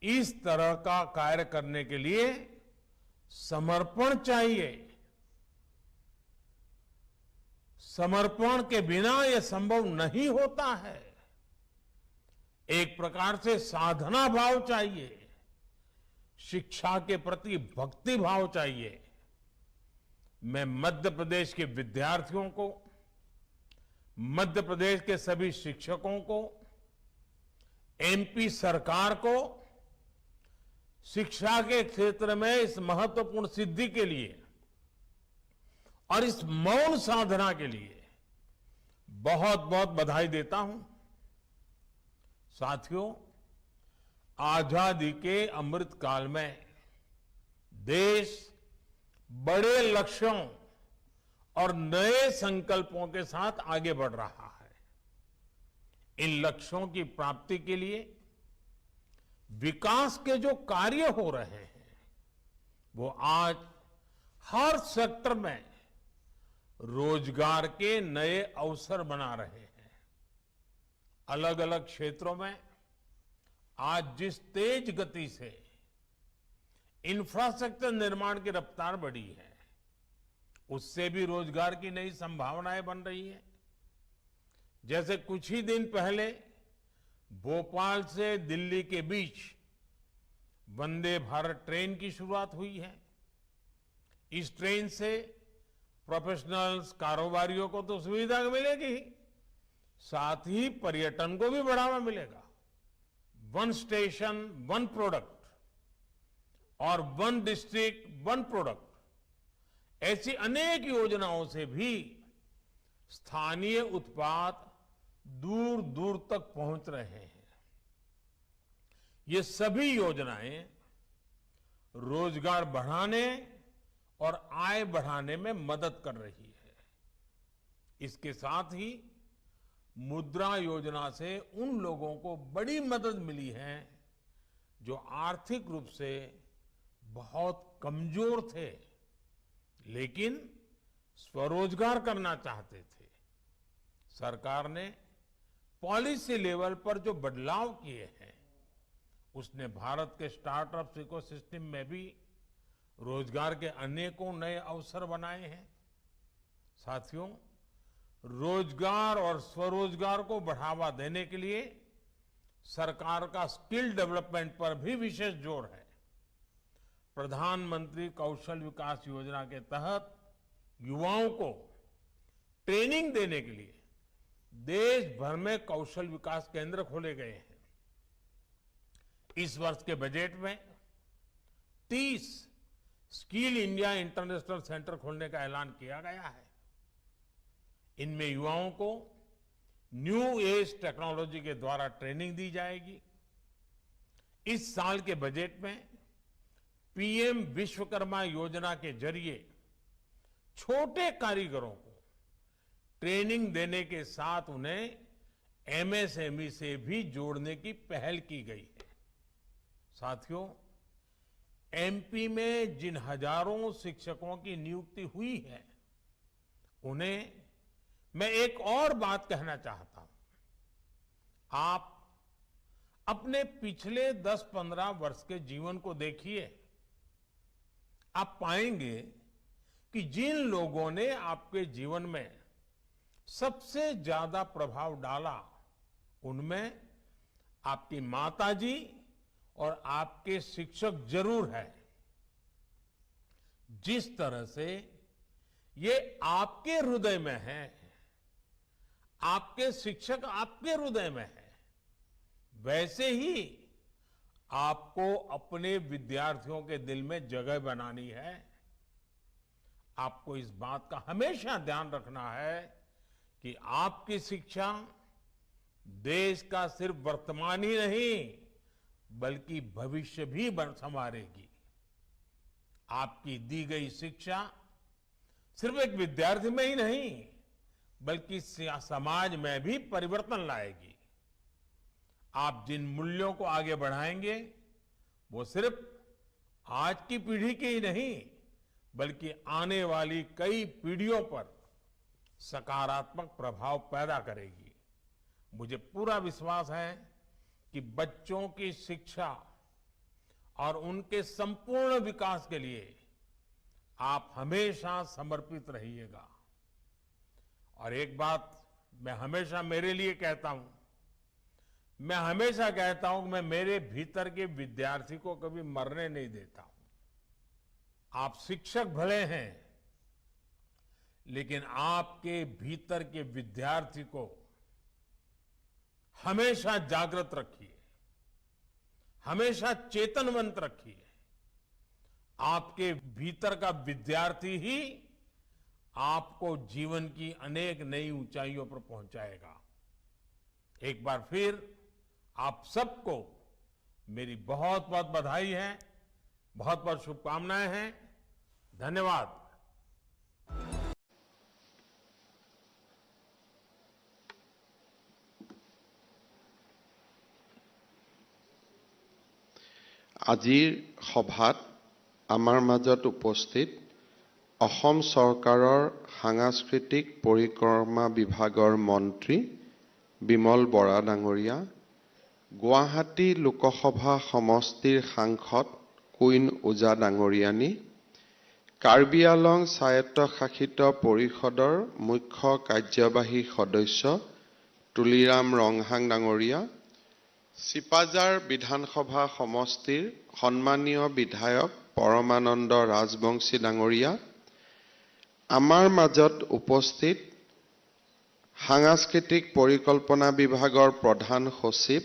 इस तरह का कार्य करने के लिए समर्पण चाहिए। समर्पण के बिना यह संभव नहीं होता है। एक प्रकार से साधना भाव चाहिए, शिक्षा के प्रति भक्ति भाव चाहिए। मैं मध्य प्रदेश के विद्यार्थियों को, मध्य प्रदेश के सभी शिक्षकों को, एमपी सरकार को शिक्षा के क्षेत्र में इस महत्वपूर्ण सिद्धि के लिए और इस मौन साधना के लिए बहुत बहुत बधाई देता हूं। साथियों, आजादी के अमृत काल में देश बड़े लक्ष्यों और नए संकल्पों के साथ आगे बढ़ रहा है। इन लक्ष्यों की प्राप्ति के लिए विकास के जो कार्य हो रहे हैं वो आज हर सेक्टर में रोजगार के नए अवसर बना रहे हैं। अलग अलग क्षेत्रों में आज जिस तेज गति से इंफ्रास्ट्रक्चर निर्माण की रफ्तार बढ़ी है, उससे भी रोजगार की नई संभावनाएं बन रही है। जैसे कुछ ही दिन पहले भोपाल से दिल्ली के बीच वंदे भारत ट्रेन की शुरुआत हुई है। इस ट्रेन से प्रोफेशनल्स, कारोबारियों को तो सुविधा मिलेगी, साथ ही पर्यटन को भी बढ़ावा मिलेगा। वन स्टेशन वन प्रोडक्ट और वन डिस्ट्रिक्ट वन प्रोडक्ट, ऐसी अनेक योजनाओं से भी स्थानीय उत्पाद दूर दूर तक पहुंच रहे हैं। ये सभी योजनाएं रोजगार बढ़ाने और आय बढ़ाने में मदद कर रही है। इसके साथ ही मुद्रा योजना से उन लोगों को बड़ी मदद मिली है जो आर्थिक रूप से बहुत कमजोर थे लेकिन स्वरोजगार करना चाहते थे। सरकार ने पॉलिसी लेवल पर जो बदलाव किए हैं, उसने भारत के स्टार्टअप इकोसिस्टम में भी रोजगार के अनेकों नए अवसर बनाए हैं। साथियों, रोजगार और स्वरोजगार को बढ़ावा देने के लिए सरकार का स्किल डेवलपमेंट पर भी विशेष जोर है। प्रधानमंत्री कौशल विकास योजना के तहत युवाओं को ट्रेनिंग देने के लिए देश भर में कौशल विकास केंद्र खोले गए हैं। इस वर्ष के बजट में 30 स्किल इंडिया इंटरनेशनल सेंटर खोलने का ऐलान किया गया है। इनमें युवाओं को न्यू एज टेक्नोलॉजी के द्वारा ट्रेनिंग दी जाएगी। इस साल के बजट में पीएम विश्वकर्मा योजना के जरिए छोटे कारीगरों को ट्रेनिंग देने के साथ उन्हें एमएसएमई से भी जोड़ने की पहल की गई है। साथियों, एमपी में जिन हजारों शिक्षकों की नियुक्ति हुई है, उन्हें मैं एक और बात कहना चाहता हूं। आप अपने पिछले 10-15 वर्ष के जीवन को देखिए। आप पाएंगे कि जिन लोगों ने आपके जीवन में सबसे ज्यादा प्रभाव डाला, उनमें आपकी माताजी और आपके शिक्षक जरूर है। जिस तरह से ये आपके हृदय में है, आपके शिक्षक आपके हृदय में है, वैसे ही आपको अपने विद्यार्थियों के दिल में जगह बनानी है। आपको इस बात का हमेशा ध्यान रखना है कि आपकी शिक्षा देश का सिर्फ वर्तमान ही नहीं, बल्कि भविष्य भी संवारेगी। आपकी दी गई शिक्षा सिर्फ एक विद्यार्थी में ही नहीं, बल्कि समाज में भी परिवर्तन लाएगी। आप जिन मूल्यों को आगे बढ़ाएंगे, वो सिर्फ आज की पीढ़ी के ही नहीं, बल्कि आने वाली कई पीढ़ियों पर सकारात्मक प्रभाव पैदा करेगी। मुझे पूरा विश्वास है कि बच्चों की शिक्षा और उनके संपूर्ण विकास के लिए आप हमेशा समर्पित रहिएगा। और एक बात मैं हमेशा मेरे लिए कहता हूं, मैं हमेशा कहता हूं कि मैं मेरे भीतर के विद्यार्थी को कभी मरने नहीं देता हूं। आप शिक्षक भले हैं, लेकिन आपके भीतर के विद्यार्थी को हमेशा जागृत रखिए, हमेशा चेतनवंत रखिए। आपके भीतर का विद्यार्थी ही आपको जीवन की अनेक नई ऊंचाइयों पर पहुंचाएगा। एक बार फिर आप सबको मेरी बहुत बहुत बधाई है, बहुत बहुत शुभकामनाएं हैं। धन्यवाद। আজিৰ সভাত আমাৰ মাজত উপস্থিত অসম চৰকাৰৰ সাংস্কৃতিক পৰিক্ৰমা বিভাগৰ মন্ত্ৰী বিমল বৰা ডাঙৰীয়া, গুৱাহাটী লোকসভা সমষ্টিৰ সাংসদ কুইন ওজা ডাঙৰীয়ানী, কাৰ্বি আংলং স্বায়ত্তশাসিত পৰিষদৰ মুখ্য কাৰ্যবাহী সদস্য তুলিৰাম ৰংহাং ডাঙৰীয়া, চিপাঝাৰ বিধানসভা সমষ্টিৰ সন্মানীয় বিধায়ক পৰমানন্দ ৰাজবংশী ডাঙৰীয়া, আমাৰ মাজত উপস্থিত সাংস্কৃতিক পৰিকল্পনা বিভাগৰ প্ৰধান সচিব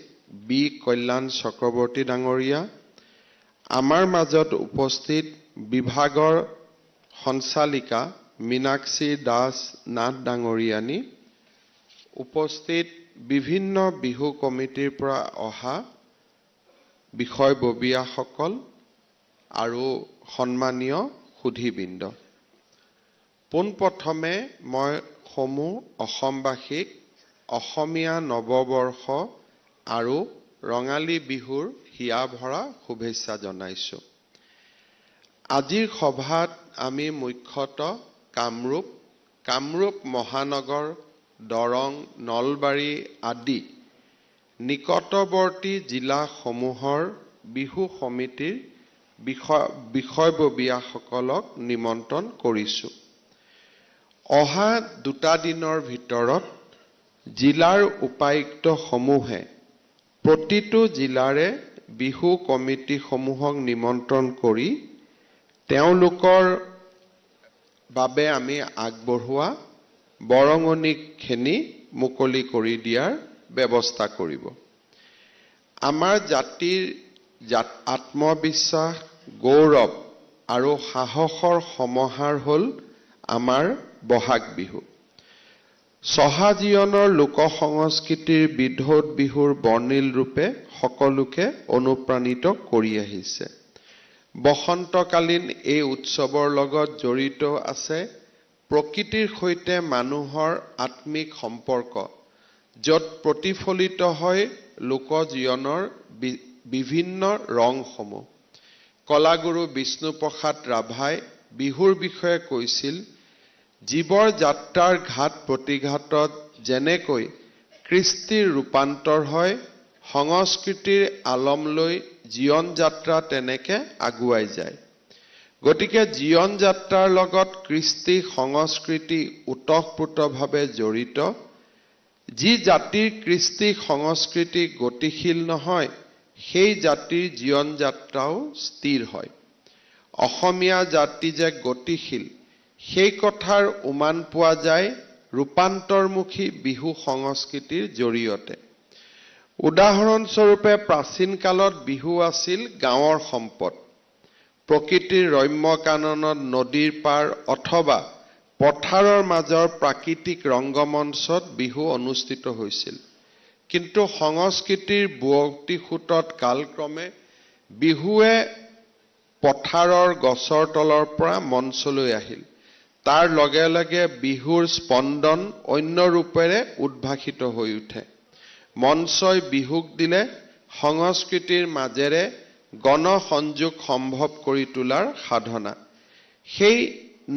বি কল্যাণ চক্ৰৱৰ্তী ডাঙৰীয়া, আমাৰ মাজত উপস্থিত বিভাগৰ সঞ্চালিকা মীনাক্ষী দাস নাথ ডাঙৰীয়ানী, উপস্থিত বিভিন্ন বিহু কমিটিৰ পৰা অহা বিষয়ববীয়াসকল আৰু সন্মানীয় সুধীবৃন্দ, পোনপ্ৰথমে মই সমূহ অসমবাসীক অসমীয়া নৱবৰ্ষ আৰু ৰঙালী বিহুৰ হিয়া ভৰা শুভেচ্ছা জনাইছো। আজিৰ সভাত আমি মুখ্যতঃ কামৰূপ মহানগৰ, দৰং, নলবাৰী আদি নিকটৱৰ্তী জিলাসমূহৰ বিহু সমিতিৰ বিষয়ববীয়াসকলক নিমন্ত্ৰণ কৰিছো। অহা 2 দিনৰ ভিতৰত জিলাৰ উপায়ুক্তসমূহে প্ৰতিটো জিলাৰে বিহু কমিটিসমূহক নিমন্ত্ৰণ কৰি তেওঁলোকৰ বাবে আমি আগবঢ়োৱা বৰঙণিখিনি মুকলি কৰি দিয়াৰ ব্যৱস্থা কৰিব। আমাৰ জাতিৰ আত্মবিশ্বাস, গৌৰৱ আৰু সাহসৰ সমাহাৰ হ'ল আমাৰ বহাগ বিহু। চহা জীৱনৰ লোক সংস্কৃতিৰ বিধৌত বিহুৰ বৰ্ণিল ৰূপে সকলোকে অনুপ্ৰাণিত কৰি আহিছে। বসন্তকালীন এই উৎসৱৰ লগত জড়িত আছে প্ৰকৃতিৰ সৈতে মানুহৰ আত্মিক সম্পৰ্ক, য'ত প্ৰতিফলিত হয় লোক জীৱনৰ বিভিন্ন ৰংসমূহ। কলাগুৰু বিষ্ণুপ্ৰসাদ ৰাভাই বিহুৰ বিষয়ে কৈছিল, জীৱৰ যাত্ৰাৰ ঘাট প্ৰতিঘাতত যেনেকৈ কৃষ্টিৰ ৰূপান্তৰ হয়, সংস্কৃতিৰ আলম লৈ জীৱন যাত্ৰা তেনেকে আগুৱাই যায়। গতিকে জীৱন যাত্ৰাৰ লগত কৃষ্টি সংস্কৃতি ওতঃপ্ৰোতভাৱে জড়িত। যি জাতিৰ কৃষ্টি সংস্কৃতি গতিশীল নহয়, সেই জাতিৰ জীৱন যাত্ৰাও স্থিৰ হয়। অসমীয়া জাতি যে গতিশীল, সেই কথাৰ উমান পোৱা যায় ৰূপান্তৰমুখী বিহু সংস্কৃতিৰ জৰিয়তে। উদাহৰণস্বৰূপে প্ৰাচীন কালত বিহু আছিল গাঁৱৰ সম্পদ। প্ৰকৃতিৰ ৰম্য কাননত নদীৰ পাৰ অথবা পথাৰৰ মাজৰ প্ৰাকৃতিক ৰংগমঞ্চত বিহু অনুষ্ঠিত হৈছিল। কিন্তু সংস্কৃতিৰ বুৱতী সোঁতত কালক্ৰমে বিহুৱে পথাৰৰ গছৰ তলৰ পৰা মঞ্চলৈ আহিল। তাৰ লগে লগে বিহুৰ স্পন্দন অন্য ৰূপেৰে উদ্ভাসিত হৈ উঠে। মঞ্চই বিহুক দিলে সংস্কৃতিৰ মাজেৰে গণসংযোগ সম্ভৱ কৰি তোলাৰ সাধনা। সেই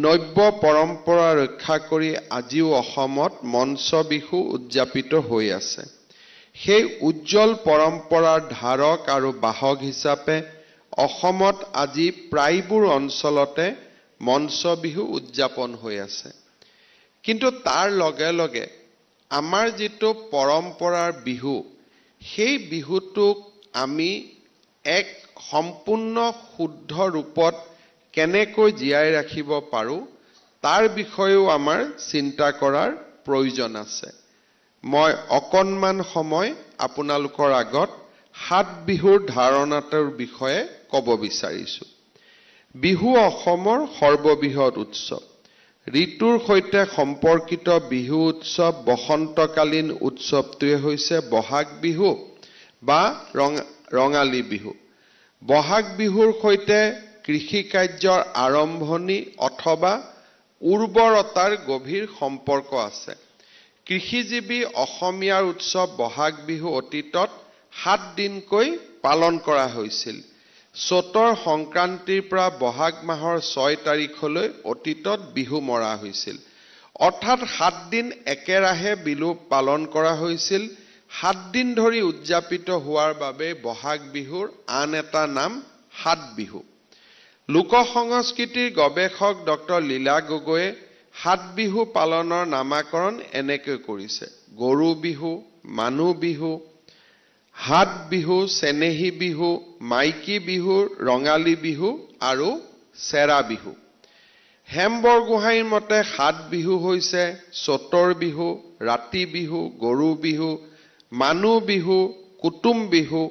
নব্য পৰম্পৰা ৰক্ষা কৰি আজিও অসমত মঞ্চ বিহু উদযাপিত হৈ আছে। সেই উজ্জ্বল পৰম্পৰাৰ ধাৰক আৰু বাহক হিচাপে অসমত আজি প্ৰায়বোৰ অঞ্চলতে মঞ্চ বিহু উদযাপন হৈ আছে। কিন্তু তাৰ লগে লগে আমাৰ যিটো পৰম্পৰাৰ বিহু, সেই বিহুটোক আমি এক সম্পূৰ্ণ শুদ্ধ ৰূপত কেনেকৈ জীয়াই ৰাখিব পাৰোঁ, তাৰ বিষয়েও আমাৰ চিন্তা কৰাৰ প্ৰয়োজন আছে। মই অকণমান সময় আপোনালোকৰ আগত ৭ বিহুৰ ধাৰণাটোৰ বিষয়ে ক'ব বিচাৰিছোঁ। বিহু অসমৰ সৰ্ববৃহৎ উৎসৱ। ঋতুৰ সৈতে সম্পৰ্কিত বিহু উৎসৱ বসন্তকালীন উৎসৱটোৱে হৈছে বহাগ বিহু বা ৰঙালী বিহু। বহাগ বিহুৰ সৈতে কৃষি কাৰ্যৰ আৰম্ভণি অথবা উৰ্বৰতাৰ গভীৰ সম্পৰ্ক আছে। কৃষিজীৱী অসমীয়াৰ উৎসৱ বহাগ বিহু অতীতত 7 দিনকৈ পালন কৰা হৈছিল। চ'তৰ সংক্ৰান্তিৰ পৰা বহাগ মাহৰ 6 তাৰিখলৈ অতীতত বিহু মৰা হৈছিল। অৰ্থাৎ 7 দিন একেৰাহে বিহু পালন কৰা হৈছিল। 7 দিন ধৰি উদযাপিত হোৱাৰ বাবে বহাগ বিহুৰ আন এটা নাম 7 বিহু। লোক সংস্কৃতিৰ গৱেষক ডক্টৰ লীলা গগৈয়ে 7 বিহু পালনৰ নামাকৰণ এনেকৈ কৰিছে: গৰু বিহু, মানুহ বিহু, হাত বিহু, চেনেহী বিহু, মাইকী বিহু, ৰঙালী বিহু আৰু চেৰা বিহু। হেম বৰগোহাঁইৰ মতে 7 বিহু হৈছে চ'তৰ বিহু, ৰাতি বিহু, গৰু বিহু, মানুহ বিহু, কুটুম বিহু,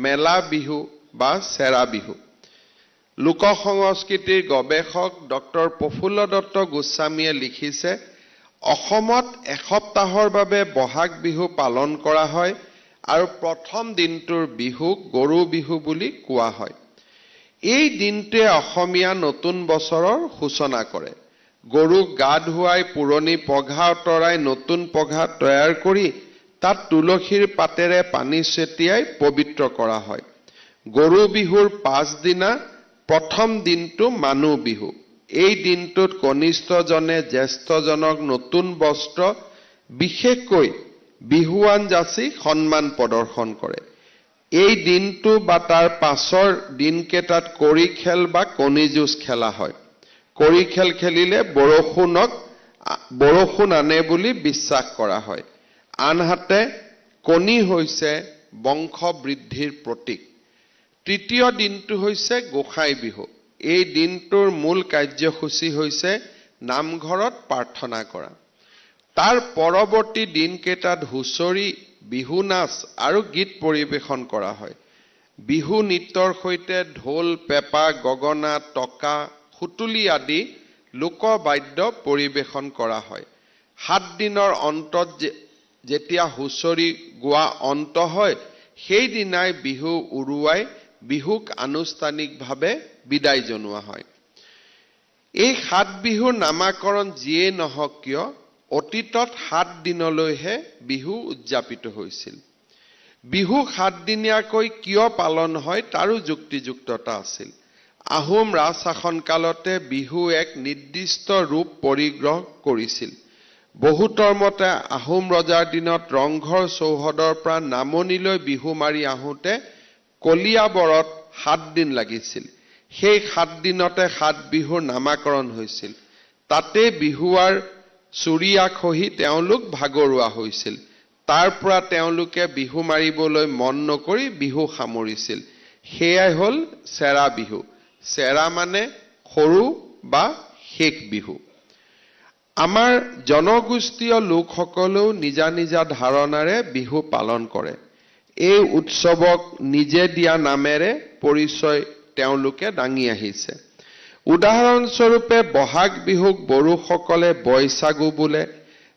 মেলা বিহু বা চেৰা বিহু। লোক সংস্কৃতিৰ গৱেষক ডক্টৰ প্ৰফুল্ল দত্ত গোস্বামীয়ে লিখিছে, অসমত এসপ্তাহৰ বাবে বহাগ বিহু পালন কৰা হয় আৰু প্ৰথম দিনটোৰ বিহুক গৰু বিহু বুলি কোৱা হয়। এই দিনটোৱে অসমীয়া নতুন বছৰৰ সূচনা কৰে। গৰুক গা ধুৱাই পুৰণি পঘা আঁতৰাই নতুন পঘা তৈয়াৰ কৰি তাত তুলসীৰ পাতেৰে পানী ছটিয়াই পবিত্ৰ কৰা হয়। গৰু বিহুৰ পাছদিনা প্ৰথম দিনটো মানুহ বিহু। এই দিনটোত কনিষ্ঠজনে জ্যেষ্ঠজনক নতুন বস্ত্ৰ, বিশেষকৈ বিহুৱান যাচি সন্মান প্ৰদৰ্শন কৰে। এই দিনটো বা তাৰ পাছৰ দিনকেইটাত কড়ি খেল বা কণী যুঁজ খেলা হয়। কড়ি খেল খেলিলে বৰষুণ আনে বুলি বিশ্বাস কৰা হয়। আনহাতে কণী হৈছে বংশ বৃদ্ধিৰ প্ৰতীক। তৃতীয় দিনটো হৈছে গোসাই বিহু। এই দিনটোৰ মূল কাৰ্যসূচী হৈছে নামঘৰত প্ৰাৰ্থনা কৰা। তাৰ পৰৱৰ্তী দিনকেইটাত হুঁচৰি, বিহু নাচ আৰু গীত পৰিৱেশন কৰা হয়। বিহু নৃত্যৰ সৈতে ঢোল, পেঁপা, গগনা, টকা, সুতুলি আদি লোকবাদ্য পৰিৱেশন কৰা হয়। 7 দিনৰ অন্তত যেতিয়া হুঁচৰি গোৱা অন্ত হয়, সেইদিনাই বিহু উৰুৱাই বিহুক আনুষ্ঠানিকভাৱে বিদায় জনোৱা হয়। এই 7 বিহুৰ নামাকৰণ যিয়ে নহওক কিয় অতীতত 7 দিনলৈহে বিহু উদযাপিত হৈছিল। বিহু 7 দিনীয়াকৈ কিয় পালন হয় তাৰো যুক্তিযুক্ততা আছিল। আহোম ৰাজ শাসনকালতে বিহু এক নিৰ্দিষ্ট ৰূপ পৰিগ্ৰহ কৰিছিল। বহুতৰ মতে আহোম ৰজাৰ দিনত ৰংঘৰ চৌহদৰ পৰা নামনিলৈ বিহু মাৰি আহোঁতে কলিয়াবৰত 7 দিন লাগিছিল। সেই 7 দিনতে 7 বিহুৰ নামাকৰণ হৈছিল। তাতে বিহুৱাৰ চুৰিয়া খহি তেওঁলোক ভাগৰুৱা হৈছিল। তাৰ পৰা তেওঁলোকে বিহু মাৰিবলৈ মন নকৰি বিহু সামৰিছিল। সেয়াই হ'ল চেৰা বিহু। চেৰা মানে সৰু বা শেষ বিহু। আমাৰ জনগোষ্ঠীয় লোকসকলেও নিজা নিজা ধাৰণাৰে বিহু পালন কৰে। এই উৎসৱক নিজে দিয়া নামেৰে পৰিচয় তেওঁলোকে দাঙি আহিছে। উদাহৰণস্বৰূপে বহাগ বিহুক বড়োসকলে বৈশাগু বোলে,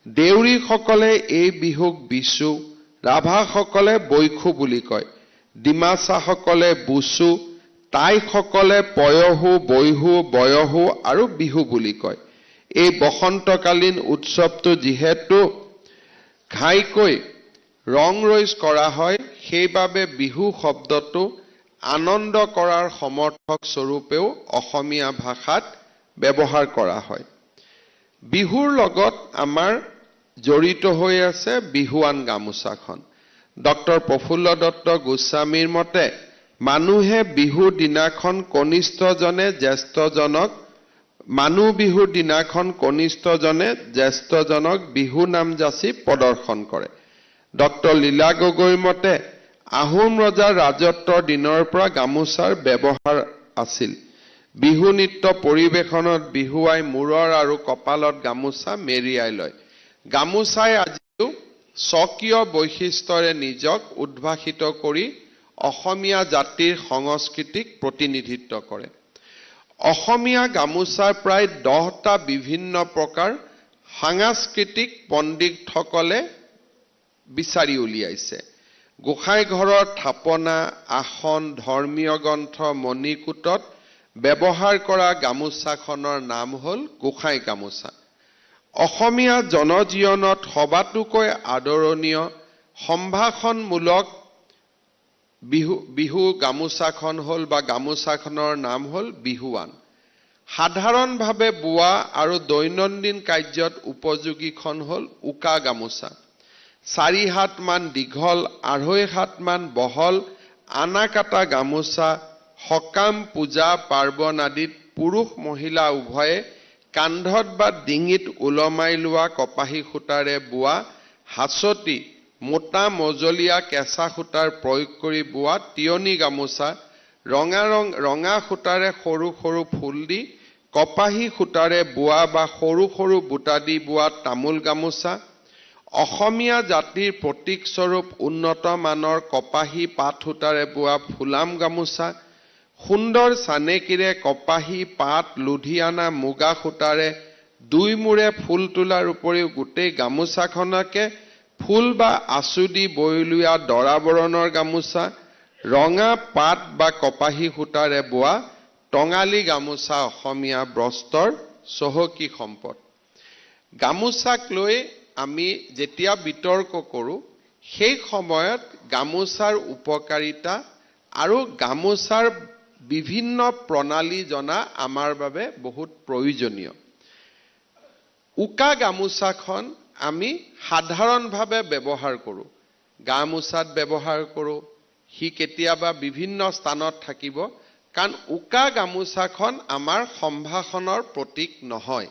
দেউৰীসকলে এই বিহুক বিচু, ৰাভাসকলে বৈশু বুলি কয়, ডিমাচাসকলে বুচু, টাইসকলে পয়হু, বৈহু, বয়হু আৰু বিহু বুলি কয়। এই বসন্তকালীন উৎসৱটো যিহেতু ঘাইকৈ ৰং ৰইজ কৰা হয়, সেইবাবে বিহু শব্দটো আনন্দ কৰাৰ সমৰ্থক স্বৰূপেও অসমীয়া ভাষাত ব্যৱহাৰ কৰা হয়। বিহুৰ লগত আমাৰ জড়িত হৈ আছে বিহুৱান গামোচাখন। ডক্টৰ প্ৰফুল্ল দত্ত গোস্বামীৰ মতে মানুহে বিহুৰ দিনাখন কনিষ্ঠজনে জ্যেষ্ঠজনক বিহু নাম যাচি প্ৰদৰ্শন কৰে। ডক্টৰ লীলা গগৈৰ মতে আহোম ৰজাৰ ৰাজত্বৰ দিনৰ পৰা গামোচাৰ ব্যৱহাৰ আছিল। বিহু নৃত্য পৰিৱেশনত বিহুৱাই মূৰৰ আৰু কপালত গামোচা মেৰিয়াই লয়। গামোচাই আজিও স্বকীয় বৈশিষ্ট্যৰে নিজক উদ্ভাসিত কৰি অসমীয়া জাতিৰ সংস্কৃতিক প্ৰতিনিধিত্ব কৰে। অসমীয়া গামোচাৰ প্ৰায় 10টা বিভিন্ন প্ৰকাৰ সাংস্কৃতিক পণ্ডিতসকলে বিচাৰি উলিয়াইছে। গোসাঁই ঘৰৰ থাপনা, আসন, ধৰ্মীয় গ্ৰন্থ, মণিকূটত ব্যৱহাৰ কৰা গামোচাখনৰ নাম হ'ল গোসাঁই গামোচা। অসমীয়া জনজীৱনত সবাতোকৈ আদৰণীয় সম্ভাষণমূলক বিহু গামোচাখন হ'ল বা গামোচাখনৰ নাম হ'ল বিহুৱান। সাধাৰণভাৱে বোৱা আৰু দৈনন্দিন কাৰ্যত উপযোগীখন হ'ল উকা গামোচা। 4 হাত মান দীঘল, 2.5 হাত মান বহল আনাকাটা গামোচা সকাম, পূজা, পাৰ্বণ আদিত পুৰুষ মহিলা উভয়ে কান্ধত বা ডিঙিত ওলমাই লোৱা কপাহী সূতাৰে বোৱা হাচতি, মোটা মজলীয়া কেঁচা সূতাৰ প্ৰয়োগ কৰি বোৱা তিয়নি গামোচা, ৰঙা সূতাৰে সৰু সৰু ফুল দি কপাহী সূতাৰে বোৱা বা সৰু সৰু বুটা দি বোৱা তামোল গামোচা, অসমীয়া জাতিৰ প্ৰতীক স্বৰূপ উন্নত মানৰ কপাহী পাট সূতাৰে বোৱা ফুলাম গামোচা, সুন্দৰ চানেকিৰে কপাহী পাট, লুধিয়ানা, মুগা সূতাৰে 2 মূৰে ফুল তোলাৰ উপৰিও গোটেই গামোচাখনকে ফুল বা আঁচু দি বৈ লোৱা দৰা বৰণৰ গামোচা, ৰঙা পাট বা কপাহী সূতাৰে বোৱা টঙালী গামোচা অসমীয়া বস্ত্ৰৰ চহকী সম্পদ। গামোচাক লৈ আমি যেতিয়া বিতৰ্ক কৰোঁ, সেই সময়ত গামোচাৰ উপকাৰিতা আৰু গামোচাৰ বিভিন্ন প্ৰণালী জনা আমাৰ বাবে বহুত প্ৰয়োজনীয়। উকা গামোচাখন আমি সাধাৰণভাৱে ব্যৱহাৰ কৰোঁ। গামোচাত ব্যৱহাৰ কৰোঁ, সি কেতিয়াবা বিভিন্ন স্থানত থাকিব, কাৰণ উকা গামোচাখন আমাৰ সম্ভাষণৰ প্ৰতীক নহয়।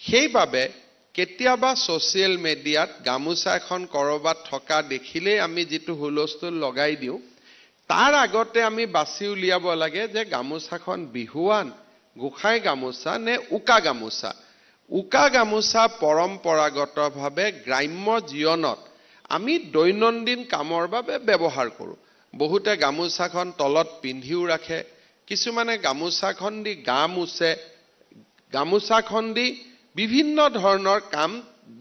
সেইবাবে কেতিয়াবা ছ'চিয়েল মিডিয়াত গামোচা এখন ক'ৰবাত থকা দেখিলেই আমি যিটো হুলস্থুল লগাই দিওঁ, তাৰ আগতে আমি বাছি উলিয়াব লাগে যে গামোচাখন বিহুৱান, গোসাঁই গামোচা নে উকা গামোচা। উকা গামোচা পৰম্পৰাগতভাৱে গ্ৰাম্য জীৱনত আমি দৈনন্দিন কামৰ বাবে ব্যৱহাৰ কৰোঁ। বহুতে গামোচাখন তলত পিন্ধিও ৰাখে, কিছুমানে গামোচাখন দি গা মুছে, গামোচাখন দি বিভিন্ন ধৰণৰ কাম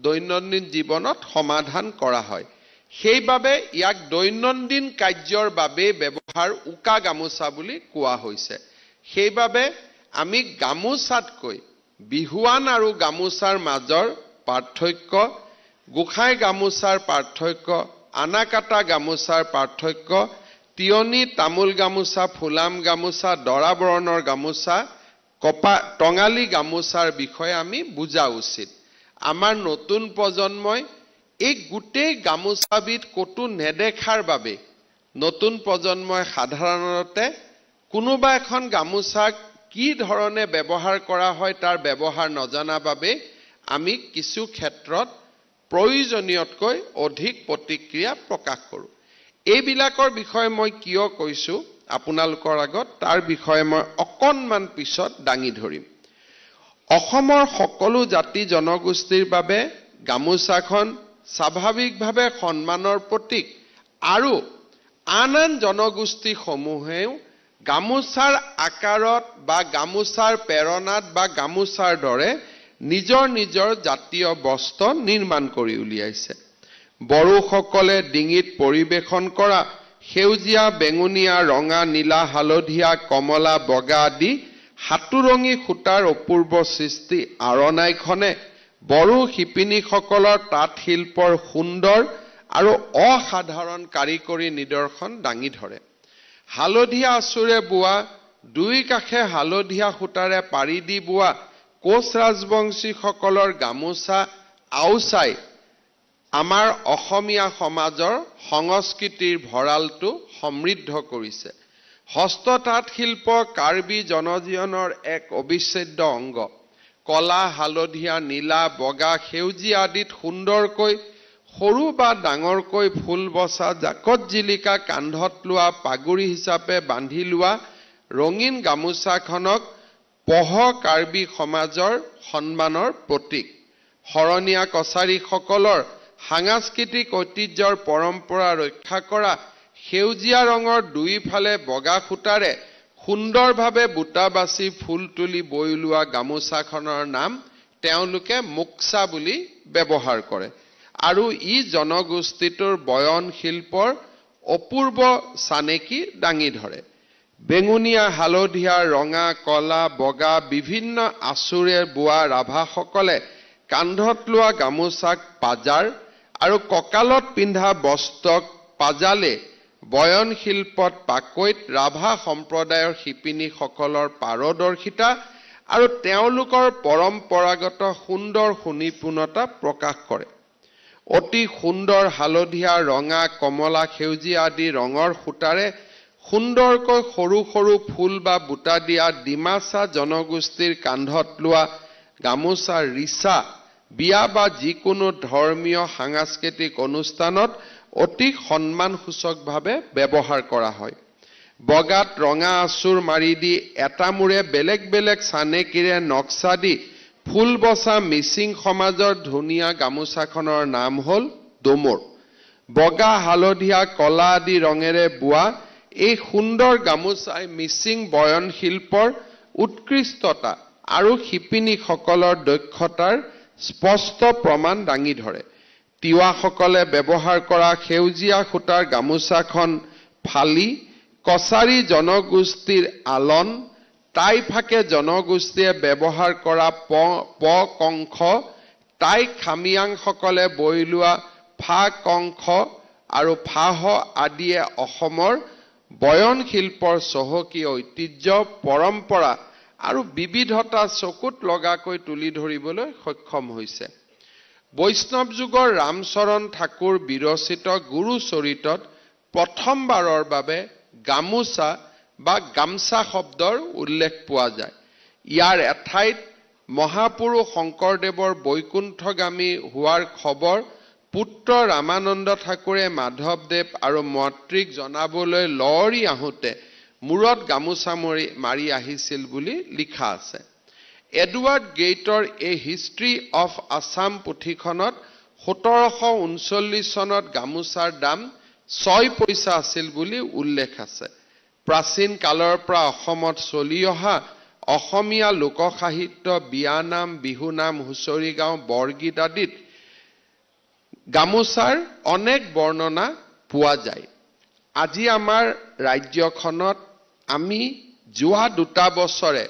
দৈনন্দিন জীৱনত সমাধান কৰা হয়। সেইবাবে ইয়াক দৈনন্দিন কাৰ্যৰ বাবে ব্যৱহাৰ উকা গামোচা বুলি কোৱা হৈছে। সেইবাবে আমি গামোচাতকৈ বিহুৱান আৰু গামোচাৰ মাজৰ পাৰ্থক্য, গোসাঁই গামোচাৰ পাৰ্থক্য, আনাকাটা গামোচাৰ পাৰ্থক্য, তিয়নি তামোল গামোচা, ফুলাম গামোচা, দৰা বৰণৰ গামোচা, টঙালী গামোচাৰ বিষয়ে আমি বুজা উচিত। আমাৰ নতুন প্ৰজন্মই এই গোটেই গামোচাবিধ কতো নেদেখাৰ বাবে নতুন প্ৰজন্মই সাধাৰণতে কোনোবা এখন গামোচা কি ধৰণে ব্যৱহাৰ কৰা হয় তাৰ ব্যৱহাৰ নজনা বাবে আমি কিছু ক্ষেত্ৰত প্ৰয়োজনীয়তকৈ অধিক প্ৰতিক্ৰিয়া প্ৰকাশ কৰোঁ। এইবিলাকৰ বিষয়ে মই কিয় কৈছো আপোনালোকৰ আগত, তাৰ বিষয়ে মই অকণমান পিছত দাঙি ধৰিম। অসমৰ সকলো জাতি জনগোষ্ঠীৰ বাবে গামোচাখন স্বাভাৱিকভাৱে সন্মানৰ প্ৰতীক আৰু আন আন জনগোষ্ঠীসমূহেও গামোচাৰ আকাৰত বা গামোচাৰ প্ৰেৰণাত বা গামোচাৰ দৰে নিজৰ নিজৰ জাতীয় বস্ত্ৰ নিৰ্মাণ কৰি উলিয়াইছে। বড়োসকলে ডিঙিত পৰিৱেশন কৰা সেউজীয়া, বেঙুনীয়া, ৰঙা, নীলা, হালধীয়া, কমলা, বগা আদি হাতুৰঙী সূতাৰ অপূৰ্ব সৃষ্টি আৰণাইখনে বড়ো শিপিনীসকলৰ তাঁত শিল্পৰ সুন্দৰ আৰু অসাধাৰণ কাৰিকৰী নিদৰ্শন দাঙি ধৰে। হালধীয়া আঁচোৰে বোৱা, দুই কাষে হালধীয়া সূতাৰে পাৰি দি বোৱা কোচ ৰাজবংশীসকলৰ গামোচা আওচাই আমাৰ অসমীয়া সমাজৰ সংস্কৃতিৰ ভঁৰালটো সমৃদ্ধ কৰিছে। হস্ত তাঁত শিল্প কাৰ্বি জনজীৱনৰ এক অবিচ্ছেদ্য অংগ। কলা, হালধীয়া, নীলা, বগা, সেউজীয়া আদিত সুন্দৰকৈ সৰু বা ডাঙৰকৈ ফুল বচা, জাকত জিলিকা কান্ধত লোৱা, পাগুৰি হিচাপে বান্ধি লোৱা ৰঙীন গামোচাখনক পহ কাৰ্বি সমাজৰ সন্মানৰ প্ৰতীক। শৰণীয়া কছাৰীসকলৰ সাংস্কৃতিক ঐতিহ্যৰ পৰম্পৰা ৰক্ষা কৰা সেউজীয়া ৰঙৰ দুইফালে বগা সূতাৰে সুন্দৰভাৱে বুটা বাছি ফুল তুলি বৈ লোৱা গামোচাখনৰ নাম তেওঁলোকে মুক্সা বুলি ব্যৱহাৰ কৰে আৰু ই জনগোষ্ঠীটোৰ বয়ন শিল্পৰ অপূৰ্ব চানেকি দাঙি ধৰে। বেঙুনীয়া, হালধীয়া, ৰঙা, কলা, বগা বিভিন্ন আঁচোৰে বোৱা ৰাভাসকলে কান্ধত লোৱা গামোচাক পাজাৰ আৰু কঁকালত পিন্ধা বস্ত্ৰক পাজালে বয়ন শিল্পত পাকৈত ৰাভা সম্প্ৰদায়ৰ শিপিনীসকলৰ পাৰদৰ্শিতা আৰু তেওঁলোকৰ পৰম্পৰাগত সুন্দৰ সুনিপুণতা প্ৰকাশ কৰে। অতি সুন্দৰ হালধীয়া, ৰঙা, কমলা, সেউজীয়া আদি ৰঙৰ সূতাৰে সুন্দৰকৈ সৰু সৰু ফুল বা বুটা দিয়া ডিমাচা জনগোষ্ঠীৰ কান্ধত লোৱা গামোচা ৰিচা বিয়া বা যিকোনো ধৰ্মীয় সাংস্কৃতিক অনুষ্ঠানত অতি সন্মানসূচকভাৱে ব্যৱহাৰ কৰা হয়। বগাত ৰঙা আঁচোৰ মাৰি দি এটা মূৰে বেলেগ বেলেগ চানেকিৰে নক্সা দি ফুল বচা মিচিং সমাজৰ ধুনীয়া গামোচাখনৰ নাম হ'ল ডোমৰ। বগা, হালধীয়া, কলা আদি ৰঙেৰে বোৱা এই সুন্দৰ গামোচাই মিচিং বয়ন শিল্পৰ উৎকৃষ্টতা আৰু শিপিনীসকলৰ দক্ষতাৰ স্পষ্ট প্ৰমাণ দাঙি ধৰে। তিৱাসকলে ব্যৱহাৰ কৰা সেউজীয়া সূতাৰ গামোচাখন ফালি কছাৰী জনগোষ্ঠীৰ আলন, টাই ফাকে জনগোষ্ঠীয়ে ব্যৱহাৰ কৰা কংখ, টাই খামিয়াংসকলে বৈ লোৱা ফা কংখ আৰু ফাহ আদিয়ে অসমৰ বয়ন শিল্পৰ চহকী ঐতিহ্য, পৰম্পৰা আৰু বিবিধতা চকুত লগাকৈ তুলি ধৰিবলৈ সক্ষম হৈছে। বৈষ্ণৱ যুগৰ ৰামচৰণ ঠাকুৰ বিৰচিত গুৰুচৰিতত প্ৰথমবাৰৰ বাবে গামোচা বা গামছা শব্দৰ উল্লেখ পোৱা যায়। ইয়াৰ এঠাইত মহাপুৰুষ শংকৰদেৱৰ বৈকুণ্ঠগামী হোৱাৰ খবৰ পুত্ৰ ৰামানন্দ ঠাকুৰে মাধৱদেৱ আৰু মাতৃক জনাবলৈ লৰি আহোঁতে মূৰত গামোচা মাৰি আহিছিল বুলি লিখা আছে। এডৱাৰ্ড গেইটৰ এ হিষ্ট্ৰী অফ আছাম পুথিখনত 1739 চনত গামোচাৰ দাম 6 পইচা আছিল বুলি উল্লেখ আছে। প্ৰাচীন কালৰ পৰা অসমত চলি অহা অসমীয়া লোক সাহিত্য, বিয়ানাম, বিহুনাম, হুঁচৰি গাঁও, বৰগীত আদিত গামোচাৰ অনেক বৰ্ণনা পোৱা যায়। আজি আমাৰ ৰাজ্যখনত আমি যোৱা 2 বছৰে